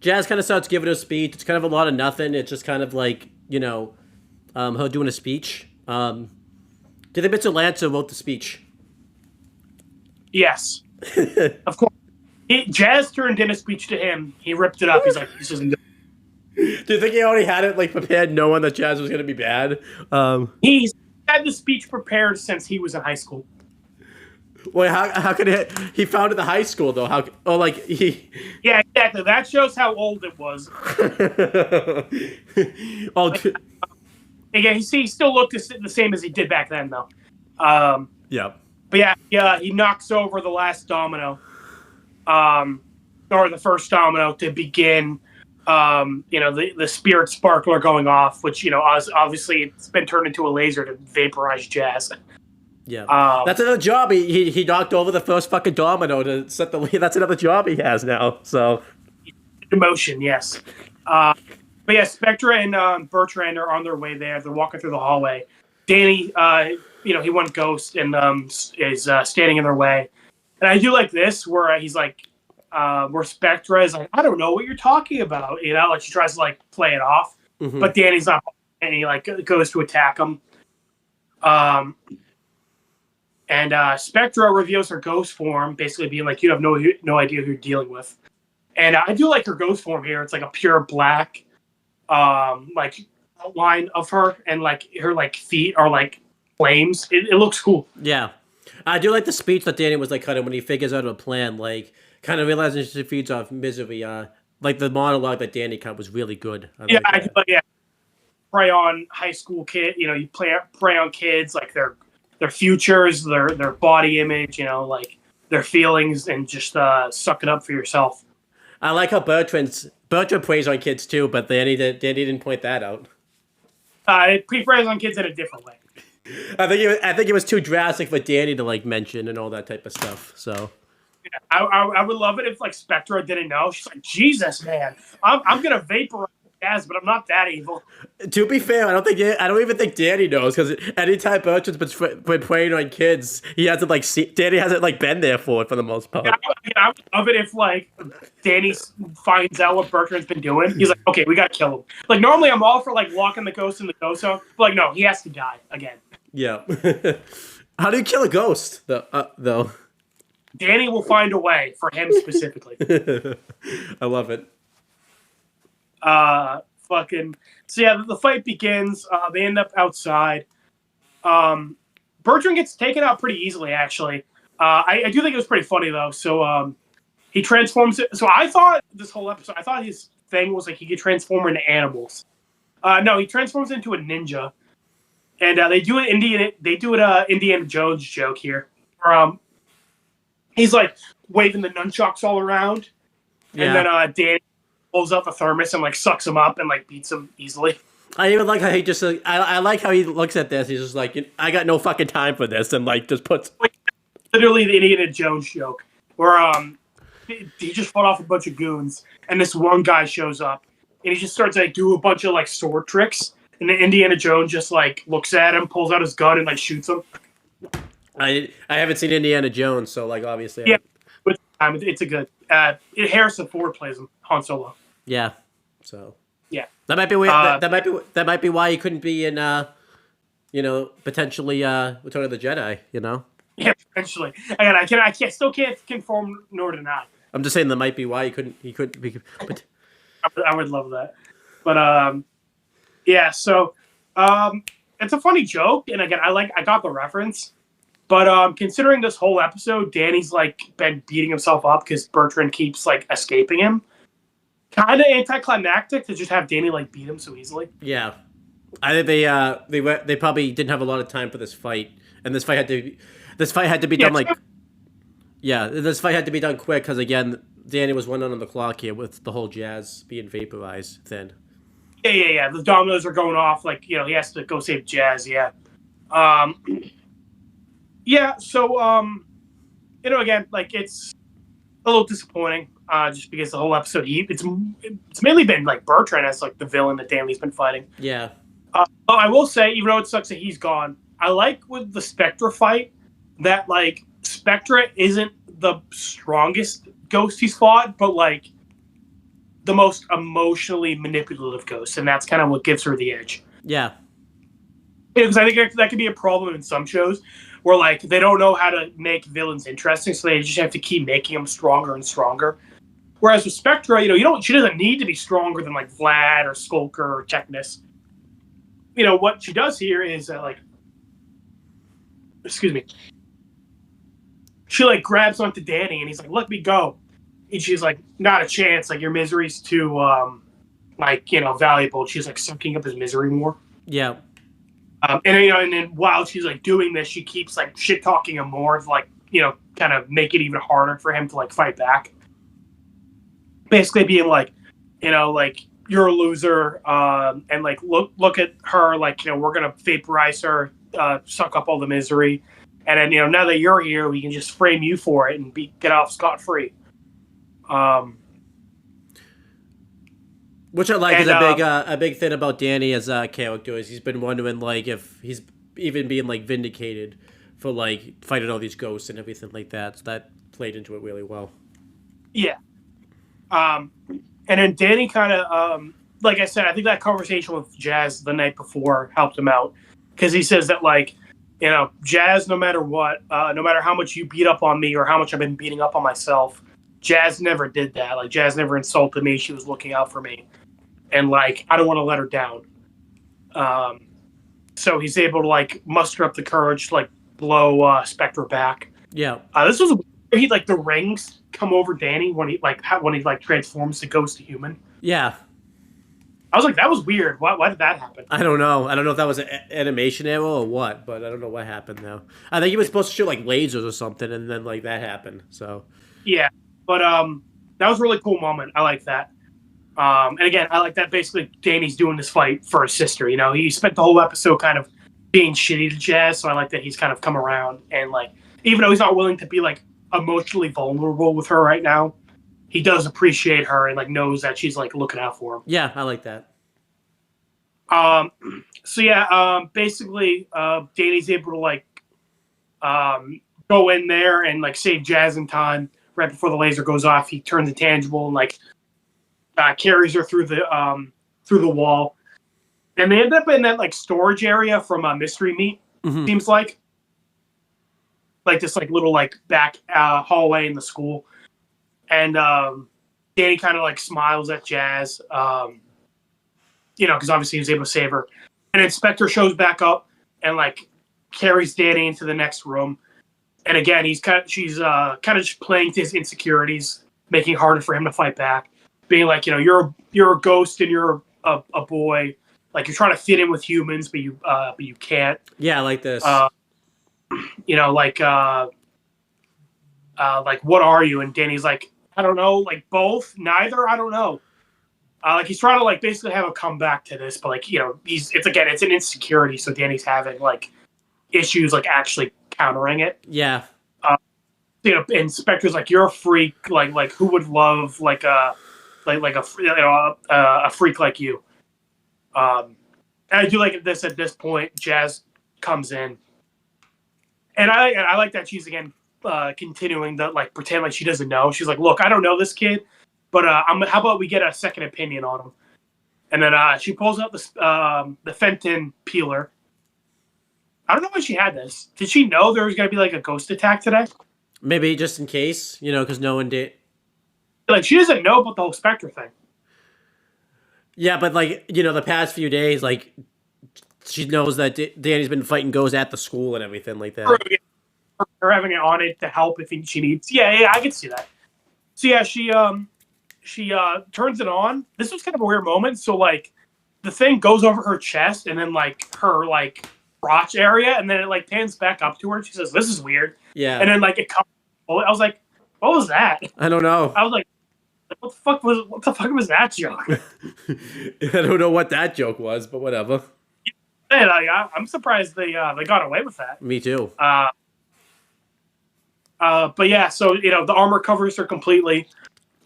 Jazz kind of starts giving her a speech. It's kind of a lot of nothing. It's just kind of like her doing a speech. Do you think Mr. Lancer wrote the speech? Yes, of course. Jazz turned in a speech to him. He ripped it up. He's like, "This isn't good." Do you think he already had it like prepared, knowing that Jazz was going to be bad? He's had the speech prepared since he was in high school. Wait, how could he founded the high school though? Yeah, exactly. That shows how old it was. Again, he still looked the same as he did back then, though. Yeah. But yeah, he knocks over the last domino, or the first domino to begin. The spirit sparkler going off, which obviously it's been turned into a laser to vaporize Jazz. Yeah, that's another job. He knocked over the first fucking domino to set the. That's another job he has now. So, emotion, yes. But yeah, Spectra and Bertrand are on their way there. They're walking through the hallway. Danny, he went ghost and is standing in their way. And I do like this where he's like, where Spectra is like, I don't know what you're talking about. Like she tries to like play it off, but Danny's not, and he like goes to attack him. And Spectra reveals her ghost form, basically being like, you have no idea who you're dealing with. And I do like her ghost form here. It's like a pure black, like outline of her, and like her like feet are like flames. It looks cool. Yeah, I do like the speech that Danny was like cutting when he figures out a plan, like kind of realizing she feeds off misery. Like the monologue that Danny cut was really good. I prey on high school kid. You prey on kids, like their futures, their body image, like their feelings, and just suck it up for yourself. I like how Bertrand preys on kids too, but Danny didn't point that out. He preys on kids in a different way. I think it was too drastic for Danny to like mention and all that type of stuff. So. Yeah, I would love it if like Spectra didn't know. She's like, Jesus, man, I'm gonna vaporize Jazz, but I'm not that evil. To be fair, I don't even think Danny knows, because anytime Bertrand's been preying on kids, he hasn't like Danny hasn't like been there for it for the most part. I would love it if like Danny finds out what Bertrand's been doing. He's like, okay, we gotta kill him. Like normally I'm all for like locking the ghost in the ghost zone, but like no, he has to die again. Yeah. How do you kill a ghost though? Danny will find a way for him specifically. I love it. So yeah, the fight begins. They end up outside. Bertrand gets taken out pretty easily, actually. I do think it was pretty funny though. So he transforms it. So I thought this whole episode, I thought his thing was like he could transform into animals. No, he transforms into a ninja, and they do an Indiana Jones joke here. He's like waving the nunchucks all around, and then Danny pulls out the thermos and like sucks him up and like beats him easily. I even like how he just I like how he looks at this. He's just like, I got no fucking time for this, and like just puts literally the Indiana Jones joke where he just fought off a bunch of goons, and this one guy shows up and he just starts like do a bunch of like sword tricks, and then Indiana Jones just like looks at him, pulls out his gun, and like shoots him. I haven't seen Indiana Jones, so like obviously. Yeah, it's a good. Harrison Ford plays him, Han Solo. Yeah, so yeah, that might be that might be why he couldn't be in potentially Return of the Jedi. Yeah, potentially. Again, I still can't confirm nor deny. I'm just saying that might be why he couldn't be. But I would love that. But yeah. So it's a funny joke, and again, I got the reference. But considering this whole episode, Danny's like been beating himself up because Bertrand keeps like escaping him. Kind of anticlimactic to just have Danny like beat him so easily. yeah, I think they probably didn't have a lot of time for this fight, and this fight had to be done like. Yeah, this fight had to be done quick because again, Danny was 1 on the clock here with the whole Jazz being vaporized thin. Yeah. The dominoes are going off. Like he has to go save Jazz. Yeah. Yeah. So again, like it's a little disappointing. Just because the whole episode, it's mainly been like Bertrand as like the villain that Danny's been fighting. Yeah. But I will say, even though it sucks that he's gone, I like with the Spectra fight that like Spectra isn't the strongest ghost he's fought, but like the most emotionally manipulative ghost, and that's kind of what gives her the edge. Yeah. Because I think that could be a problem in some shows where like they don't know how to make villains interesting, so they just have to keep making them stronger and stronger. Whereas with Spectra, she doesn't need to be stronger than like Vlad or Skulker or Technus. What she does here is excuse me. She like grabs onto Danny and he's like, "Let me go," and she's like, "Not a chance. Like your misery's too valuable." She's like sucking up his misery more. Yeah. And then while she's like doing this, she keeps like shit talking him more to like kind of make it even harder for him to like fight back. Basically being like, like you're a loser, and like look at her, like we're gonna vaporize her, suck up all the misery, and then now that you're here, we can just frame you for it and get off scot-free. Which I like is a big thing about Danny as a character is he's been wondering like if he's even being like vindicated for like fighting all these ghosts and everything like that. So that played into it really well. Yeah. And then Danny kind of, like I said, I think that conversation with Jazz the night before helped him out because he says that like, Jazz, no matter what, no matter how much you beat up on me or how much I've been beating up on myself, Jazz never did that. Like Jazz never insulted me. She was looking out for me. And like, I don't want to let her down. So he's able to like muster up the courage to like blow Spectre back. Yeah. This was he like the rings come over Danny when he transforms the ghost to human. Yeah. I was like, that was weird. Why did that happen? I don't know. I don't know if that was an animation error or what, but I don't know what happened though. I think he was supposed to shoot like lasers or something, and then like that happened. So. Yeah, but that was a really cool moment. I like that. And again, I like that basically Danny's doing this fight for his sister. He spent the whole episode kind of being shitty to Jazz, so I like that he's kind of come around and like, even though he's not willing to be like emotionally vulnerable with her right now, he does appreciate her and like knows that she's like looking out for him. Yeah, I like that. So yeah, basically, Danny's able to like go in there and like save Jazz in time right before the laser goes off. He turns intangible and like carries her through the wall, and they end up in that like storage area from Mystery Meat. Mm-hmm. Seems like this like little like back hallway in the school, and Danny kind of like smiles at Jazz, because obviously he was able to save her, and Inspector shows back up and like carries Danny into the next room, and again she's kind of just playing to his insecurities, making it harder for him to fight back. Being like, you're a ghost and you're a boy. Like you're trying to fit in with humans, but you can't. Yeah, I like this. Like what are you? And Danny's like, I don't know, like both, neither. I don't know. Like he's trying to like basically have a comeback to this, but like it's an insecurity. So Danny's having like issues like actually countering it. Yeah. And Spectre's like, you're a freak. Like who would love like a freak like you. And I do like this at this point. Jazz comes in, and I like that she's again continuing to like pretend like she doesn't know. She's like, look, I don't know this kid, but how about we get a second opinion on him? And then she pulls out the Fenton peeler. I don't know why she had this. Did she know there was gonna be like a ghost attack today? Maybe just in case, because no one did. Like, she doesn't know about the whole Spectre thing. Yeah, but like, the past few days, like, she knows that Danny's been fighting ghosts at the school and everything like that. Her having it on it to help if she needs. Yeah, I can see that. So yeah, she turns it on. This was kind of a weird moment. So like, the thing goes over her chest and then like her like crotch area, and then it like pans back up to her. And she says, "This is weird." Yeah. And then like it comes. I was like, "What was that?" I don't know. I was like, what the fuck was that joke? I don't know what that joke was, but whatever. And I'm surprised they got away with that. Me too. But yeah, so the armor covers her completely.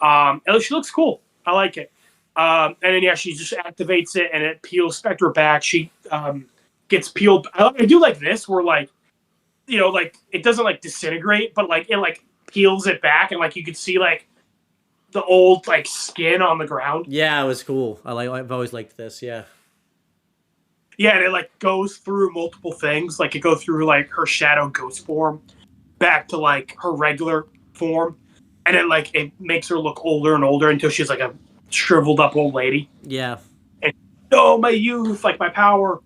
And she looks cool. I like it. And then yeah, she just activates it and it peels Spectre back. She gets peeled. I do like this where like, like it doesn't like disintegrate, but like it like peels it back and like you could see like the old like skin on the ground. Yeah, it was cool. I've always liked this. Yeah. Yeah, and it like goes through multiple things. Like it goes through like her shadow ghost form back to like her regular form, and then like it makes her look older and older until she's like a shriveled up old lady. Yeah. And oh, my youth, like my power.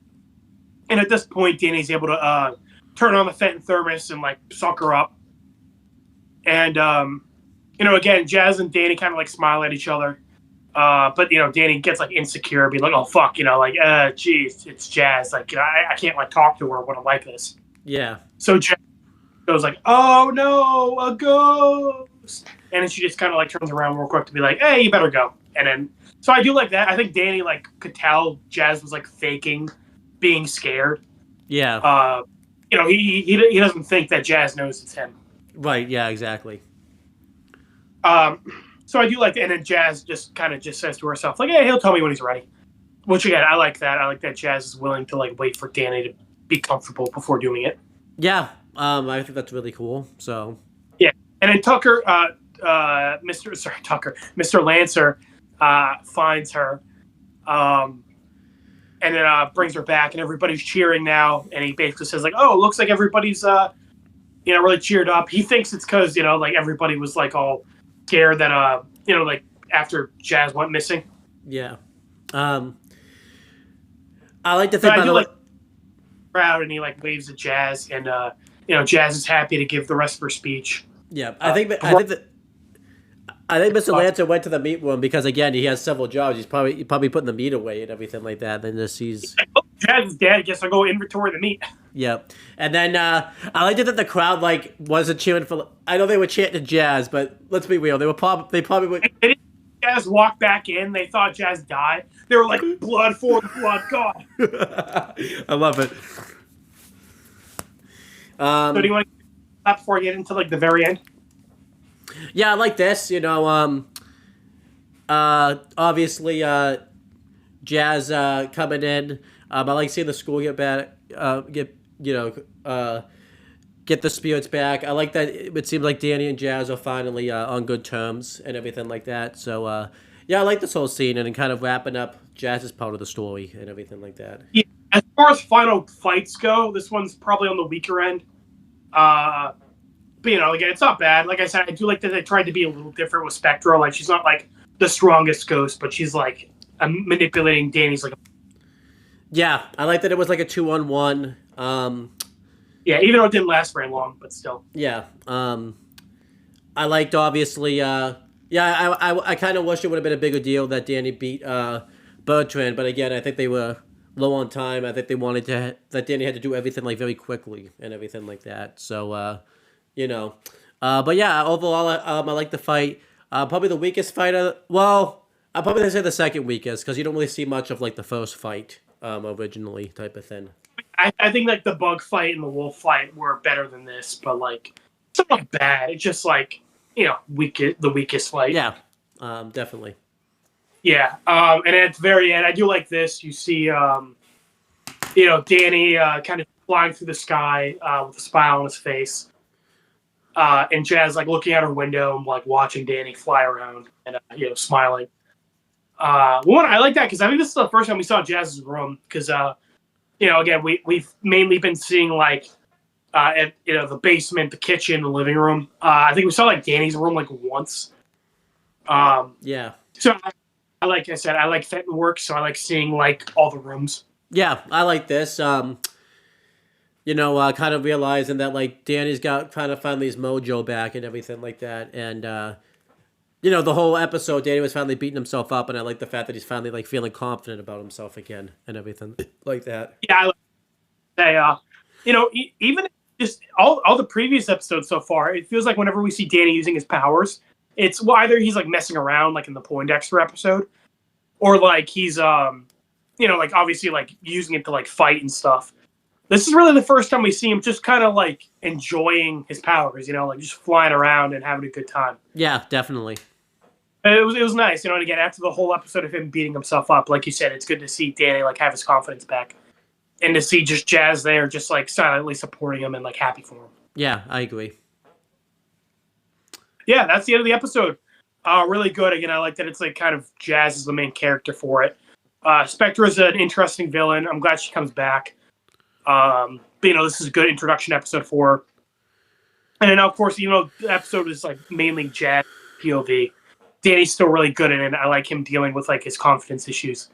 And at this point, Danny's able to turn on the Fenton thermos and like suck her up. And again, Jazz and Danny kind of like smile at each other. But Danny gets like insecure, be like, "Oh fuck," geez, it's Jazz. Like, I can't like talk to her when I'm like this. Yeah. So Jazz goes like, "Oh no, a ghost!" And then she just kind of like turns around real quick to be like, "Hey, you better go." And then, so I do like that. I think Danny like could tell Jazz was like faking being scared. Yeah. He doesn't think that Jazz knows it's him. Right. Yeah. Exactly. So I do like that, and then Jazz just says to herself, like, "Hey, he'll tell me when he's ready." Which again, I like that. I like that Jazz is willing to like wait for Danny to be comfortable before doing it. Yeah. I think that's really cool. So. Yeah, and then Tucker, Mr. Lancer, finds her, and then brings her back, and everybody's cheering now. And he basically says like, "Oh, it looks like everybody's really cheered up." He thinks it's because like everybody was like all scared that like after Jazz went missing. Yeah. I like to think by the way. Crowd, and he like waves at Jazz, and Jazz is happy to give the rest of her speech. Yeah, I think Mr. Lancer went to the meat room because again he has several jobs. He's probably putting the meat away and everything like that. Then just he's Jazz is dead. Guess I'll go inventory the meat. Yeah, and then I liked it that the crowd like wasn't cheering for. I know they were chanting Jazz, but let's be real, they probably would. They didn't Jazz walk back in. They thought Jazz died. They were like, "Blood for the blood god." I love it. So do you want to clap before I get into like the very end? Yeah, I like this. Obviously, Jazz coming in. I like seeing the school get back. Get the spirits back. I like that it seems like Danny and Jazz are finally on good terms and everything like that. So, yeah, I like this whole scene and kind of wrapping up Jazz's part of the story and everything like that. Yeah, as far as final fights go, this one's probably on the weaker end. But, again, it's not bad. Like I said, I do like that they tried to be a little different with Spectra. Like, she's not, like, the strongest ghost, but she's, like, manipulating Danny's, like... Yeah, I like that it was, like, a 2-on-1. Yeah, even though it didn't last very long, but still. Yeah. I liked, obviously... I kind of wish it would have been a bigger deal that Danny beat Bertrand, but again, I think they were low on time. I think they wanted that Danny had to do everything, like, very quickly and everything like that. So, but yeah, overall, I like the fight. Probably the weakest fight. Well, I'm probably gonna say the second weakest because you don't really see much of like the first fight originally type of thing. I think like the bug fight and the wolf fight were better than this, but like it's not bad. It's just like the weakest fight. Yeah, definitely. Yeah, and at the very end, I do like this. You see, Danny kind of flying through the sky with a smile on his face. And Jazz like looking out her window and like watching Danny fly around and smiling. One, I like that because I think this is the first time we saw Jazz's room because again we've mainly been seeing like the basement, the kitchen, the living room. I think we saw like Danny's room like once, Yeah. So like I said, I like Fenton work, so I like seeing like all the rooms. Yeah, I like this. Kind of realizing that like Danny's got kind of finally his mojo back and everything like that, and the whole episode, Danny was finally beating himself up, and I like the fact that he's finally like feeling confident about himself again and everything like that. Yeah, I like even just all the previous episodes so far, it feels like whenever we see Danny using his powers, it's either he's like messing around like in the Poindexter episode, or like he's like obviously like using it to like fight and stuff. This is really the first time we see him just kind of like enjoying his powers, like just flying around and having a good time. Yeah, definitely. It was nice, and again, after the whole episode of him beating himself up, like you said, it's good to see Danny like have his confidence back. And to see just Jazz there, just like silently supporting him and like happy for him. Yeah, I agree. Yeah, that's the end of the episode. Really good. Again, I like that it's like kind of Jazz is the main character for it. Spectre is an interesting villain. I'm glad she comes back. But, this is a good introduction episode for her. And then, of course, the episode is like mainly Jazz POV. Danny's still really good in it. I like him dealing with like his confidence issues.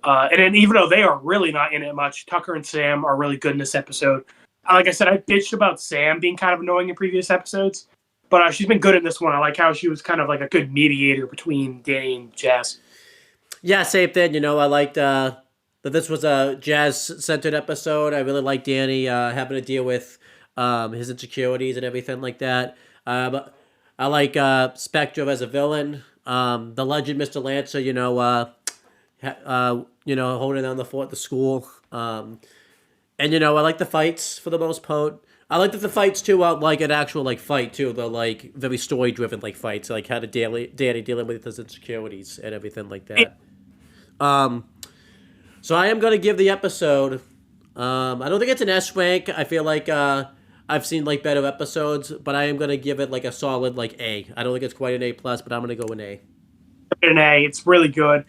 And then even though they are really not in it much, Tucker and Sam are really good in this episode. Like I said, I bitched about Sam being kind of annoying in previous episodes, but she's been good in this one. I like how she was kind of like a good mediator between Danny and Jazz. Yeah, same thing. I liked that this was a Jazz-centered episode. I really liked Danny having to deal with his insecurities and everything like that. I like Spectre as a villain. The legend, Mr. Lancer, holding down the fort at the school. And, I like the fights for the most part. I like that the fights, too, are like an actual, like, fight, too. They're, like, very story-driven, like, fights. Like, how Danny dealing with his insecurities and everything like that. So I am going to give the episode... I don't think it's an S rank. I feel like I've seen, like, better episodes. But I am going to give it, like, a solid, like, A. I don't think it's quite an A+, but I'm going to go an A. An A. It's really good.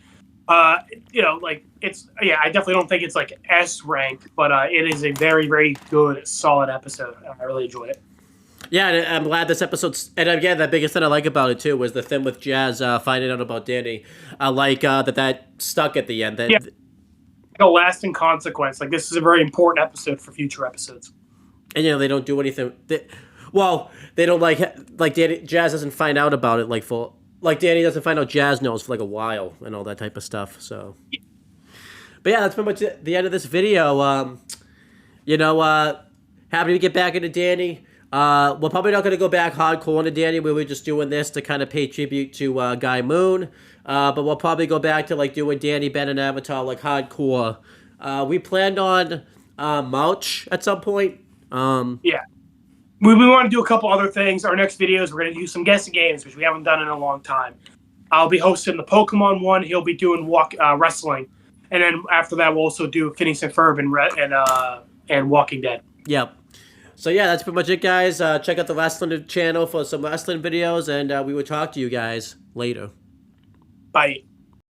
I definitely don't think it's like S rank, but it is a very, very good, solid episode. I really enjoyed it. Yeah, and I'm glad this episode's... And again, the biggest thing I like about it, too, was the thing with Jazz finding out about Danny. I like that stuck at the end. A lasting consequence. Like, this is a very important episode for future episodes. And, they don't do anything... They don't, like Danny... Jazz doesn't find out about it, like Danny doesn't find out Jazz knows for like a while and all that type of stuff. So, but yeah, that's pretty much the end of this video. Happy to get back into Danny. We're probably not going to go back hardcore into Danny. We were just doing this to kind of pay tribute to Guy Moon. But we'll probably go back to like doing Danny, Ben, and Avatar like hardcore. We planned on March at some point. Yeah. We want to do a couple other things. Our next videos, we're going to do some guessing games, which we haven't done in a long time. I'll be hosting the Pokemon one. He'll be doing wrestling. And then after that, we'll also do Phineas and Ferb and Walking Dead. Yep. So yeah, that's pretty much it, guys. Check out the wrestling channel for some wrestling videos, and we will talk to you guys later. Bye.